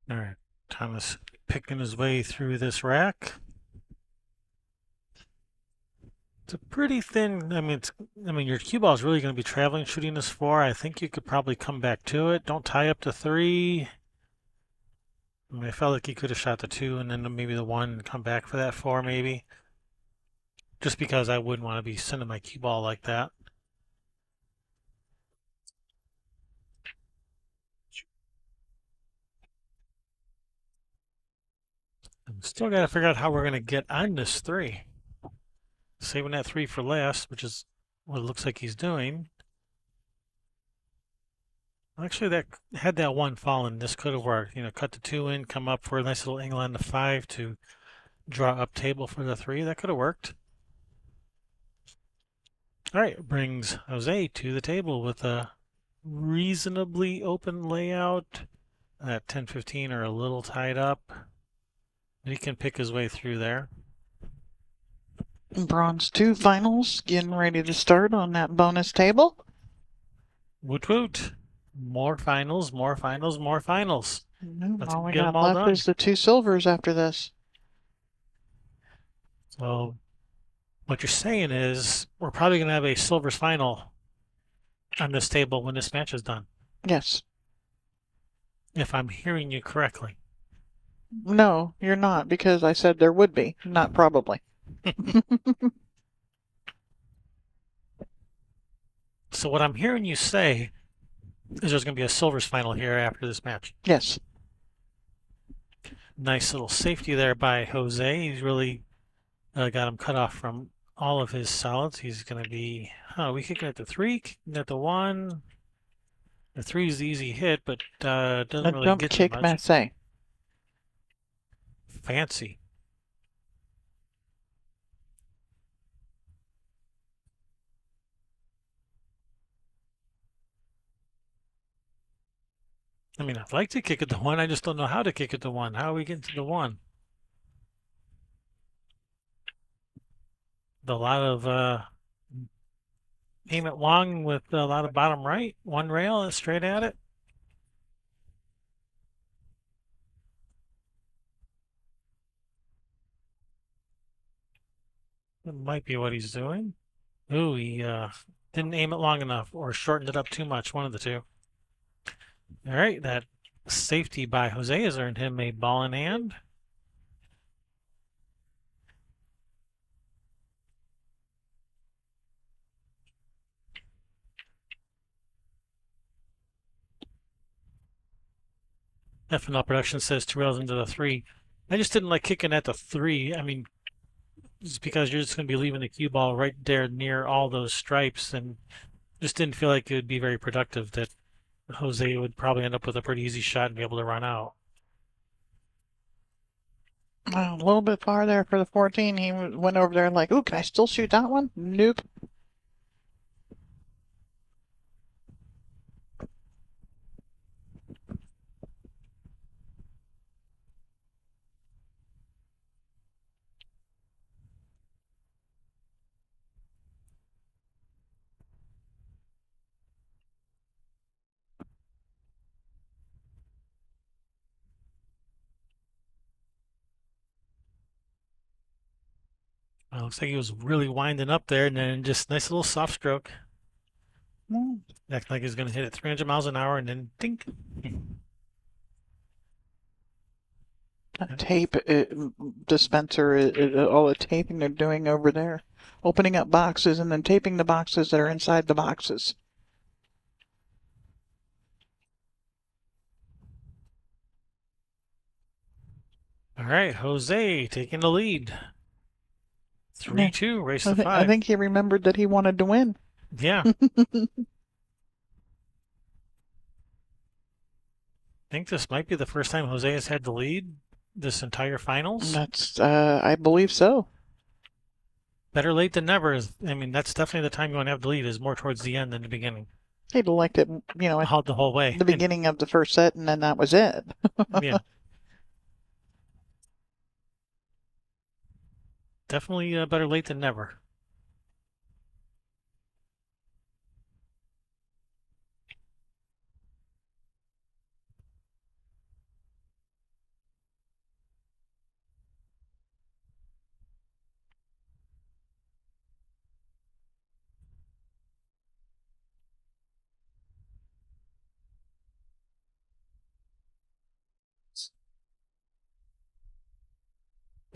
All right, Thomas picking his way through this rack. It's a pretty thin. I mean, your cue ball is really going to be traveling shooting this 4. I think you could probably come back to it. Don't tie up to 3. I mean, I felt like he could have shot the 2 and then maybe the 1 and come back for that 4 maybe. Just because I wouldn't want to be sending my cue ball like that. And still got to figure out how we're going to get on this 3. Saving that 3 for last, which is what it looks like he's doing. Actually, that had that 1 fallen, this could have worked. You know, cut the 2 in, come up for a nice little angle on the 5 to draw up table for the 3. That could have worked. All right, brings Jose to the table with a reasonably open layout. That 10-15 are a little tied up. But he can pick his way through there. Bronze 2 finals getting ready to start on that bonus table. Woot woot. More finals, more finals, more finals. Let's All we get them got all left done. is the 2 silvers after this. So what you're saying is we're probably going to have a silvers final on this table when this match is done, Yes. if I'm hearing you correctly. No, you're not, because I said there would be, not probably. So what I'm hearing you say is there's going to be a silvers final here after this match. Yes. Nice little safety there by Jose. He's really got him cut off from all of his solids. He's going to be, we kicking at the 3, kicking at the 1. The 3 is the easy hit, but doesn't A really jump get you kick much. masse. Fancy. I mean, I'd like to kick at the 1. I just don't know how to kick at the 1. How are we getting to the 1? A lot of aim it long with a lot of bottom right. 1 rail and straight at it. That might be what he's doing. Ooh, he didn't aim it long enough or shortened it up too much. One of the two. All right, that safety by Jose has earned him a ball in hand. FNL Production says 2 rails into the 3. I just didn't like kicking at the 3. I mean, just because you're just going to be leaving the cue ball right there near all those stripes, and just didn't feel like it would be very productive. That Jose would probably end up with a pretty easy shot and be able to run out. A little bit far there for the 14. He went over there like, ooh, can I still shoot that one? Nope. Looks like he was really winding up there, and then just nice little soft stroke. Mm. Acting like he's going to hit it 300 miles an hour, and then dink. That tape dispenser, all the taping they're doing over there. Opening up boxes and then taping the boxes that are inside the boxes. All right, Jose taking the lead. 3-2, race to 5. I think he remembered that he wanted to win. Yeah. I think this might be the first time Jose has had the lead this entire finals. That's, I believe so. Better late than never. I mean, that's definitely the time you want to have the lead, is more towards the end than the beginning. He'd liked it, you know, at The whole way. the beginning of the first set, and then that was it. Yeah. Definitely better late than never.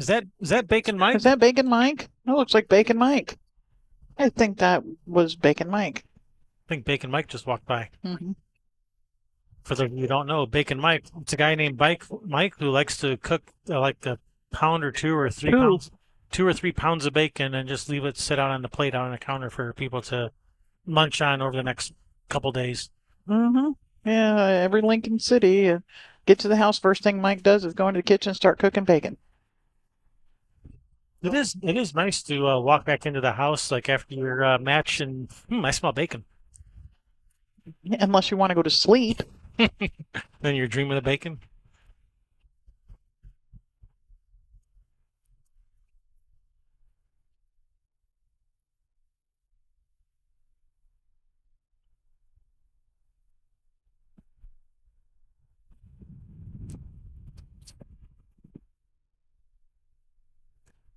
Is that Bacon Mike? Is that Bacon Mike? That looks like Bacon Mike. I think that was Bacon Mike. I think Bacon Mike just walked by. Hmm. For those of you who don't know, Bacon Mike, it's a guy named Mike who likes to cook like a pound or two or three Two. pounds, 2 or 3 pounds of bacon and just leave it sit out on the plate out on the counter for people to munch on over the next couple days. Hmm. Yeah, every Lincoln City, get to the house, first thing Mike does is go into the kitchen and start cooking bacon. It is nice to walk back into the house like after your match and I smell bacon. Unless you want to go to sleep. Then you're dreaming of bacon.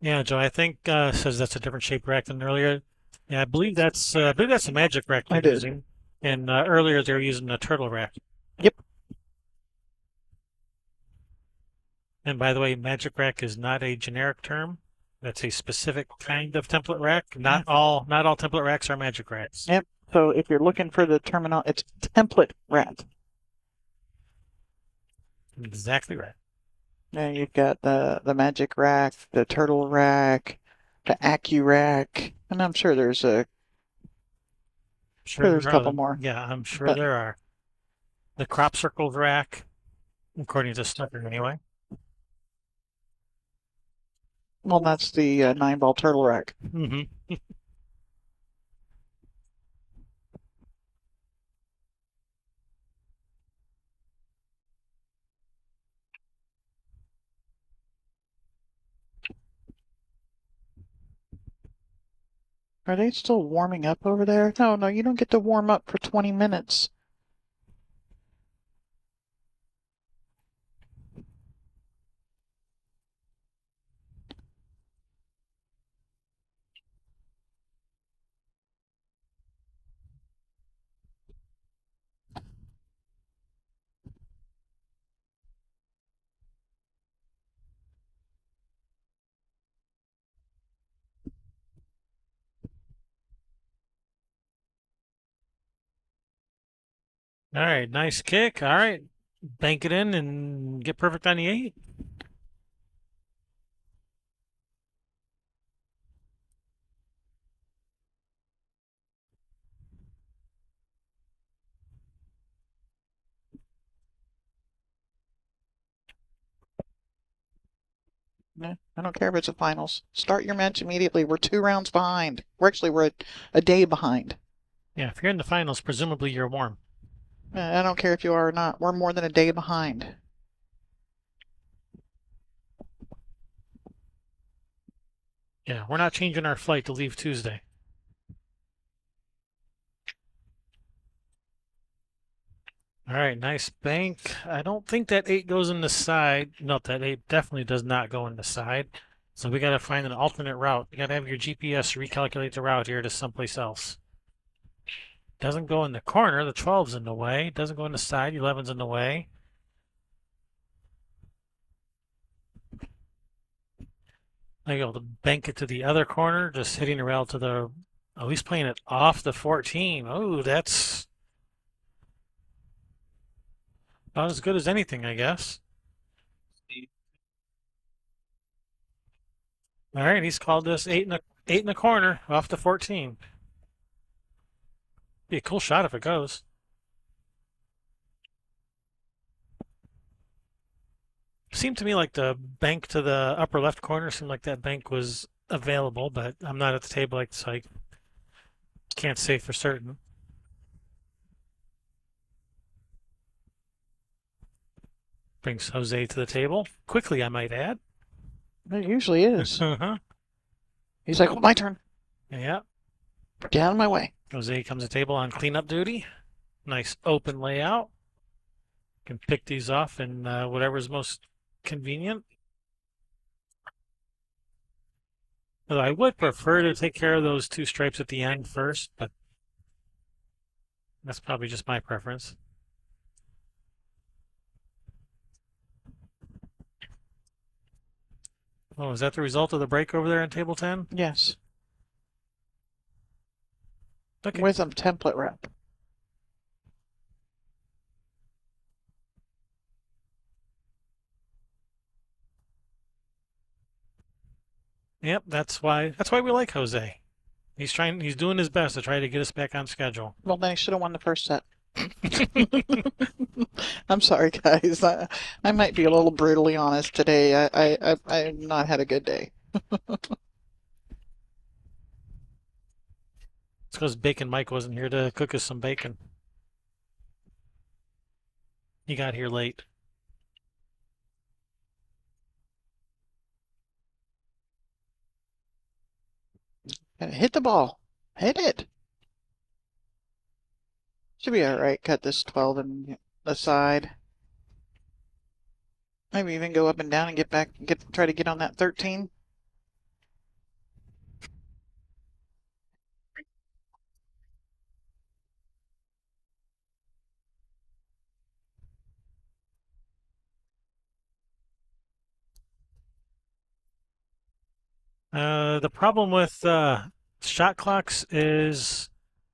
Yeah, Joe, I think says that's a different shaped rack than earlier. Yeah, I believe that's a magic rack they're It is. using. And earlier they were using a turtle rack. Yep. And by the way, magic rack is not a generic term. That's a specific kind of template rack. Not all template racks are magic racks. Yep. So if you're looking for the terminal, it's template rack. Exactly right. Now you've got the magic rack, the turtle rack, the Accu rack, and I'm sure there's there's a There are. couple more. Yeah, I'm sure But there are. The crop circles rack, according to Snucker anyway. well, that's the 9-ball turtle rack. Hmm. Are they still warming up over there? No, no, you don't get to warm up for 20 minutes. All right, nice kick. All right, bank it in and get perfect on the 8. I don't care if it's a finals. Start your match immediately. We're 2 rounds behind. We're a day behind. Yeah, if you're in the finals, presumably you're warm. I don't care if you are or not. We're more than a day behind. Yeah, we're not changing our flight to leave Tuesday. All right, nice bank. I don't think that 8 goes in the side. No, that 8 definitely does not go in the side. So we got to find an alternate route. You got to have your GPS recalculate the route here to someplace else. Doesn't go in the corner. The 12's in the way. Doesn't go in the side. 11's in the way. I go to bank it to the other corner, just hitting the rail to the. Oh, he's playing it off the 14. Oh, that's about as good as anything, I guess. All right, he's called this eight in a corner off the 14. Be a cool shot if it goes. Seemed to me like the bank to the upper left corner seemed like that bank was available, but I'm not at the table, like so I can't say for certain. Brings Jose to the table quickly, I might add. It usually is. Uh-huh. He's like, oh, my turn. Yeah. Get out of my way. Jose comes to the table on cleanup duty. Nice open layout. Can pick these off in whatever's most convenient. Although I would prefer to take care of those 2 stripes at the end first, but that's probably just my preference. Oh, is that the result of the break over there in table 10? Yes, Okay. with a template rep. Yep, that's why we like Jose. He's doing his best to try to get us back on schedule. Well, then I should have won the first set. I'm sorry, guys. I might be a little brutally honest today. I've not had a good day. It's because Bacon Mike wasn't here to cook us some bacon. He got here late. Hit the ball. Hit it. Should be all right. Cut this 12 and the side. Maybe even go up and down and try to get on that 13. The problem with shot clocks is,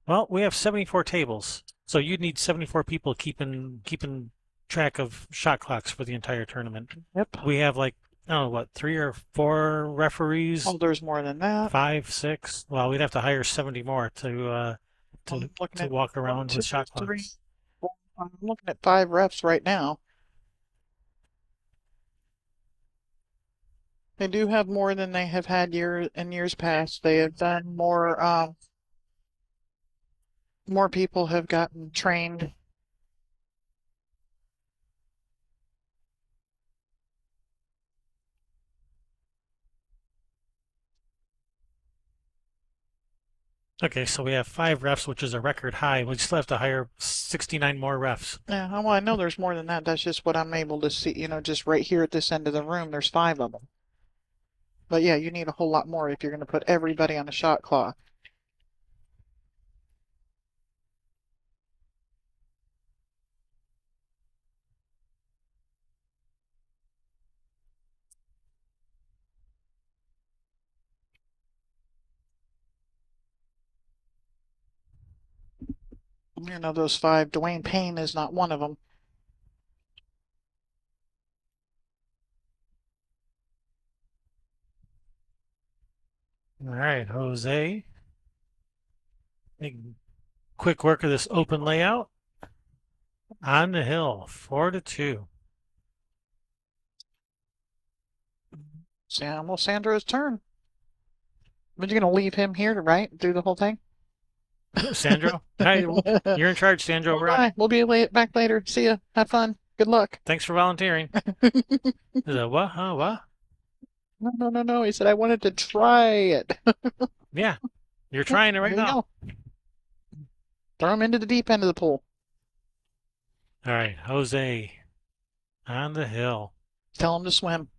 well, we have 74 tables, so you'd need 74 people keeping track of shot clocks for the entire tournament. Yep. We have like, I don't know, what, 3 or 4 referees, Oh, there's more than that. 5, 6. Well, we'd have to hire 70 more to I'm looking at walk 1, around 2, with shot 3, clocks. 4. I'm looking at 5 refs right now. They do have more than they have had years past. They have done more. More people have gotten trained. Okay, so we have 5 refs, which is a record high. We still have to hire 69 more refs. Yeah, well, I know there's more than that. That's just what I'm able to see. Just right here at this end of the room, there's 5 of them. But yeah, you need a whole lot more if you're going to put everybody on a shot clock. Those 5. Dwayne Payne is not one of them. All right, Jose. Big quick work of this open layout. On the hill, 4-2. Well, Sandro's turn. But you're going to leave him here to do the whole thing? Sandro, hi, you're in charge, Sandro. We're on. Bye. We'll be back later. See ya. Have fun. Good luck. Thanks for volunteering. Is that what? Huh? What? No. He said I wanted to try it. Yeah, you're trying it right There you now. go. Throw him into the deep end of the pool. All right, Jose on the hill. Tell him to swim.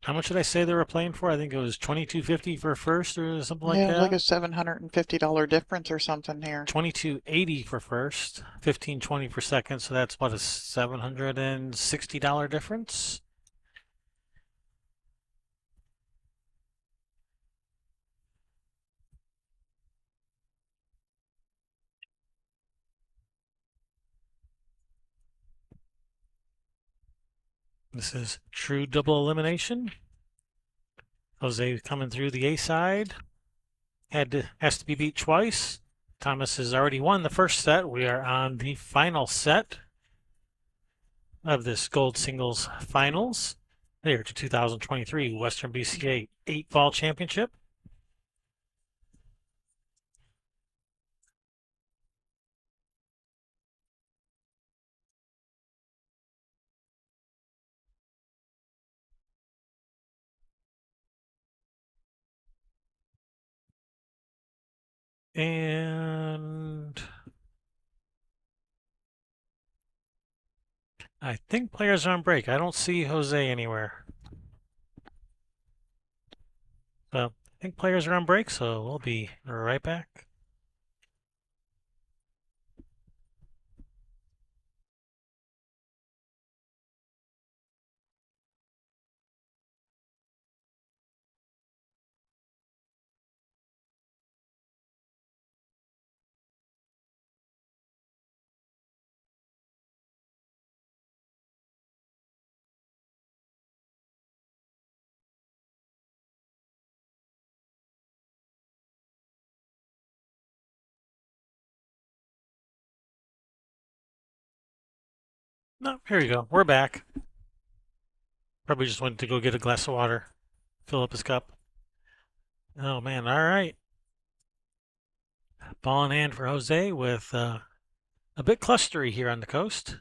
How much did I say they were playing for? I think it was 22.50 for first or something like Yeah, that. like a $750 difference or something here. 22.80 for first, 15.20 for second. So that's what, a $760 difference. This is true double elimination. Jose coming through the A side. Has to be beat twice. Thomas has already won the first set. We are on the final set of this gold singles finals. There to 2023 Western BCA 8-ball championship. And I think players are on break. I don't see Jose anywhere. So I think players are on break, so we'll be right back. No, here you go. We're back. Probably just went to go get a glass of water, fill up his cup. Oh man, all right. Ball in hand for Jose with a bit clustery here on the coast.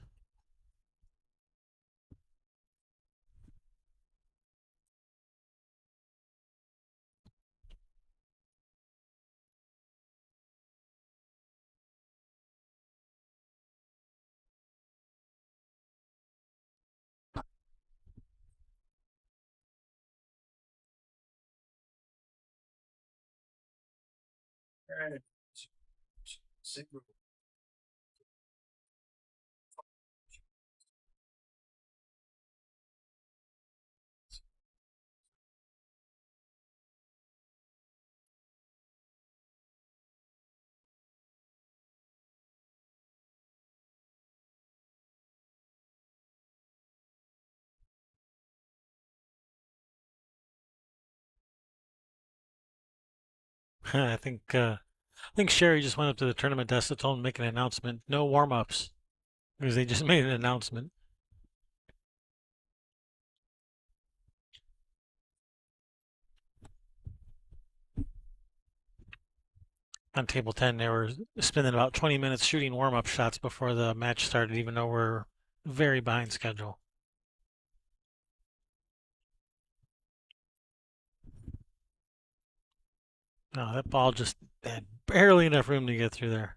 Alright. Signal. I think Sherry just went up to the tournament desk to tell him to make an announcement. No warm-ups because they just made an announcement. On table 10, they were spending about 20 minutes shooting warm-up shots before the match started, even though we're very behind schedule. No, that ball just had barely enough room to get through there.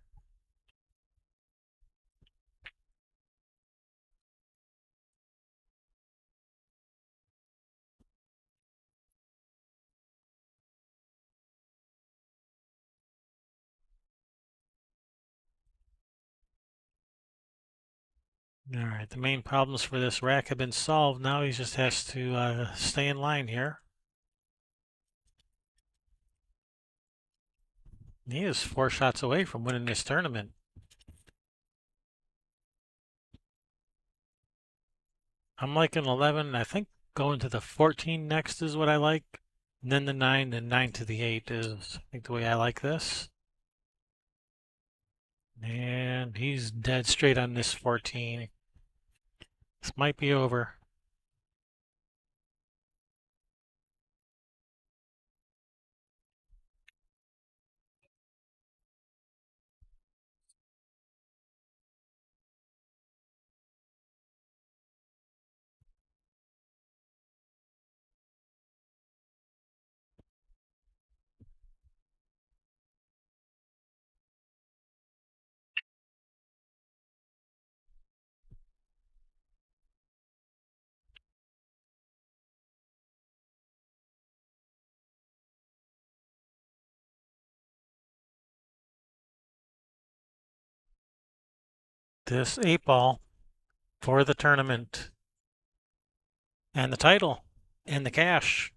All right, the main problems for this rack have been solved. Now he just has to stay in line here. He is 4 shots away from winning this tournament. I'm liking 11. I think going to the 14 next is what I like. And then the 9, then 9 to the 8 is, I think, the way I like this. And he's dead straight on this 14. This might be over. This 8 ball for the tournament and the title and the cash.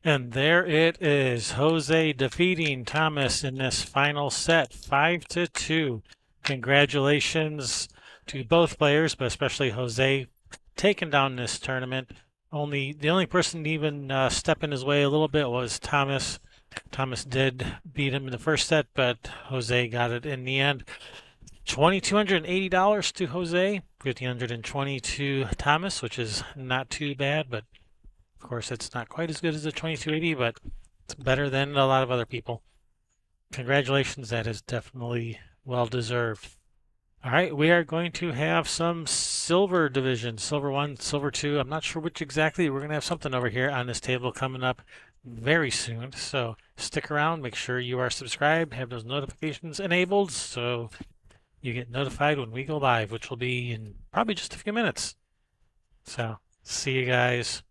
And there it is. Jose defeating Thomas in this final set, 5-2. Congratulations to both players, but especially Jose, taking down this tournament. The only person to even step in his way a little bit was Thomas. Thomas did beat him in the first set, but Jose got it in the end. $2,280 to Jose, $1,520 to Thomas, which is not too bad, but of course, it's not quite as good as the 2280, but it's better than a lot of other people. Congratulations, that is definitely well deserved. All right, we are going to have some silver division, silver 1, silver 2. I'm not sure which exactly. We're going to have something over here on this table coming up very soon. So stick around, make sure you are subscribed, have those notifications enabled so you get notified when we go live, which will be in probably just a few minutes. So see you guys.